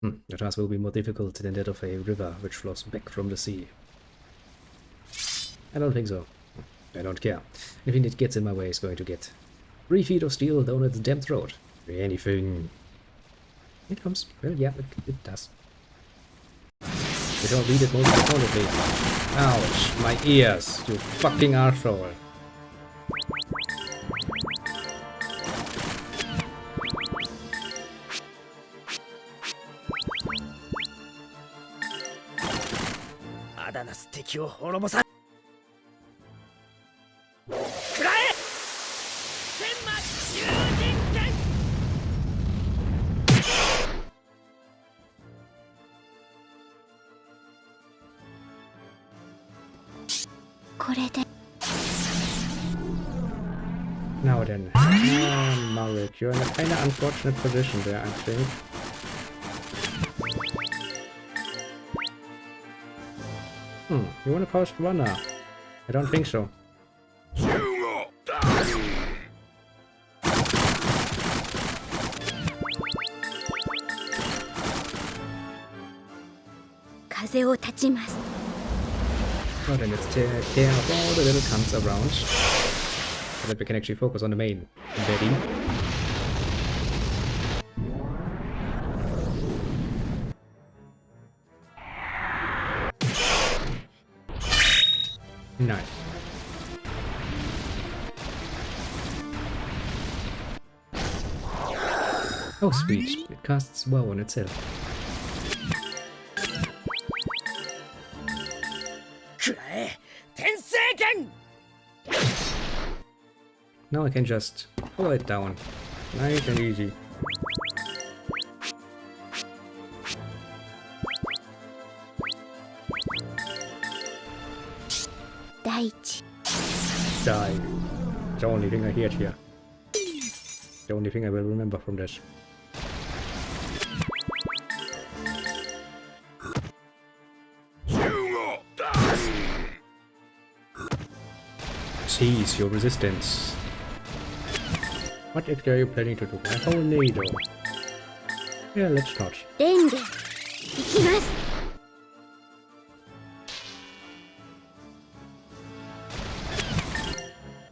The task will be more difficult than that of a river which flows back from the sea. I don't think so. I don't care. Anything that gets in my way is going to get 3 feet of steel down its damn throat. Anything. It comes. Well, yeah, it does. We shall read it most importantly. Ouch, my ears, you fucking arsehole. Now then, Marik, you're in a kinda unfortunate position there, I think. You wanna post runner? I don't think so. Well then, let's take care of all the little cunts around, so that we can actually focus on the main Betty. Nice. Oh sweet, it casts WoW on itself. now I can just pull it down. Nice and easy. Daichi. Die. The only thing I hear here. The only thing I will remember from this. Cease your resistance. What exactly are you planning to do? A tornado? Yeah, let's not. Renge. Ikimasu.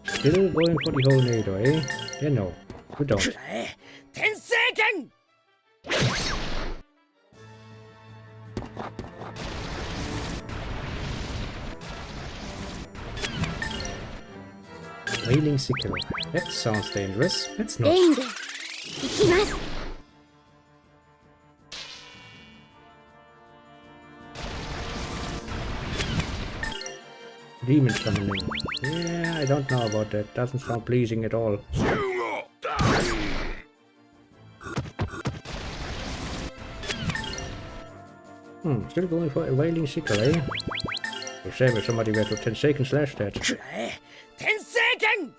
Still going for the tornado, eh? Yeah, no. We don't. くらえ天聖剣 Wailing sickle. That sounds dangerous. Let's not. レンゲ。行きます。 Demon summoning. Yeah, I don't know about that. Doesn't sound pleasing at all. Still going for a wailing sickle, eh? You say if somebody were to 10 seconds slash that. くらえ天聖剣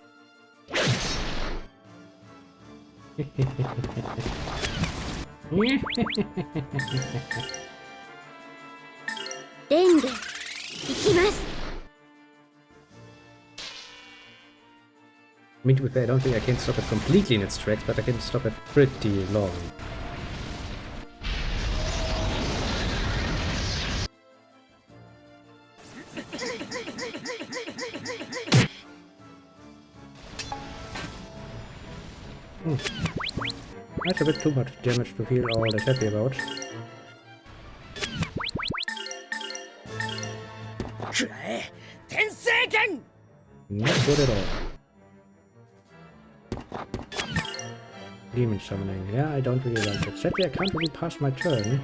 レンゲ。行きます。 I mean, to be fair, I don't think I can stop it completely in its tracks, but I can stop it pretty long. That's a bit too much damage to feel all that happy about. くらえ天聖剣 Not good at all. Demon summoning. Yeah, I don't really like it. Sadly, I can't really pass my turn.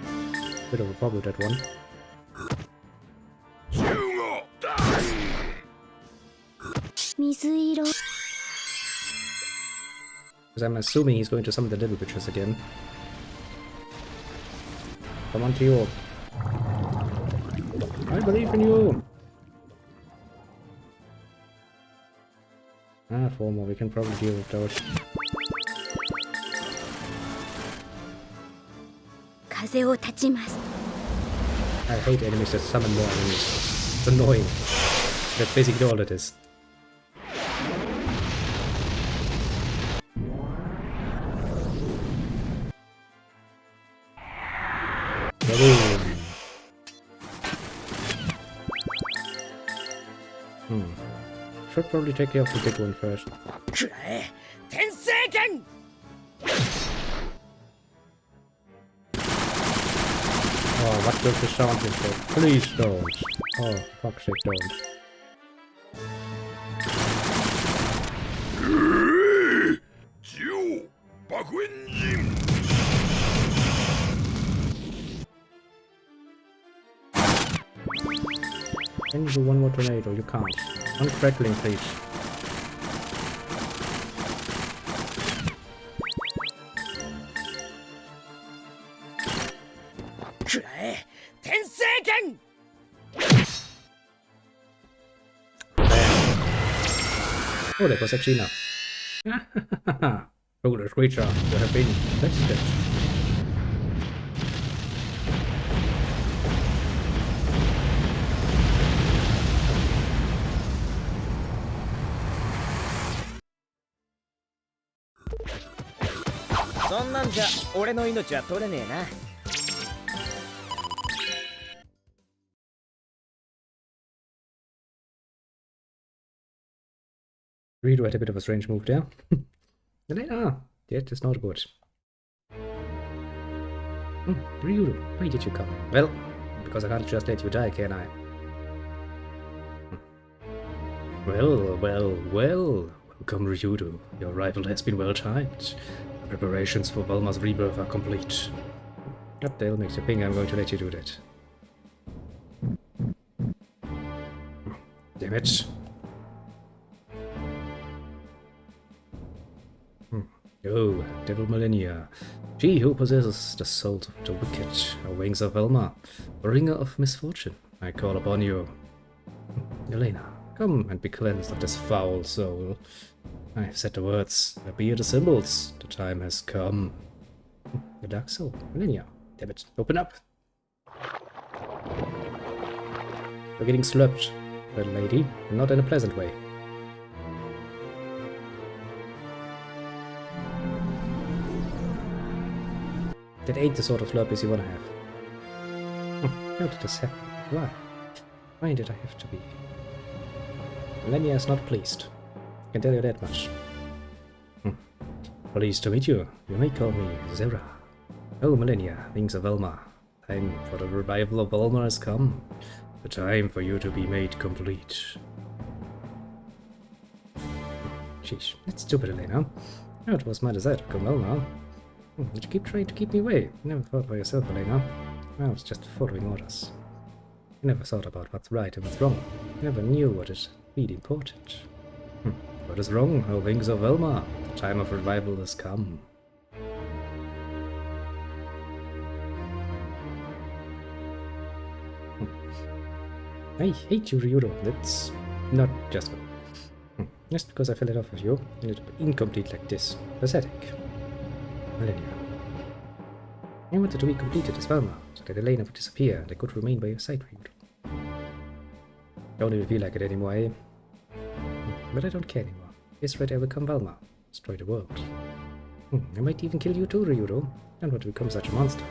Bit of a problem, that one. Because I'm assuming he's going to summon the little bitches again. Come on, Tio. I believe in you! Ah, 4 more. We can probably deal with those. 風を断ちます。 I hate enemies that summon more enemies. It's annoying. That's basically all it is. Boom. Should probably take care of the big one first. くらえ天聖剣 Oh, what does the sound say? Please don't. Oh, fuck's sake, don't. Can you do one more tornado? You can't. One crackling, please. Oh, that was actually enough. Foolish creature, you have been tested. Rito had a bit of a strange move there. That is not good. Ryu, why did you come? Well, because I can't just let you die, can I? Well. Welcome, Ryudo. Your arrival has been well timed. Preparations for Velma's rebirth are complete. What the hell makes you think I'm going to let you do that? Damn it. Oh, Devil Millennia. She who possesses the soul of the wicked, the wings of Velma, bringer of misfortune, I call upon you. Elena, come and be cleansed of this foul soul. I have said the words, appear the symbols, the time has come. The dark soul, Millennia. Damn it, open up! You're getting slurped, little lady, not in a pleasant way. That ain't the sort of slurpees you wanna have. How did this happen? Why? Why did I have to be? Millennia is not pleased. I can tell you that much. Pleased to meet you. You may call me Zera. Oh, Millennia, wings of Velma. Time for the revival of Velma has come. The time for you to be made complete. Sheesh, that's stupid, Elena. Oh, it was my desire to come Velma. Did you keep trying to keep me away? You never thought for yourself, Elena. I was just following orders. You never thought about what's right and what's wrong. You never knew what is really important. What is wrong, O wings of Velma? The time of revival has come. I hate you, Ryudo. That's not just just because I fell in love with you. A little bit incomplete like this. Pathetic. Millennia. I wanted to be completed as Velma, so that Elena would disappear and I could remain by your side, Ryudo. Don't even feel like it anymore, eh? But I don't care anymore. Yes, right, I will become Velma. Destroy the world. I might even kill you too, Ryudo. I don't want to become such a monster.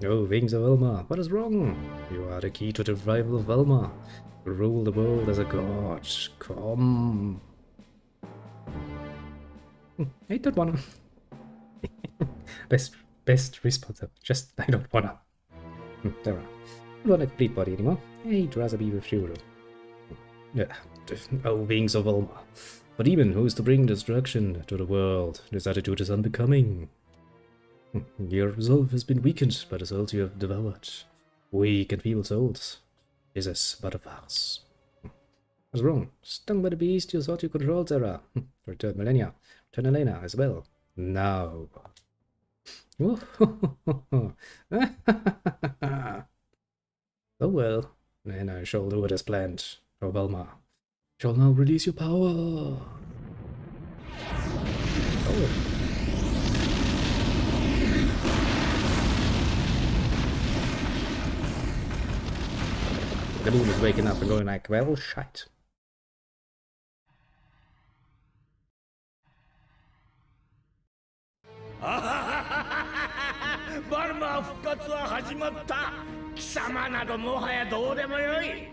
Oh, wings of Velma, what is wrong? You are the key to the revival of Velma. You rule the world as a god. Come. I don't wanna. best response. Just I don't wanna. There are. I don't want a complete body anymore. I'd rather be with you. Yeah. Oh, wings of Velma. But even who's to bring destruction to the world? This attitude is unbecoming. Your resolve has been weakened by the souls you have developed. Weak and feeble souls. This is but a farce. What's wrong? Stung by the beast you thought you controlled, Zera. Return Millennia. Return Elena as well. Now. Oh well. Then I shall do what is planned. For Velma. Shall now release your power. Oh. The moon is waking up and going like, well, shite. Balma 復活は始まった。貴様などもはやどうでもよい。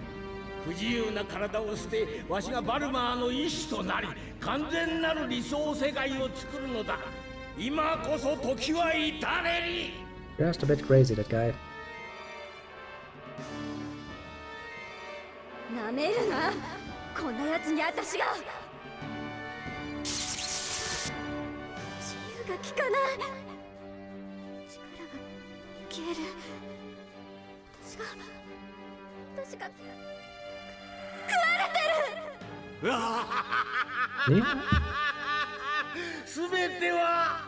不自由な体を捨て、わしがバルマーの意志となり、完全なる理想世界を作るのだ。今こそ時は至れり。Just a bit crazy, that guy. なめるな。こんなやつに私が。自由が利かない。力が消える。私が食われてる。すべては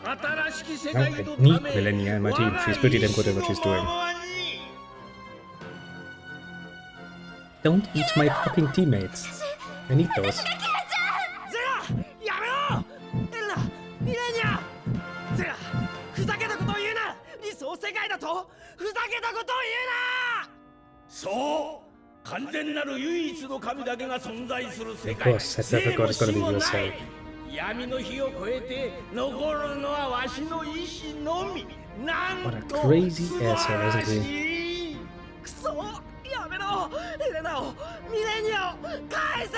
新しき世界のた I need め。 Millennia in my team. She's pretty damn good at what she's doing. Don't eat my fucking teammates. I need those. ゼラ、やめろ。エルナ、ミレニア。ゼラ、ふざけたことを言うな。理想世界だとふざけたことを言うな。そう、完全なる唯一の神だけが存在する世 Of 界。 course, that perfect god is gonna be yourself. 闇の火を越えて残るのはわしの意志のみ。なんと What a crazy 素晴 asshole, ら isn't しい。クソ、やめろ。エレナを、ミレニアを返せ。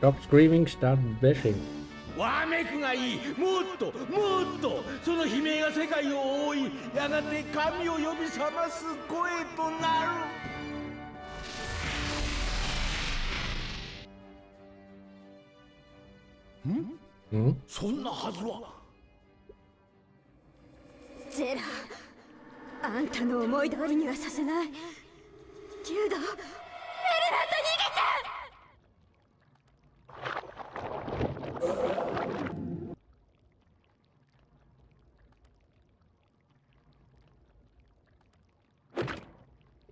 Stop screaming, start bashing. わめくがいい。もっともっとその悲鳴が世界を覆い、やがて神を呼び覚ます声となる。そんなはずは。ゼラ、あんたの思い通りにはさせない。リュード、エレナと逃げて。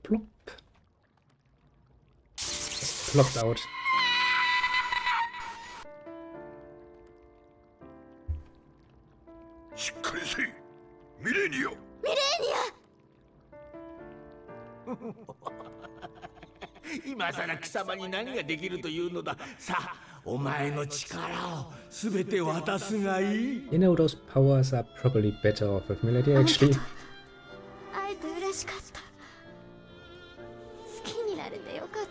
Plop. Just plopped out. You know, those powers are probably better off with Milady, actually. 会えて嬉しかった。好きになれてよかっ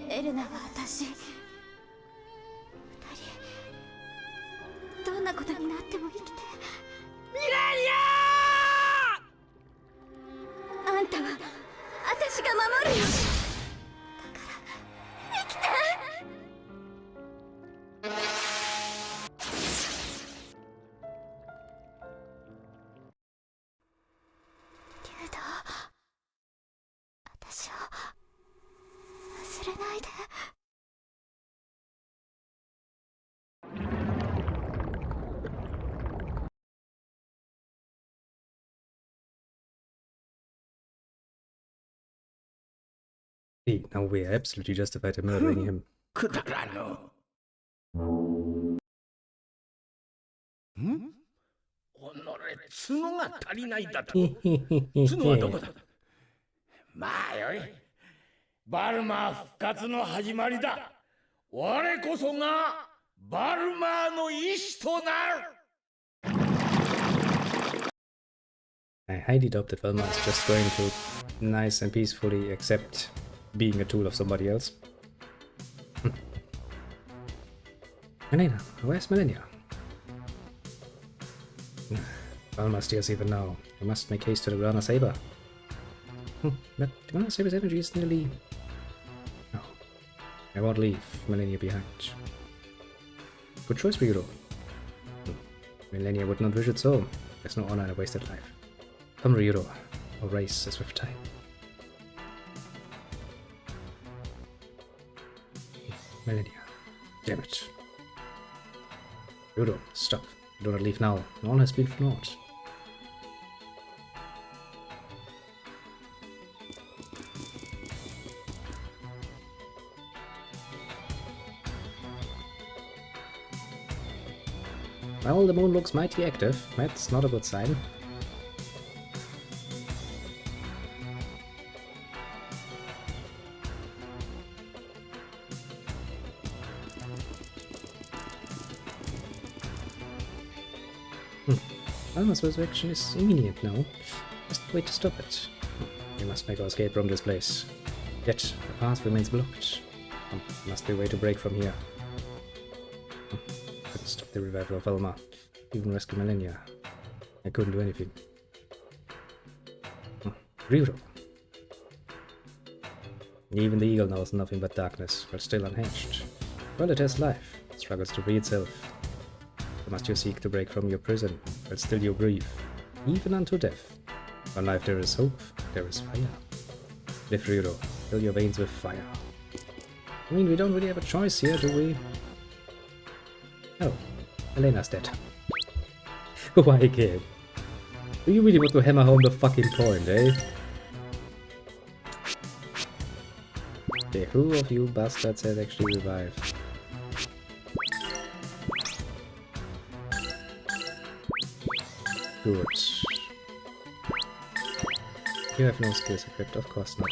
た。エレナは私。二人どんなことになっても生きて。ミレニア！あんたは私が守るよ。だから生きて。けど私を忘れないで。See, now we are absolutely justified in murdering him. くだらぬ。己角が足りないだと。角はどこだ。まあよい。バルマー復活の始まりだ。我こそがバルマーの意志となる。I highly doubt that Velma is just going to nice and peacefully accept being a tool of somebody else. Melina, where's Melina? Velma steers even now. I must make haste to the Grana Saber. But the Grana Saber's energy is nearly... No. I won't leave Melina behind. Good choice, Ryuro. Melina would not wish it so. There's no honor in a wasted life. Come, Ryuro. Our race is with time. Melina. Damn it. Ryuro, stop. Do not leave now. All has been for naught. Well, the moon looks mighty active. That's not a good sign. Alma's resurrection is imminent now. Just wait to stop it. We must make our escape from this place. Yet, the path remains blocked. Must be a way to break from here. Couldn't stop the revival of Alma. Even rescue Melina. I couldn't do anything. Ryuro. Even the eagle knows nothing but darkness, but still unhinged. Well, it has life. It struggles to free itself. So must you seek to break from your prison, but still you breathe, even unto death. On life there is hope, there is fire. Live, Ryuro, fill your veins with fire. I mean, we don't really have a choice here, do we? Oh, Elena's dead. Why again? Do you really want to hammer home the fucking point, eh? Okay, who of you bastards has actually revived? Good. You have no skills equipped, of course not.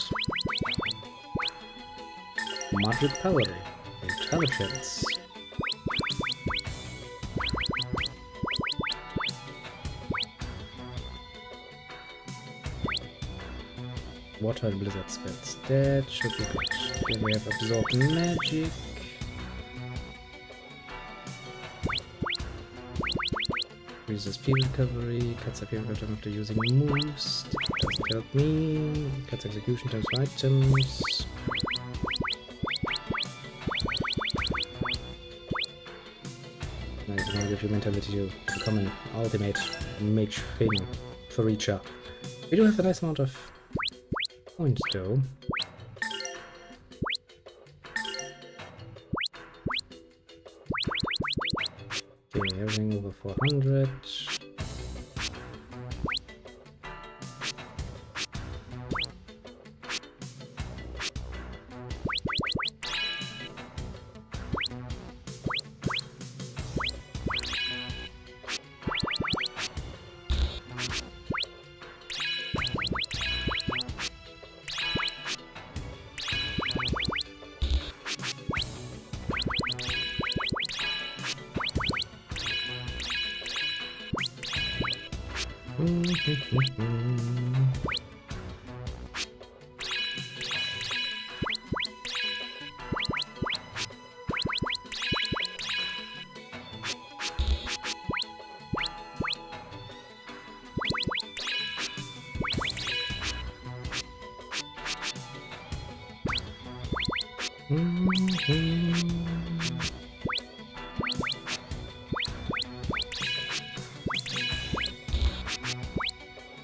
Magic power. Intelligence. Water and blizzard spells. That should be good. Then we have absorb magic. Increases speed recovery, cuts appearance time after using moves, doesn't help me, cuts execution times for items. Nice, I'm gonna give you mentality to become an ultimate mage thing for Reacher. We do have a nice amount of points though. Okay, everything over 400.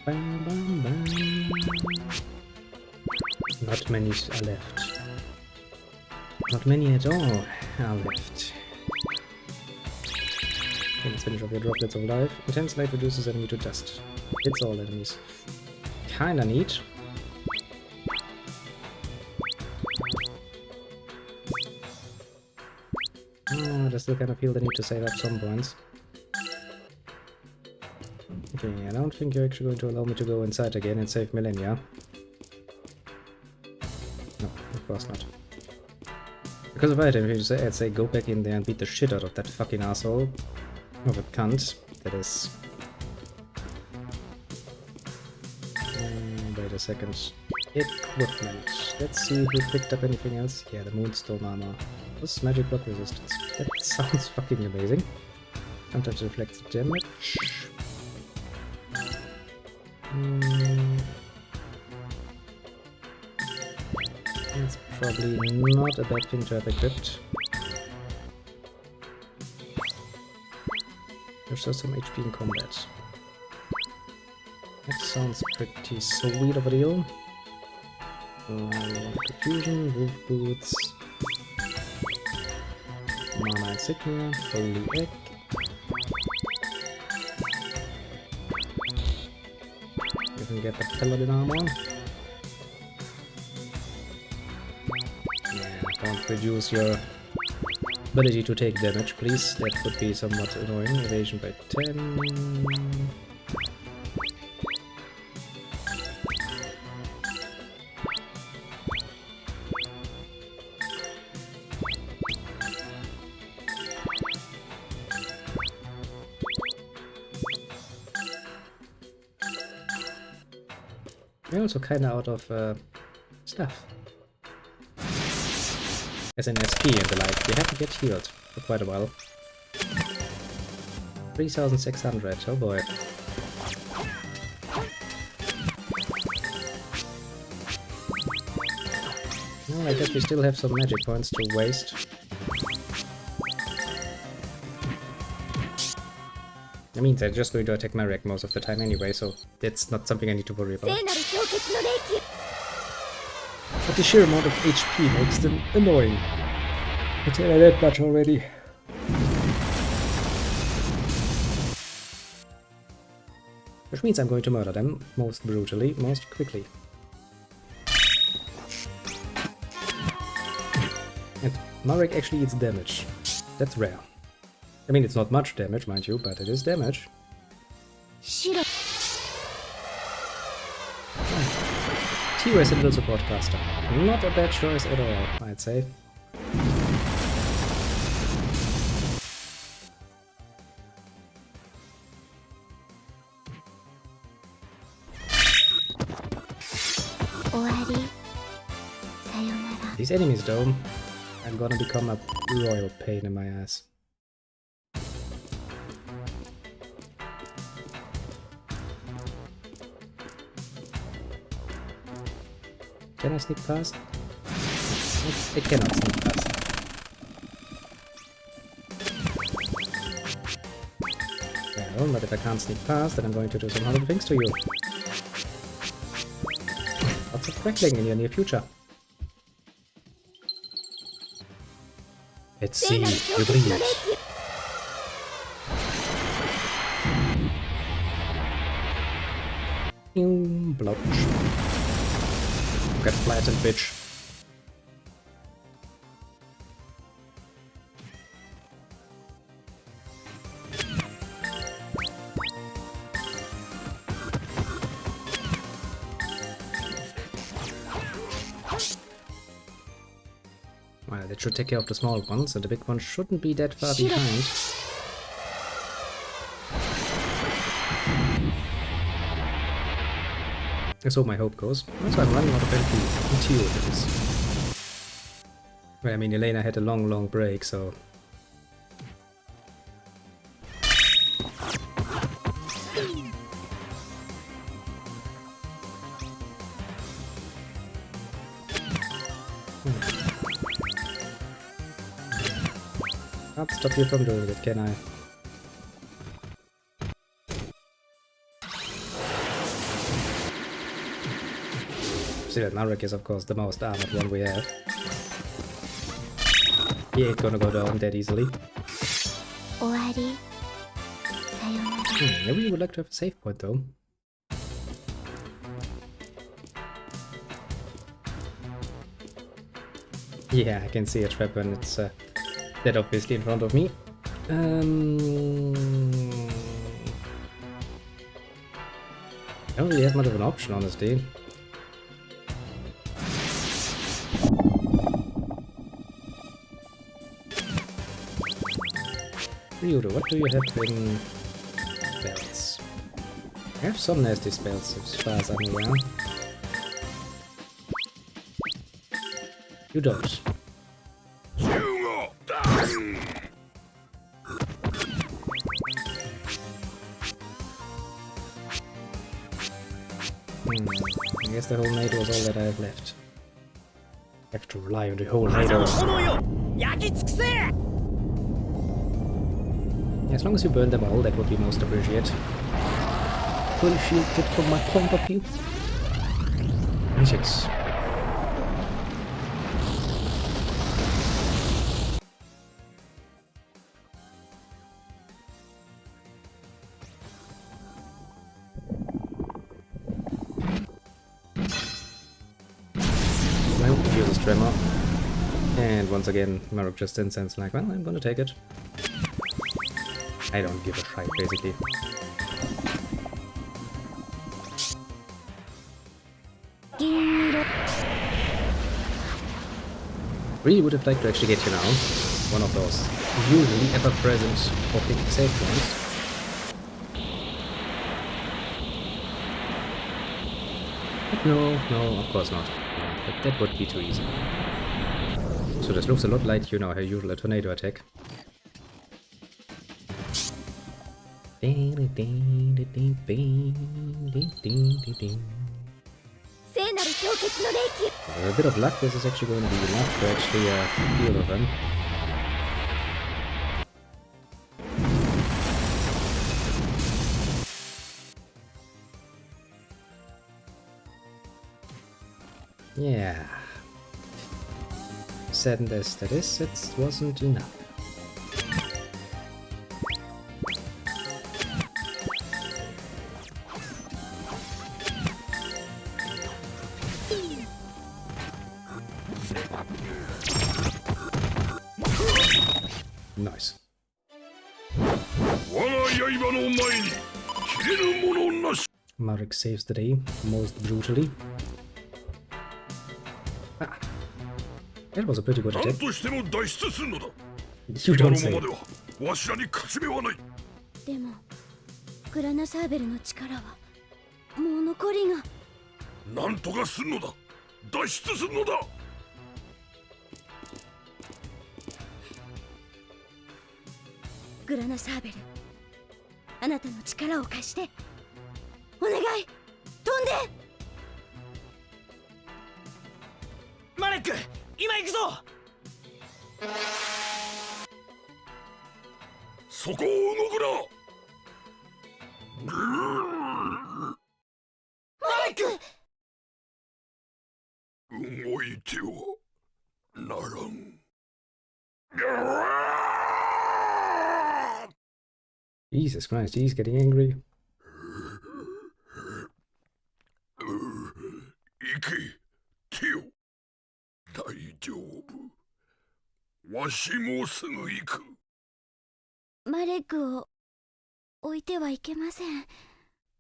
Bam, bam, bam. Not many are left. Not many at all are left. Okay, let's finish off your droplets of life. Intense light reduces enemy to dust. It's all enemies. Kinda neat. I still kind of feel the need to save up some points. Okay, I don't think you're actually going to allow me to go inside again and save Millennia. No, of course not. Because if I had anything to say, I'd say go back in there and beat the shit out of that fucking asshole. Of a cunt. That is... wait a second. Equipment. Let's see if we picked up anything else. Yeah, the Moonstone armor. Plus magic block resistance. That sounds fucking amazing. Sometimes reflects damage. It's probably not a bad thing to have equipped. There's still some HP in combat. That sounds pretty sweet of a deal. Confusion, wolf boots, mana insignia, holy egg. You can get the paladin armor. Yeah, don't reduce your ability to take damage, please. That would be somewhat annoying. Evasion by 10. We're also kinda out of stuff. As an SP and the like, we have to get healed for quite a while. 3600, oh boy. Well, I guess we still have some magic points to waste. I mean, they're just going to attack my wreck most of the time anyway, so that's not something I need to worry about. But the sheer amount of HP makes them annoying. I tell you that much already. Which means I'm going to murder them most brutally, most quickly. And Marek actually eats damage. That's rare. I mean, it's not much damage, mind you, but it is damage. T-Race and little support caster. Not a bad choice at all, I'd say. These enemies, though, are gonna become a royal pain in my ass. Can I sneak past? It cannot sneak past. Well, but if I can't sneak past, then I'm going to do some horrible things to you. Lots of crackling in your near future. Let's see, you bleed. Blotch. Get flattened, bitch. Well, that should take care of the small ones, and the big ones shouldn't be that far behind. So my hope goes. Also, I'm running out of MP for this. Well, I mean, Elena had a long break, so... Can't stop you from doing it, can I? See that Marek is of course the most armored one we have. He ain't gonna go down that easily. Maybe you would like to have a save point though. Yeah, I can see a trap when it's dead obviously in front of me. I don't really have much of an option, honestly. Ryudo, what do you have in spells? I have some nasty spells as far as I'm aware. You don't. I guess the whole NATO is all that I have left. I have to rely on the whole NATO. As long as you burn them all, that would be most appreciated. Appreciated from my point of view. Yes. Uses Tremor. And once again, Marek just incense like, well, I'm gonna take it. I don't give a shite, basically. Really would have liked to actually get you now. One of those usually ever-present popping save points. But no, of course not. That would be too easy. So this looks a lot like, you know, her usual tornado attack. A bit of luck, this is actually going to be enough to actually deal with them. Yeah. Sad as that is, it wasn't enough. Nice. Marek saves the day, most brutally. Ah. That was a pretty good attack. You don't say. でもグラナサーベルの力はもう残りが。なんとかすんのだ。脱出すんのだ。グラナサーベル、あなたの力を貸して。お願い、飛んで。マレック、今行くぞ。そこを動くな。マレック。動いてはならん。Jesus Christ, he's getting angry. 行け、ティオ。大丈夫。わしもすぐ行く。マレックを置いてはいけません。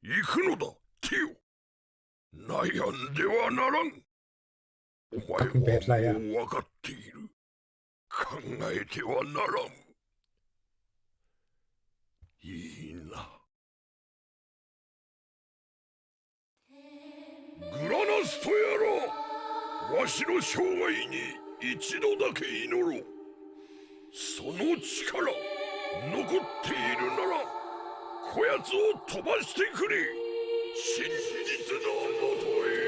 行くのだ、ティオ。悩んではならん。お前はもう分かっている。考えてはならん。いいな。スト野郎、わしの生涯に一度だけ祈ろう。その力残っているならこやつを飛ばしてくれ。真実のもとへ。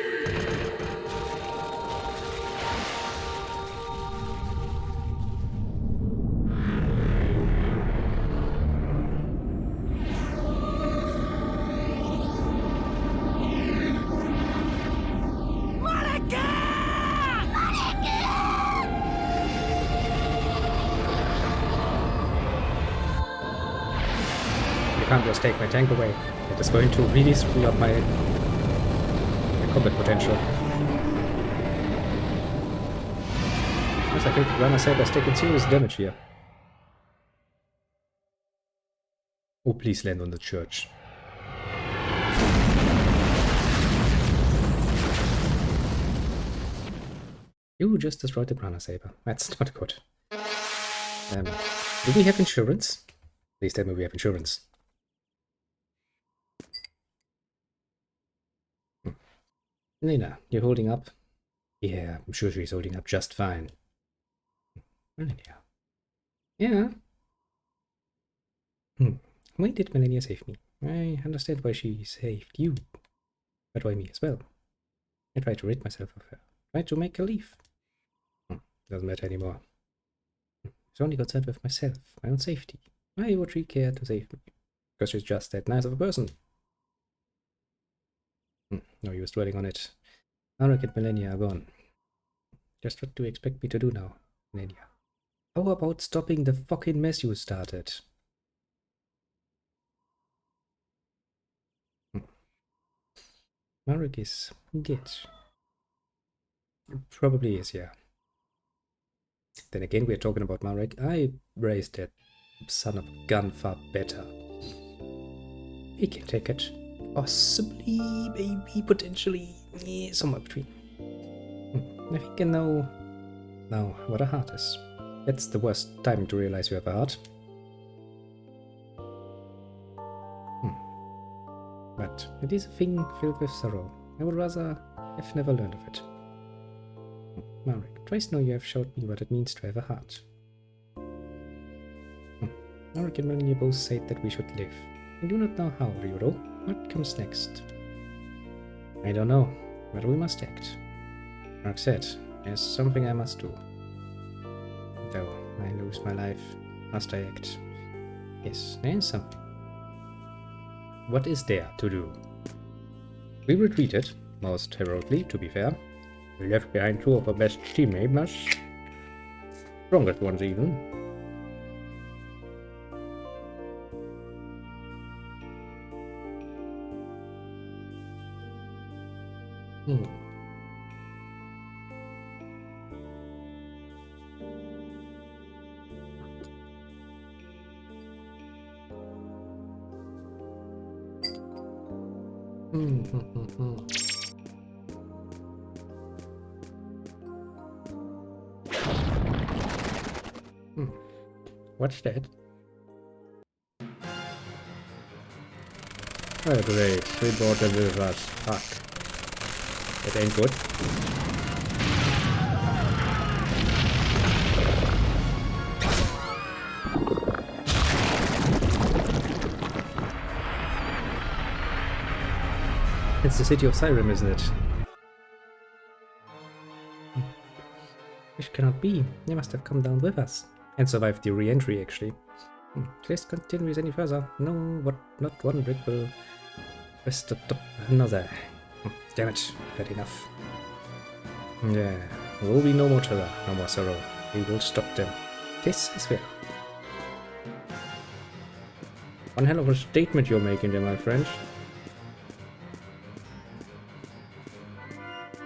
Can't just take my tank away. It is going to really screw up my combat potential. Yes, I think the Runner Saber is taking serious damage here. Oh, please land on the church. You just destroyed the Runner Saber. That's not good. Do we have insurance? Please tell me we have insurance. Lena, you're holding up? Yeah, I'm sure she's holding up just fine. Melania. Yeah. Why did Melania save me? I understand why she saved you. But why me as well? I tried to rid myself of her. Tried to make her leave. Doesn't matter anymore. I was only concerned with myself, my own safety. Why would she care to save me? Because she's just that nice of a person. No use dwelling on it. Arik and Melania are gone. Just what do you expect me to do now, Melania? How about stopping the fucking mess you started? Arik is dead. Probably is, yeah. Then again, we're talking about Marek. I raised that son of a gun far better. He can take it. Possibly, maybe, potentially, yeah, somewhere between. I think I know now what a heart is. That's the worst time to realize you have a heart. But it is a thing filled with sorrow. I would rather have never learned of it. Marek, twice now you have showed me what it means to have a heart. Marek and Melanie both said that we should live. I do not know how, Ryuro. What comes next? I don't know, but we must act. Mark said, there's something I must do. Though I lose my life, must I act? Yes, there is something. What is there to do? We retreated, most heroically, to be fair. We left behind two of our best teammates, strongest ones even. What's that? Oh great, we brought them with us. Fuck. That ain't good. It's the city of Siren, isn't it? This cannot be. They must have come down with us. And survived the re-entry, actually. Please continues any further. No, what? Not one brick will rest atop another. Damn it, had enough. Yeah, there will be no more terror, no more sorrow. We will stop them. This is fair. One hell of a statement you're making there, my friends.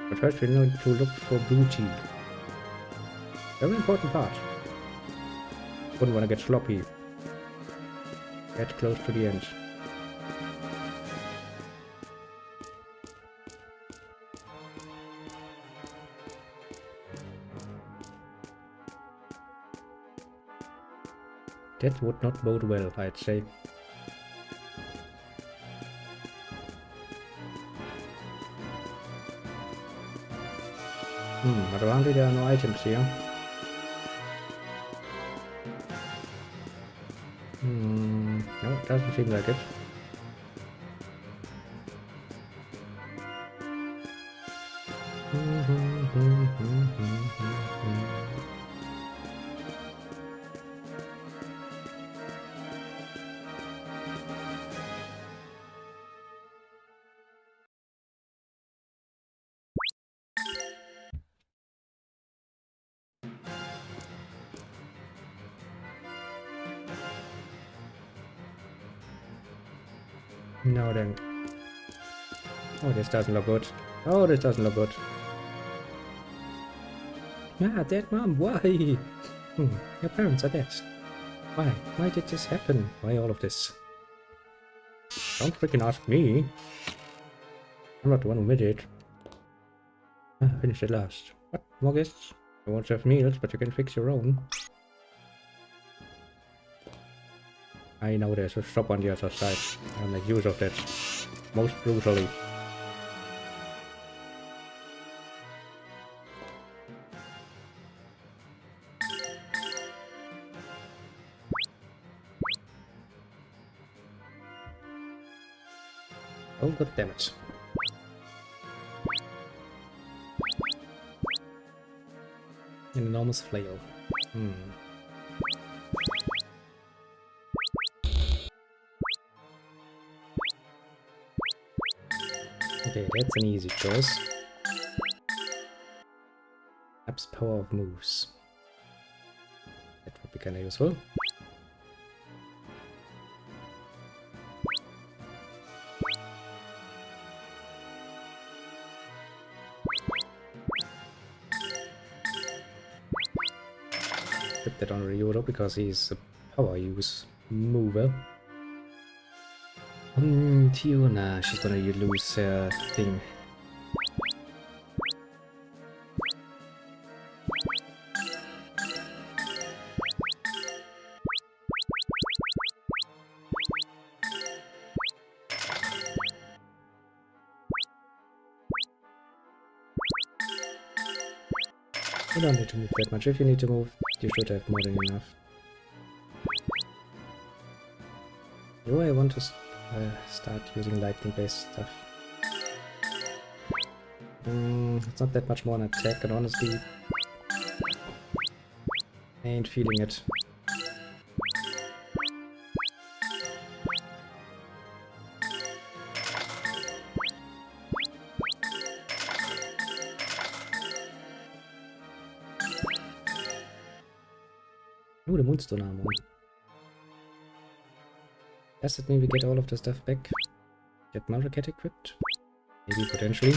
But first we need to look for booty. Very important part. Wouldn't want to get sloppy. Get close to the end. That would not bode well, I'd say. But around there are no items here. No, it doesn't seem like it. No then. Oh, this doesn't look good. Oh, this doesn't look good. Ah, dead mom, why? Your parents are dead. Why? Why did this happen? Why all of this? Don't freaking ask me. I'm not the one who made it. Finished at last. What? More guests? You won't serve meals, but you can fix your own. I know there's a shop on the other side. I'll make use of that. Most brutally. Oh, god damn it. An enormous flail. Okay, that's an easy choice. Perhaps power of moves. That would be kinda useful. Put that on Ryoro because he's a power use mover. Tiona, she's gonna lose her thing. You don't need to move that much. If you need to move, you should have more than enough. Do I want to start using lightning-based stuff? It's not that much more an attack, and honestly, I ain't feeling it. Oh, the Moonstone armor. Does it mean we get all of the stuff back? Get Maraket equipped? Maybe, potentially.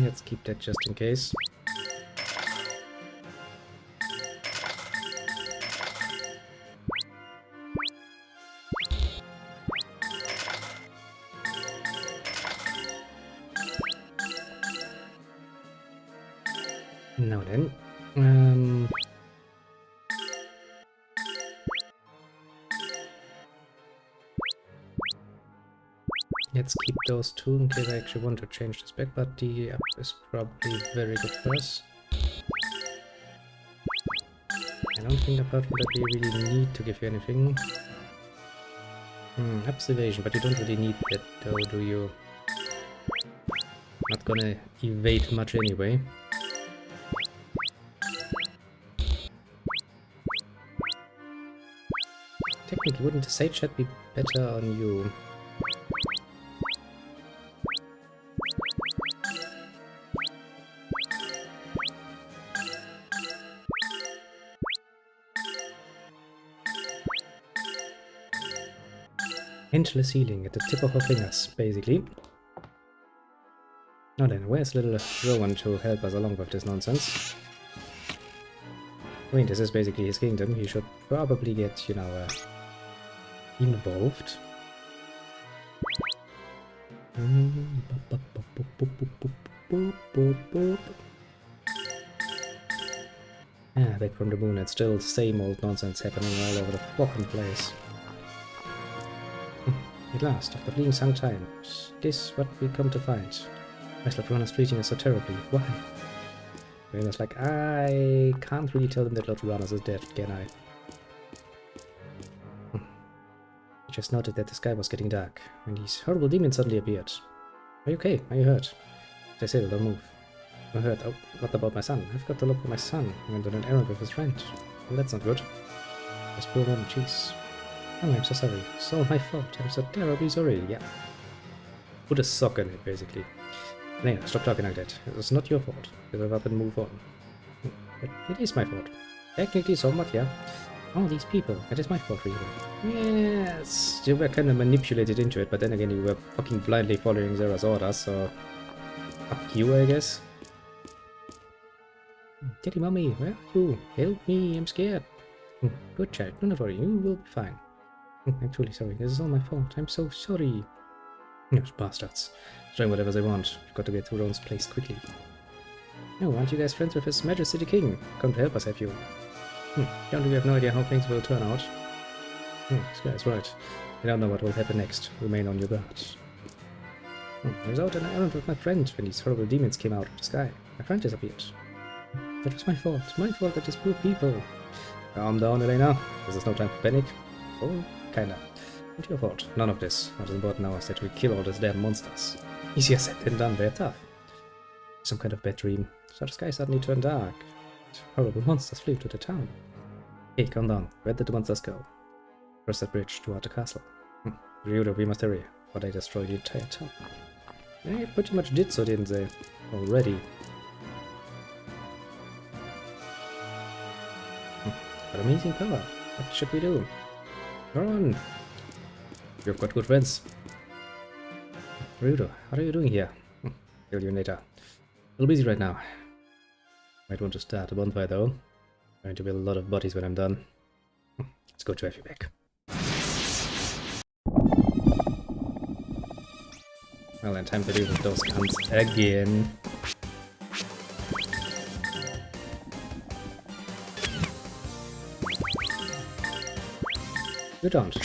Let's keep that just in case. Now then, let's keep those two in case I actually want to change the spec, but the up is probably very good for us. I don't think apart from that we really need to give you anything. Observation, but you don't really need that though, do you? Not gonna evade much anyway. Technically, wouldn't the Sage Hat be better on you? Endless healing at the tip of our fingers, basically. Now then, where's little Rowan to help us along with this nonsense? I mean, this is basically his kingdom. He should probably get, you know, involved. Ah, back from the moon, and still the same old nonsense happening all over the fucking place. At last, after fleeing some time, this what we come to find. Westland Runner's treating us so terribly. Why? Raina's like, I can't really tell them that Lord Runners is dead, can I? I just noted that the sky was getting dark, and these horrible demons suddenly appeared. Are you okay? Are you hurt? They said, don't move. I'm hurt. Oh, what about my son? I've got to look for my son. He went on an errand with his friend. Well, that's not good. This poor woman, jeez. Oh, I'm so sorry. It's all my fault. I'm so terribly sorry. Yeah. Put a sock in it, basically. Nina, stop talking like that. It's not your fault. Give up and move on. But it is my fault. Technically, somewhat, yeah. All these people. It is my fault, really. Yes. You were kind of manipulated into it, but then again, you were fucking blindly following Zera's orders, so... Fuck you, I guess. Daddy, mommy, where are you? Help me, I'm scared. Good child, do not worry, you will be fine. I'm truly sorry, this is all my fault. I'm so sorry. Those bastards. Trying whatever they want. We've got to get to Rone's place quickly. No, aren't you guys friends with His Majesty the King? Come to help us, have you? Don't you have no idea how things will turn out? This guy is right. I don't know what will happen next. Remain on your guard. I was out on an errand with my friend when these horrible demons came out of the sky. My friend disappeared. That was my fault. My fault that these poor people... Calm down, Elena. This is no time for panic. Oh, kinda. Not your fault. None of this. What is important now is that we kill all these damn monsters. Easier said than done, they're tough. Some kind of bad dream. So the sky suddenly turned dark. Horrible monsters flew to the town. Hey, calm down. Where did the monsters go? Cross that bridge toward the castle. Ryudo, we must hurry, or they destroy the entire town. They pretty much did so, didn't they? Already. But amazing power. What should we do? Run! You've got good friends. Ryudo, what are you doing here? Kill you later. A little busy right now. Might want to start a bonfire though. Going to build a lot of bodies when I'm done. It's good to have you back. Well then, time to deal with those cunts again. You don't.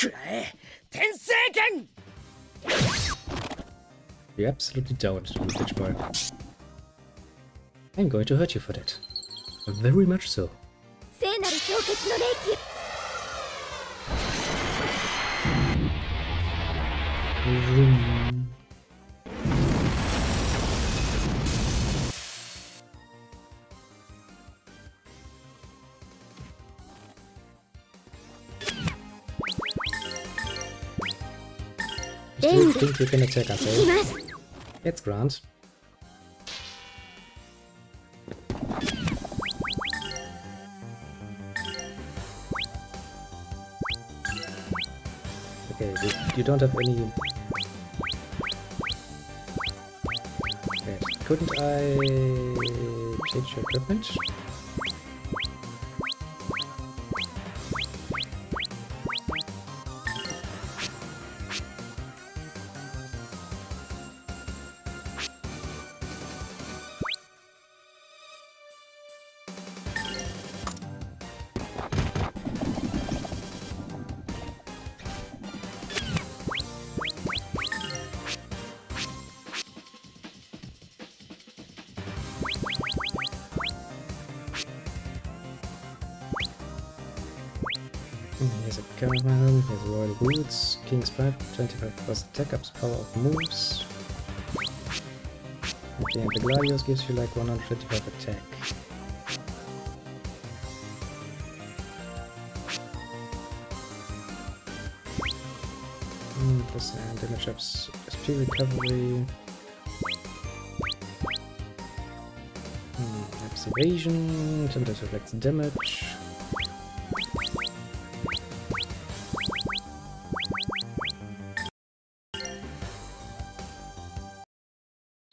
You absolutely don't, bitch boy. I'm going to hurt you for that. Very much so. Do you think you can attack us, eh? It's Grant. Okay, you don't have any... Okay, couldn't I change your equipment? Here's a caravan, here's royal boots, king's pipe, 25+ attack ups, power of moves. Okay, and the gladius gives you like 125 attack. Percent damage ups, SP recovery. Maps evasion, sometimes reflects damage.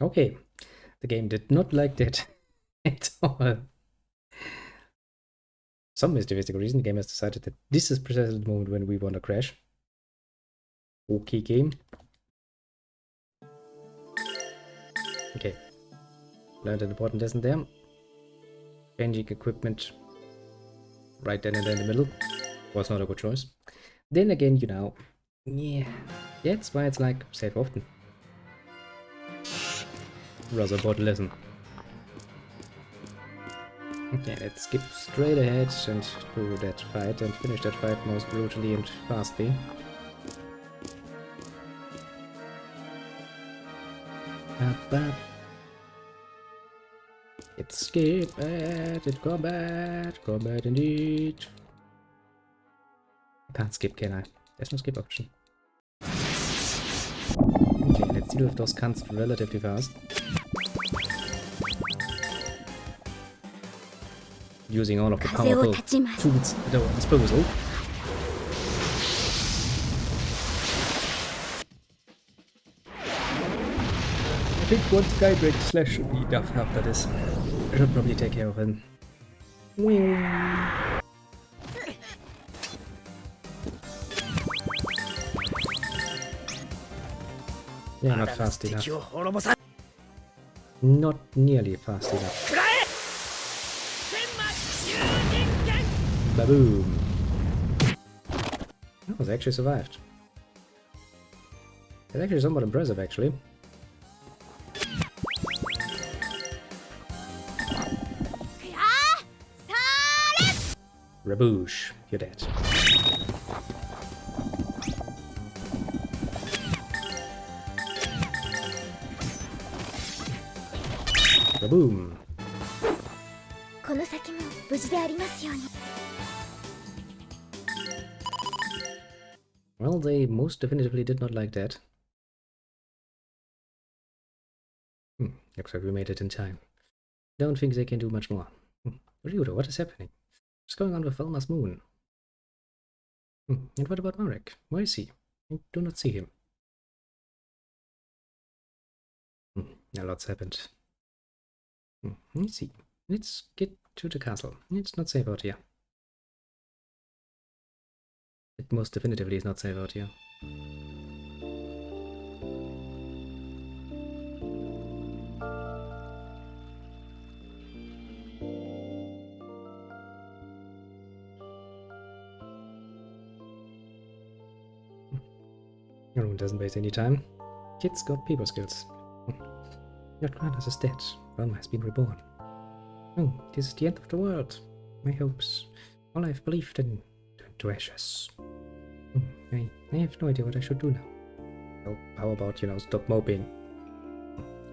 Okay, the game did not like that at all. Some mysterious reason, the game has decided that this is precisely the moment when we want to crash. Okay, game. Okay. Learned an important lesson there. Changing equipment right then and there in the middle. Was not a good choice. Then again, you know, yeah, that's why it's like, save often. Rather about lesson. Okay, let's skip straight ahead and do that fight and finish that fight most brutally and fastly. Let's skip it in combat indeed. I can't skip, can I? There's no skip option. Okay, let's deal with those cunts relatively fast. Using all of the powerful tools at our disposal. I think one Skydrake slash should be enough after this. I should probably take care of him. Yeah, not fast enough. Not nearly fast enough. Baboom! Oh, they actually survived. It's actually somewhat impressive, actually. Raboosh, you're dead. Baboom! Well, they most definitively did not like that. Looks like we made it in time. Don't think they can do much more. Ryudo, what is happening? What's going on with Velma's moon? And what about Marek? Where is he? I do not see him. A lot's happened. Let's see. Let's get to the castle. It's not safe out here. It most definitively is not safe out here. Your room doesn't waste any time. Kid's got people skills. Your Grandas is dead. Velma has been reborn. Oh, this is the end of the world. My hopes, all I've believed in, turned to ashes. I have no idea what I should do now. Well, how about, stop moping?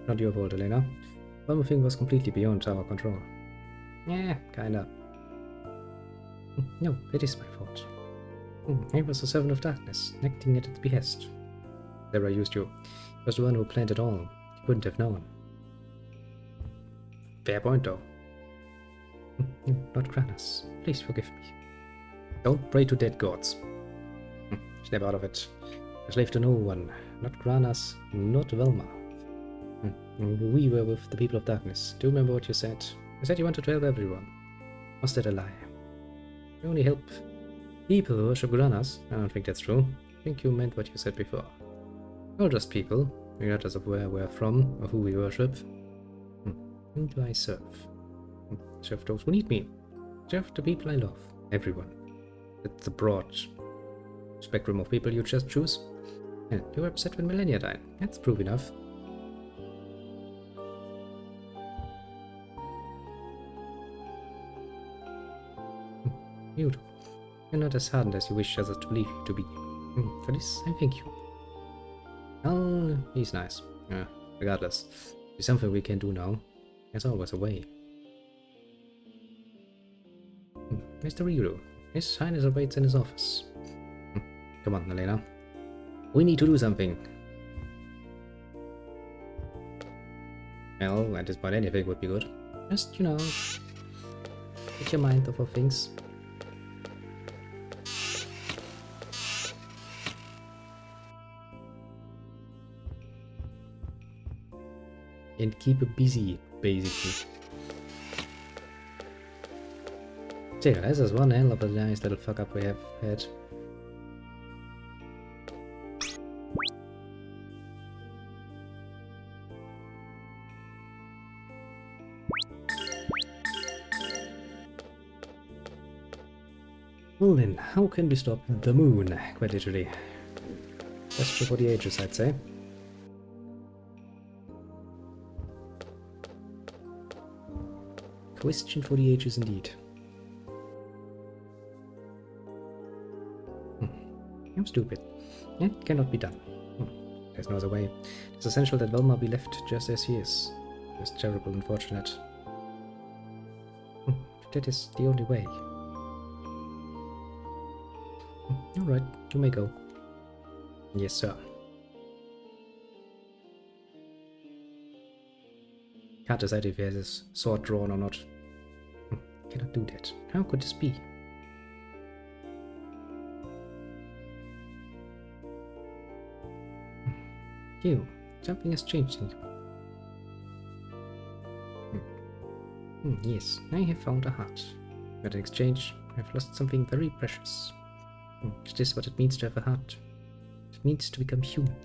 Not your fault, Elena. One thing was completely beyond our control. Yeah, kinda. No, it is my fault. I was the servant of darkness, acting at its behest. Sarah used you. He was the one who planned it all. You couldn't have known. Fair point, though. Lord Kranas, please forgive me. Don't pray to dead gods. Snap out of it. A slave to no one. Not Kranas, not Velma. We were with the people of darkness. Do you remember what you said? You said you wanted to help everyone. Was that a lie? You only help people who worship Kranas? I don't think that's true. I think you meant what you said before. We're just people, regardless of where we're from or who we worship. Whom do I serve? Serve those who need me. Serve the people I love. Everyone. It's the broad spectrum of people you just choose. And you were upset when Millennia died. That's proof enough. You do. You're not as hardened as you wish others to believe you to be. For this, I thank you. Oh, he's nice. Regardless, there's something we can do now. There's always a way. Mr. Ryuru, His Highness awaits in his office. Come on, Elena. We need to do something. Well, at this point anything would be good. Just, get your mind off of things. And keep it busy, basically. So yeah, this is one hell of a nice little fuck up we have had. Well then, how can we stop the moon? Quite literally. Question for the ages, I'd say. Question for the ages indeed. I'm stupid. It cannot be done. There's no other way. It's essential that Velma be left just as he is. It's terrible, unfortunate. That is the only way. Alright, you may go. Yes, sir. Can't decide if he has his sword drawn or not. Cannot do that. How could this be? You. Something has changed in you. Yes, I have found a heart. But in exchange, I have lost something very precious. Is this what it means to have a heart? It means to become human.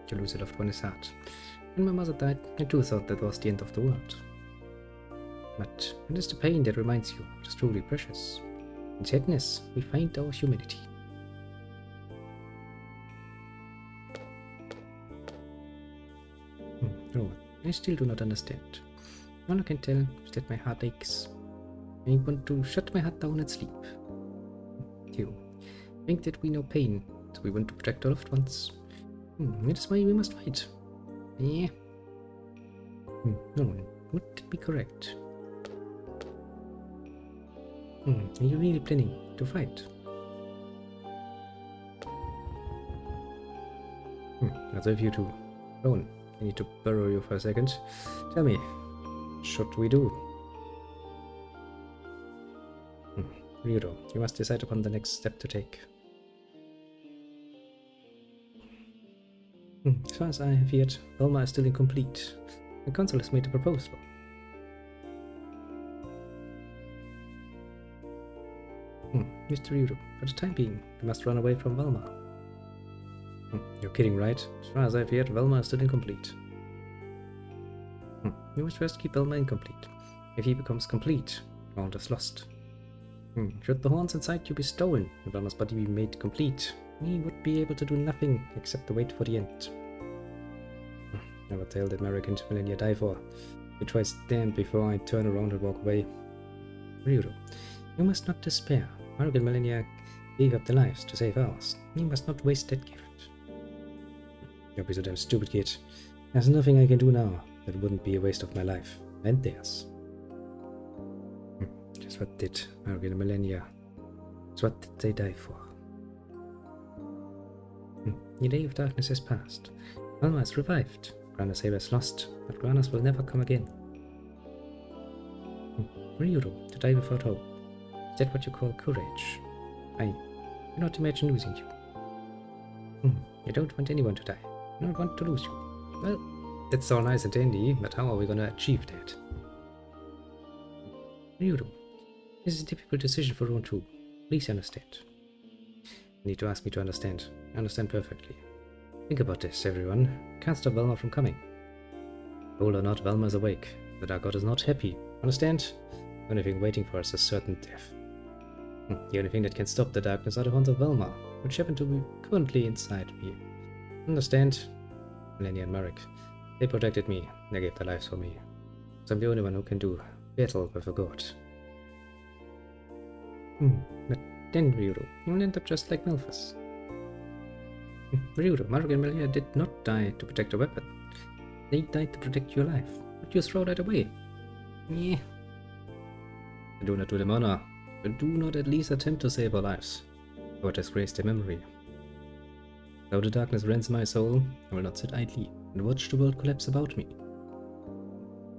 To lose a loved one is hard. When my mother died, I too thought that was the end of the world. But it is the pain that reminds you what is truly precious. In sadness, we find our humanity. No, I still do not understand. All I can tell is that my heart aches. I want to shut my heart down and sleep. You think that we know pain, so we want to protect our loved ones. That is why we must fight. Yeah. No, would that be correct? Are you really planning to fight? That's if you two. Rowan, I need to borrow you for a second. Tell me, what should we do? Ryudo, you must decide upon the next step to take. As far as I have heard, Velma is still incomplete. The council has made a proposal. Mr. Ryudo, for the time being, we must run away from Velma. You're kidding, right? As far as I've heard, Velma is still incomplete. We must first keep Velma incomplete. If he becomes complete, all is lost. Should the horns inside you be stolen and Velma's body be made complete, we would be able to do nothing except to wait for the end. Never tell that Merrick and Millennia die for. You twice damned before I turn around and walk away. Ryudo, you must not despair. Merrick and Millennia gave up their lives to save ours. You must not waste that gift. You'll be so damn stupid, kid. There's nothing I can do now that wouldn't be a waste of my life. And theirs. Just what did Merrick and Millennia? Just what did they die for? The day of darkness has passed. Velma is revived. Grana's Saber is lost, but Grana's will never come again. Ryudo, to die without hope. Is that what you call courage? I cannot imagine losing you. You don't want anyone to die. You don't want to lose you. Well, that's all nice and dandy, but how are we gonna achieve that? Ryudo, this is a difficult decision for Rowan too. Please understand. You need to ask me to understand. I understand perfectly. Think about this, everyone. Can't stop Velma from coming. Cold or not, Velma is awake. The Dark God is not happy. Understand? The only thing waiting for us is certain death. The only thing that can stop the darkness are the horns of Velma, which happen to be currently inside me. Understand? Millennia and Merrick. They protected me. They gave their lives for me. So I'm the only one who can do battle with a god. But then, Ryudo, you'll end up just like Melphus. Ryudo, Merrick and Millennia did not die to protect a weapon. They died to protect your life. But you throw that away. Yeah. I do not do them honor, but do not at least attempt to save our lives, or disgrace their memory. Though the darkness rends my soul, I will not sit idly and watch the world collapse about me.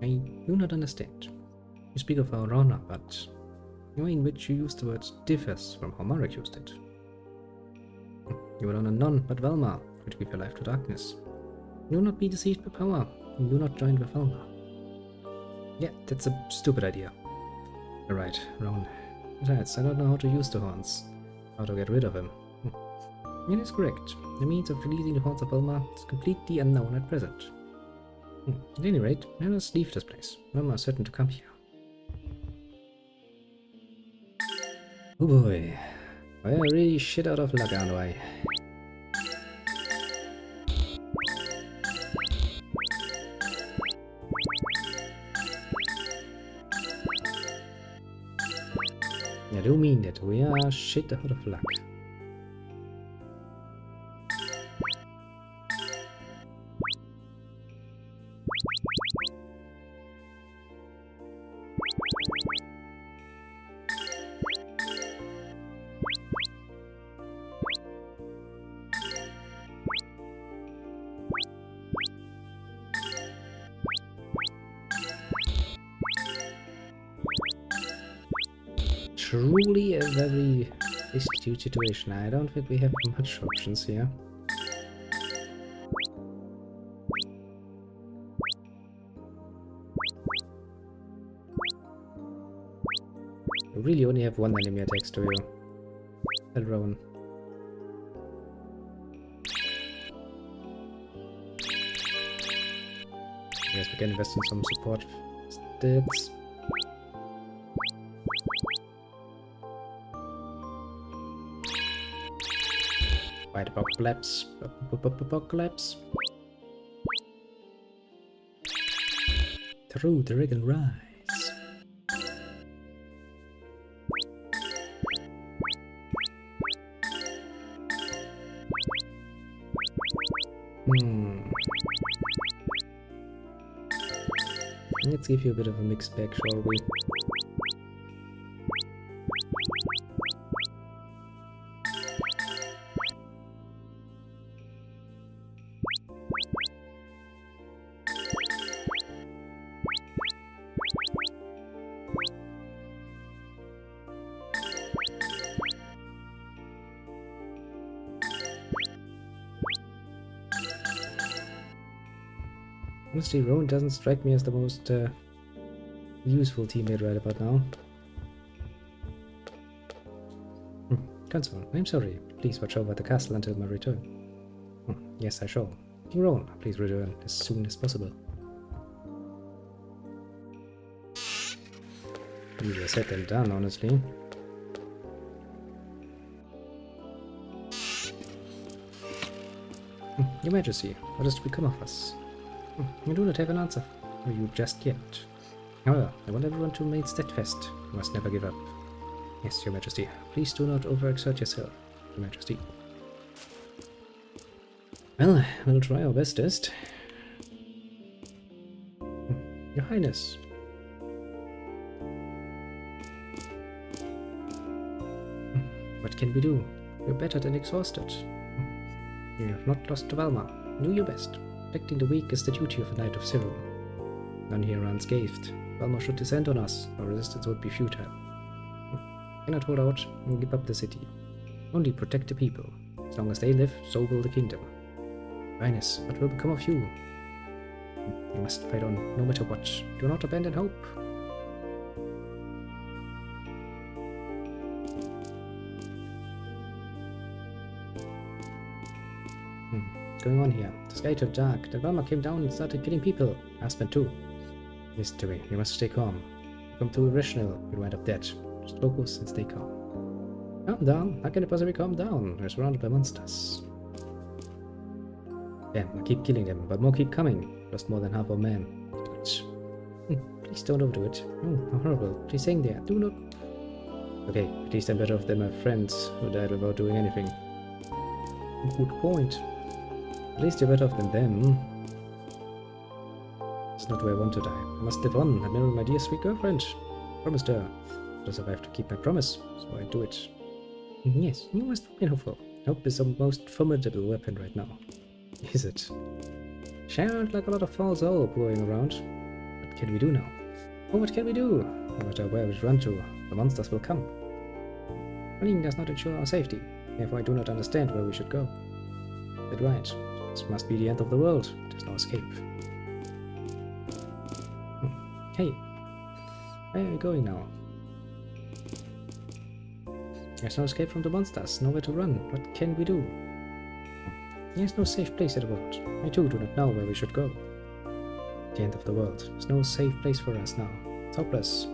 I do not understand. You speak of our honor, but the way in which you use the word differs from how Marek used it. You will honor none but Velma, who give your life to darkness. Do not be deceived by power, and do not join with Velma. Yeah, that's a stupid idea. You're right, Rowan. Besides, I don't know how to use the horns. How to get rid of them. It is correct. The means of releasing the horns of Velma is completely unknown at present. At any rate, let us leave this place. Velma is certain to come here. Oh boy. We're really shit out of luck, aren't I? I do mean that we are shit out of luck. Truly a very destitute situation. I don't think we have much options here. We really only have one enemy attacks to you. Alone. Yes, we can invest in some support stats. Fight apocalypse. Apocalypse. Through the rig and rise. Let's give you a bit of a mixed bag, shall we? Honestly, Rowan doesn't strike me as the most useful teammate right about now. Console, I'm sorry. Please watch over the castle until my return. Yes, I shall. King Rowan, please return as soon as possible. Easier said than done, honestly. Your Majesty, what is to become of us? I do not have an answer for you just yet. However, I want everyone to remain steadfast. You must never give up. Yes, Your Majesty. Please do not overexert yourself, Your Majesty. Well, we'll try our bestest. Your Highness. What can we do? We're battered and exhausted. You have not lost to Valma. Do your best. Protecting the weak is the duty of a Knight of Cyril. None here are unscathed. Valma should descend on us, or resistance would be futile. Cannot hold out and give up the city. Only protect the people. As long as they live, so will the kingdom. Highness, what will become of you? You must fight on, no matter what. Do not abandon hope. What's going on here? The sky turned dark. The Valma came down and started killing people. Aspen too. Mystery. You must stay calm. Become too irrational, you'll wind up dead. Just focus and stay calm. Calm down? How can I possibly calm down? We're surrounded by monsters. Damn, I keep killing them, but more keep coming. Lost more than half our men. Please don't overdo it. Oh, how horrible. Please hang there. Do not... Okay, at least I'm better off than my friends who died without doing anything. Good point. At least you're better off than them. It's not where I want to die. I must live on and marry my dear sweet girlfriend. Promised her. But I have to keep my promise, so I do it. Yes, you must remain hopeful. Hope is the most formidable weapon right now. Is it? Sounds like a lot of false hope going around. What can we do now? Oh, what can we do? No matter where we run to, the monsters will come. Running does not ensure our safety. Therefore I do not understand where we should go. That's right. This must be the end of the world. There's no escape. Hey, where are we going now? There's no escape from the monsters, nowhere to run. What can we do? There's no safe place in the world. I too do not know where we should go. The end of the world. There's no safe place for us now. It's hopeless.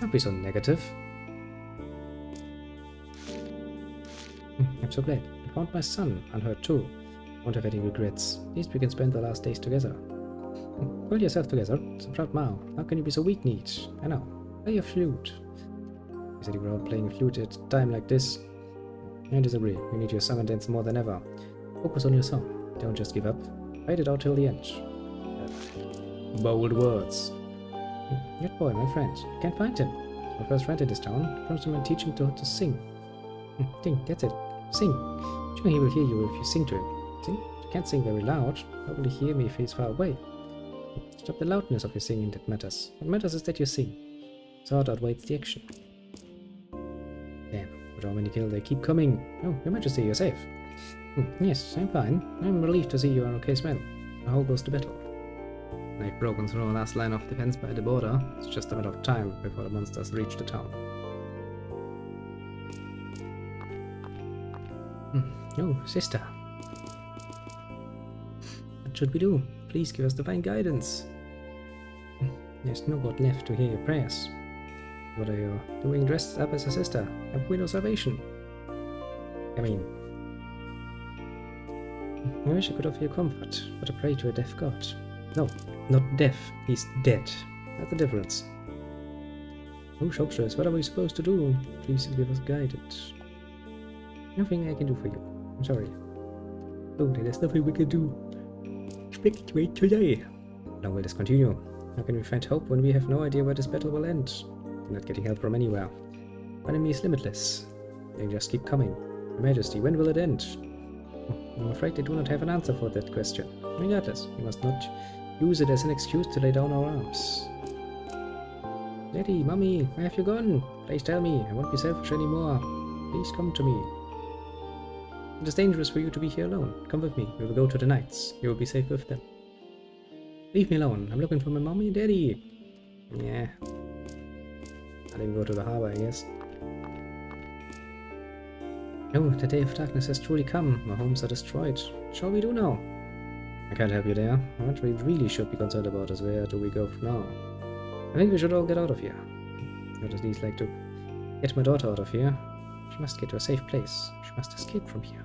Don't be so negative. I'm so glad. I found my son, unhurt too. Won't have any regrets. At least we can spend the last days together. Pull yourself together. It's a proud Mao. How can you be so weak-kneed? I know. Play a flute. You said you were out playing a flute at a time like this. I disagree. You need your song and dance more than ever. Focus on your song. Don't just give up. Fight it out till the end. Bold words. That boy, my friend. I can't find him. My first friend in this town. Comes to my teaching to sing. Sing, that's it. Sing. Sure, he will hear you if you sing to him. Sing? You can't sing very loud. Probably hear me if he's far away. Stop the loudness of your singing that matters. What matters is that you sing. Sword outweighs the action. Damn, with how many kills they keep coming. Oh, Your Majesty, you're safe. Yes, I'm fine. I'm relieved to see you are okay, smell. How goes the battle? They've broken through the last line of defense by the border. It's just a matter of time before the monsters reach the town. Oh, sister. What should we do? Please give us divine guidance. There's no God left to hear your prayers. What are you doing dressed up as a sister? Have we no salvation? I mean, I wish I could offer you comfort, but I pray to a deaf God. No, not deaf. He's dead. That's the difference. Oh, Shopstress, what are we supposed to do? Please give us guidance. Nothing I can do for you. I'm sorry. Oh, there's nothing we can do. Expect wait today. Now will this continue? How can we find hope when we have no idea where this battle will end? We're not getting help from anywhere. Our enemy is limitless. They just keep coming. Your Majesty, when will it end? I'm afraid they do not have an answer for that question. Regardless, we must not use it as an excuse to lay down our arms. Daddy, Mommy, where have you gone? Please tell me, I won't be selfish anymore. Please come to me. It is dangerous for you to be here alone. Come with me, we will go to the knights. You will be safe with them. Leave me alone, I'm looking for my mommy and daddy. Yeah. I'll even go to the harbor, I guess. Oh, the day of darkness has truly come. Our homes are destroyed. What shall we do now? I can't help you there. What we really should be concerned about is where do we go from now? I think we should all get out of here. I would at least like to get my daughter out of here. She must get to a safe place. She must escape from here.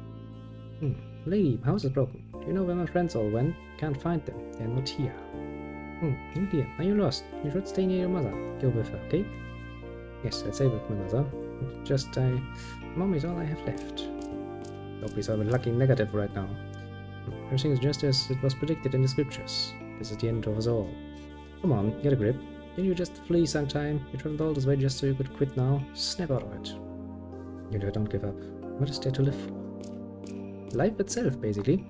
Lady, my house is broken. Do you know where my friends all went? Can't find them. They're not here. Oh dear, are you lost? You should stay near your mother. Go with her, okay? Yes, I'll stay with my mother. Just, Mom is all I have left. Don't be so lucky negative right now. Everything is just as it was predicted in the scriptures. This is the end of us all. Come on, get a grip. Didn't you just flee sometime? You traveled all this way just so you could quit now? Snap out of it. You know, don't give up. What is there to live for? Life itself, basically.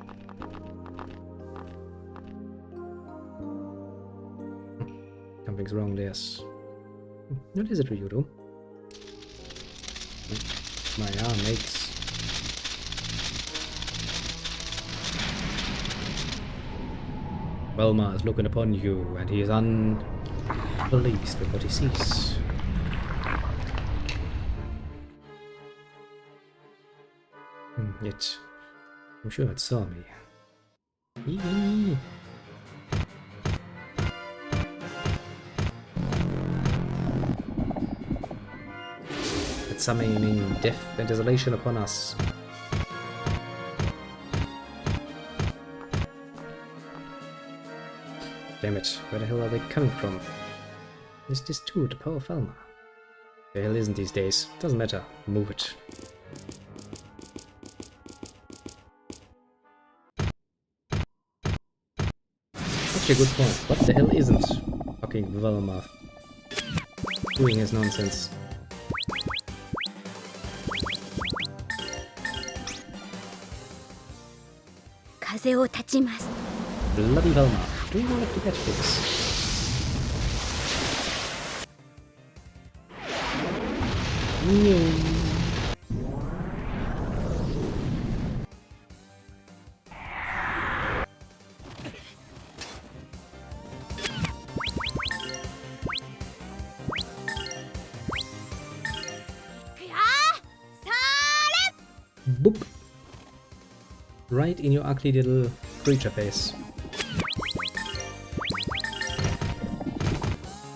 Something's wrong, there's... What is it, Ryudo? My arm aches. Velma is looking upon you, and he is unpleased with what he sees. Yet, I'm sure it saw me. Eee. It's summoning death and desolation upon us. Damn it, where the hell are they coming from? Is this too the power of Velma? The hell isn't these days. Doesn't matter. Move it. Actually, a good point. What the hell isn't fucking Velma doing his nonsense? Bloody Velma. Do you want to catch this? No. Boop. Right in your ugly little creature face.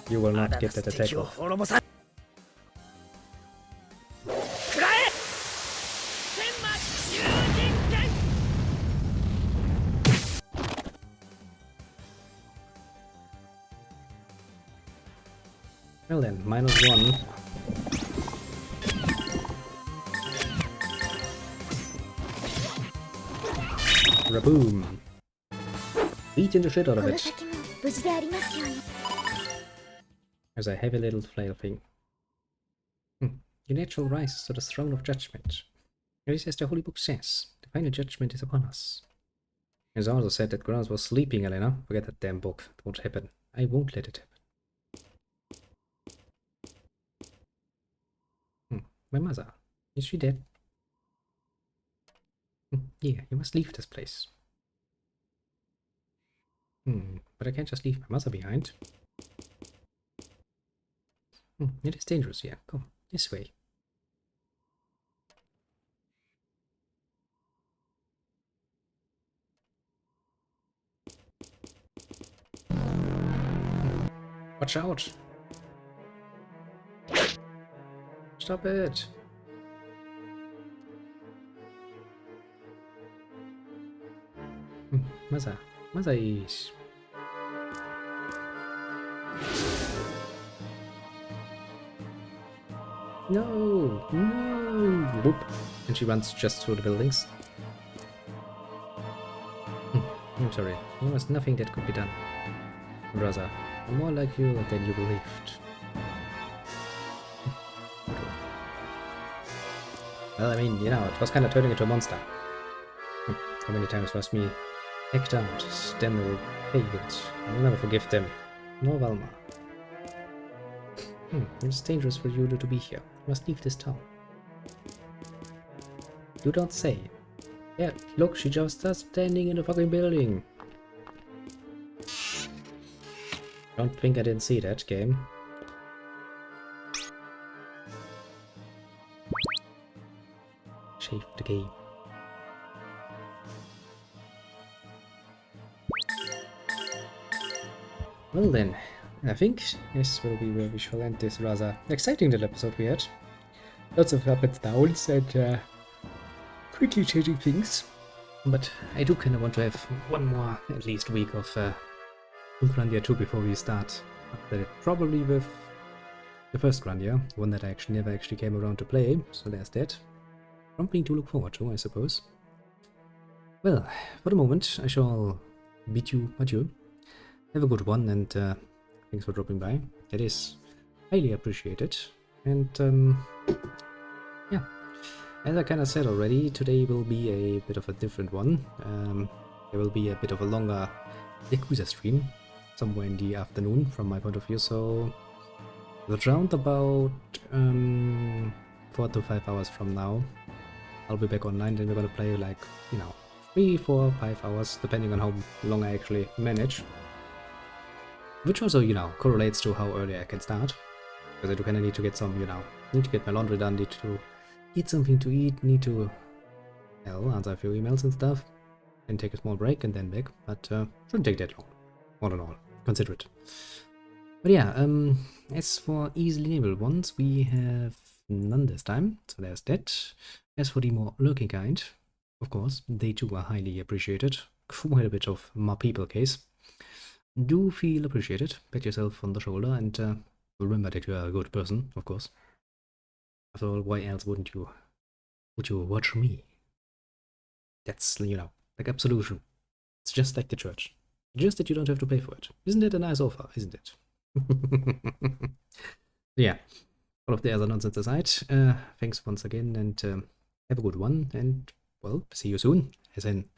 You will not get that attack off. Well then, -1. Raboom. Beating the shit out of この it. 先も無事でありますように。 There's a heavy little flail thing. Your natural rises to the throne of judgment. It is as the holy book says, the final judgment is upon us. It's also said that Grant was sleeping, Elena. Forget that damn book. It won't happen. I won't let it happen. My mother. Is she dead? Yeah, you must leave this place. But I can't just leave my mother behind. It is dangerous, yeah. Come, this way. Watch out! Stop it! Mother. Mother is... No! No! Whoop! And she runs just through the buildings. I'm sorry. There was nothing that could be done. Brother, I'm more like you than you believed. Well, I mean, you know, it was kind of turning into a monster. How many times was me hacked out, then they will pay it. I'll never forgive them. Nor Valma. It's dangerous for you to be here. You must leave this town. You don't say. Yeah, look, she just starts standing in the fucking building. Don't think I didn't see that, game. Save the game. Well then, I think this will be where we shall end this rather exciting little episode we had. Lots of up and downs and quickly changing things. But I do kind of want to have one more, at least, week of Grandia II before we start. Probably with the first Grandia, one that I never actually came around to play, so there's that. Something to look forward to, I suppose. Well, for the moment, I shall bid you adieu. Have a good one, and thanks for dropping by. It is highly appreciated. And yeah, as I kind of said already, today will be a bit of a different one. There will be a bit of a longer Yakuza stream, somewhere in the afternoon from my point of view, so around about 4 to 5 hours from now, I'll be back online, then we're gonna play like, you know, 3, 4, 5 hours, depending on how long I actually manage. Which also, you know, correlates to how early I can start. Because I do kind of need to get some, you know, need to get my laundry done, need to eat something to eat, need to, well, answer a few emails and stuff, and take a small break and then back, but shouldn't take that long, all in all, consider it. But yeah, as for easily enabled ones, we have none this time, so there's that. As for the more lurking kind, of course, they too are highly appreciated, quite a bit of more people case. Do feel appreciated, pat yourself on the shoulder, and remember that you are a good person, of course. After all, why else would you watch me? That's, you know, like absolution. It's just like the church. Just that you don't have to pay for it. Isn't that a nice offer, isn't it? Yeah, all of the other nonsense aside, thanks once again, and have a good one, and, well, see you soon, as in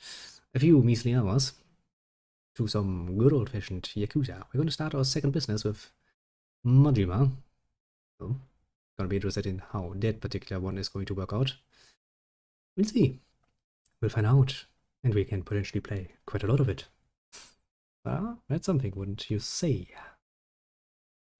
a few measly hours. To some good old-fashioned Yakuza. We're going to start our second business with Majima. So, gonna be interested in how that particular one is going to work out. We'll see. We'll find out. And we can potentially play quite a lot of it. Well, that's something, wouldn't you say?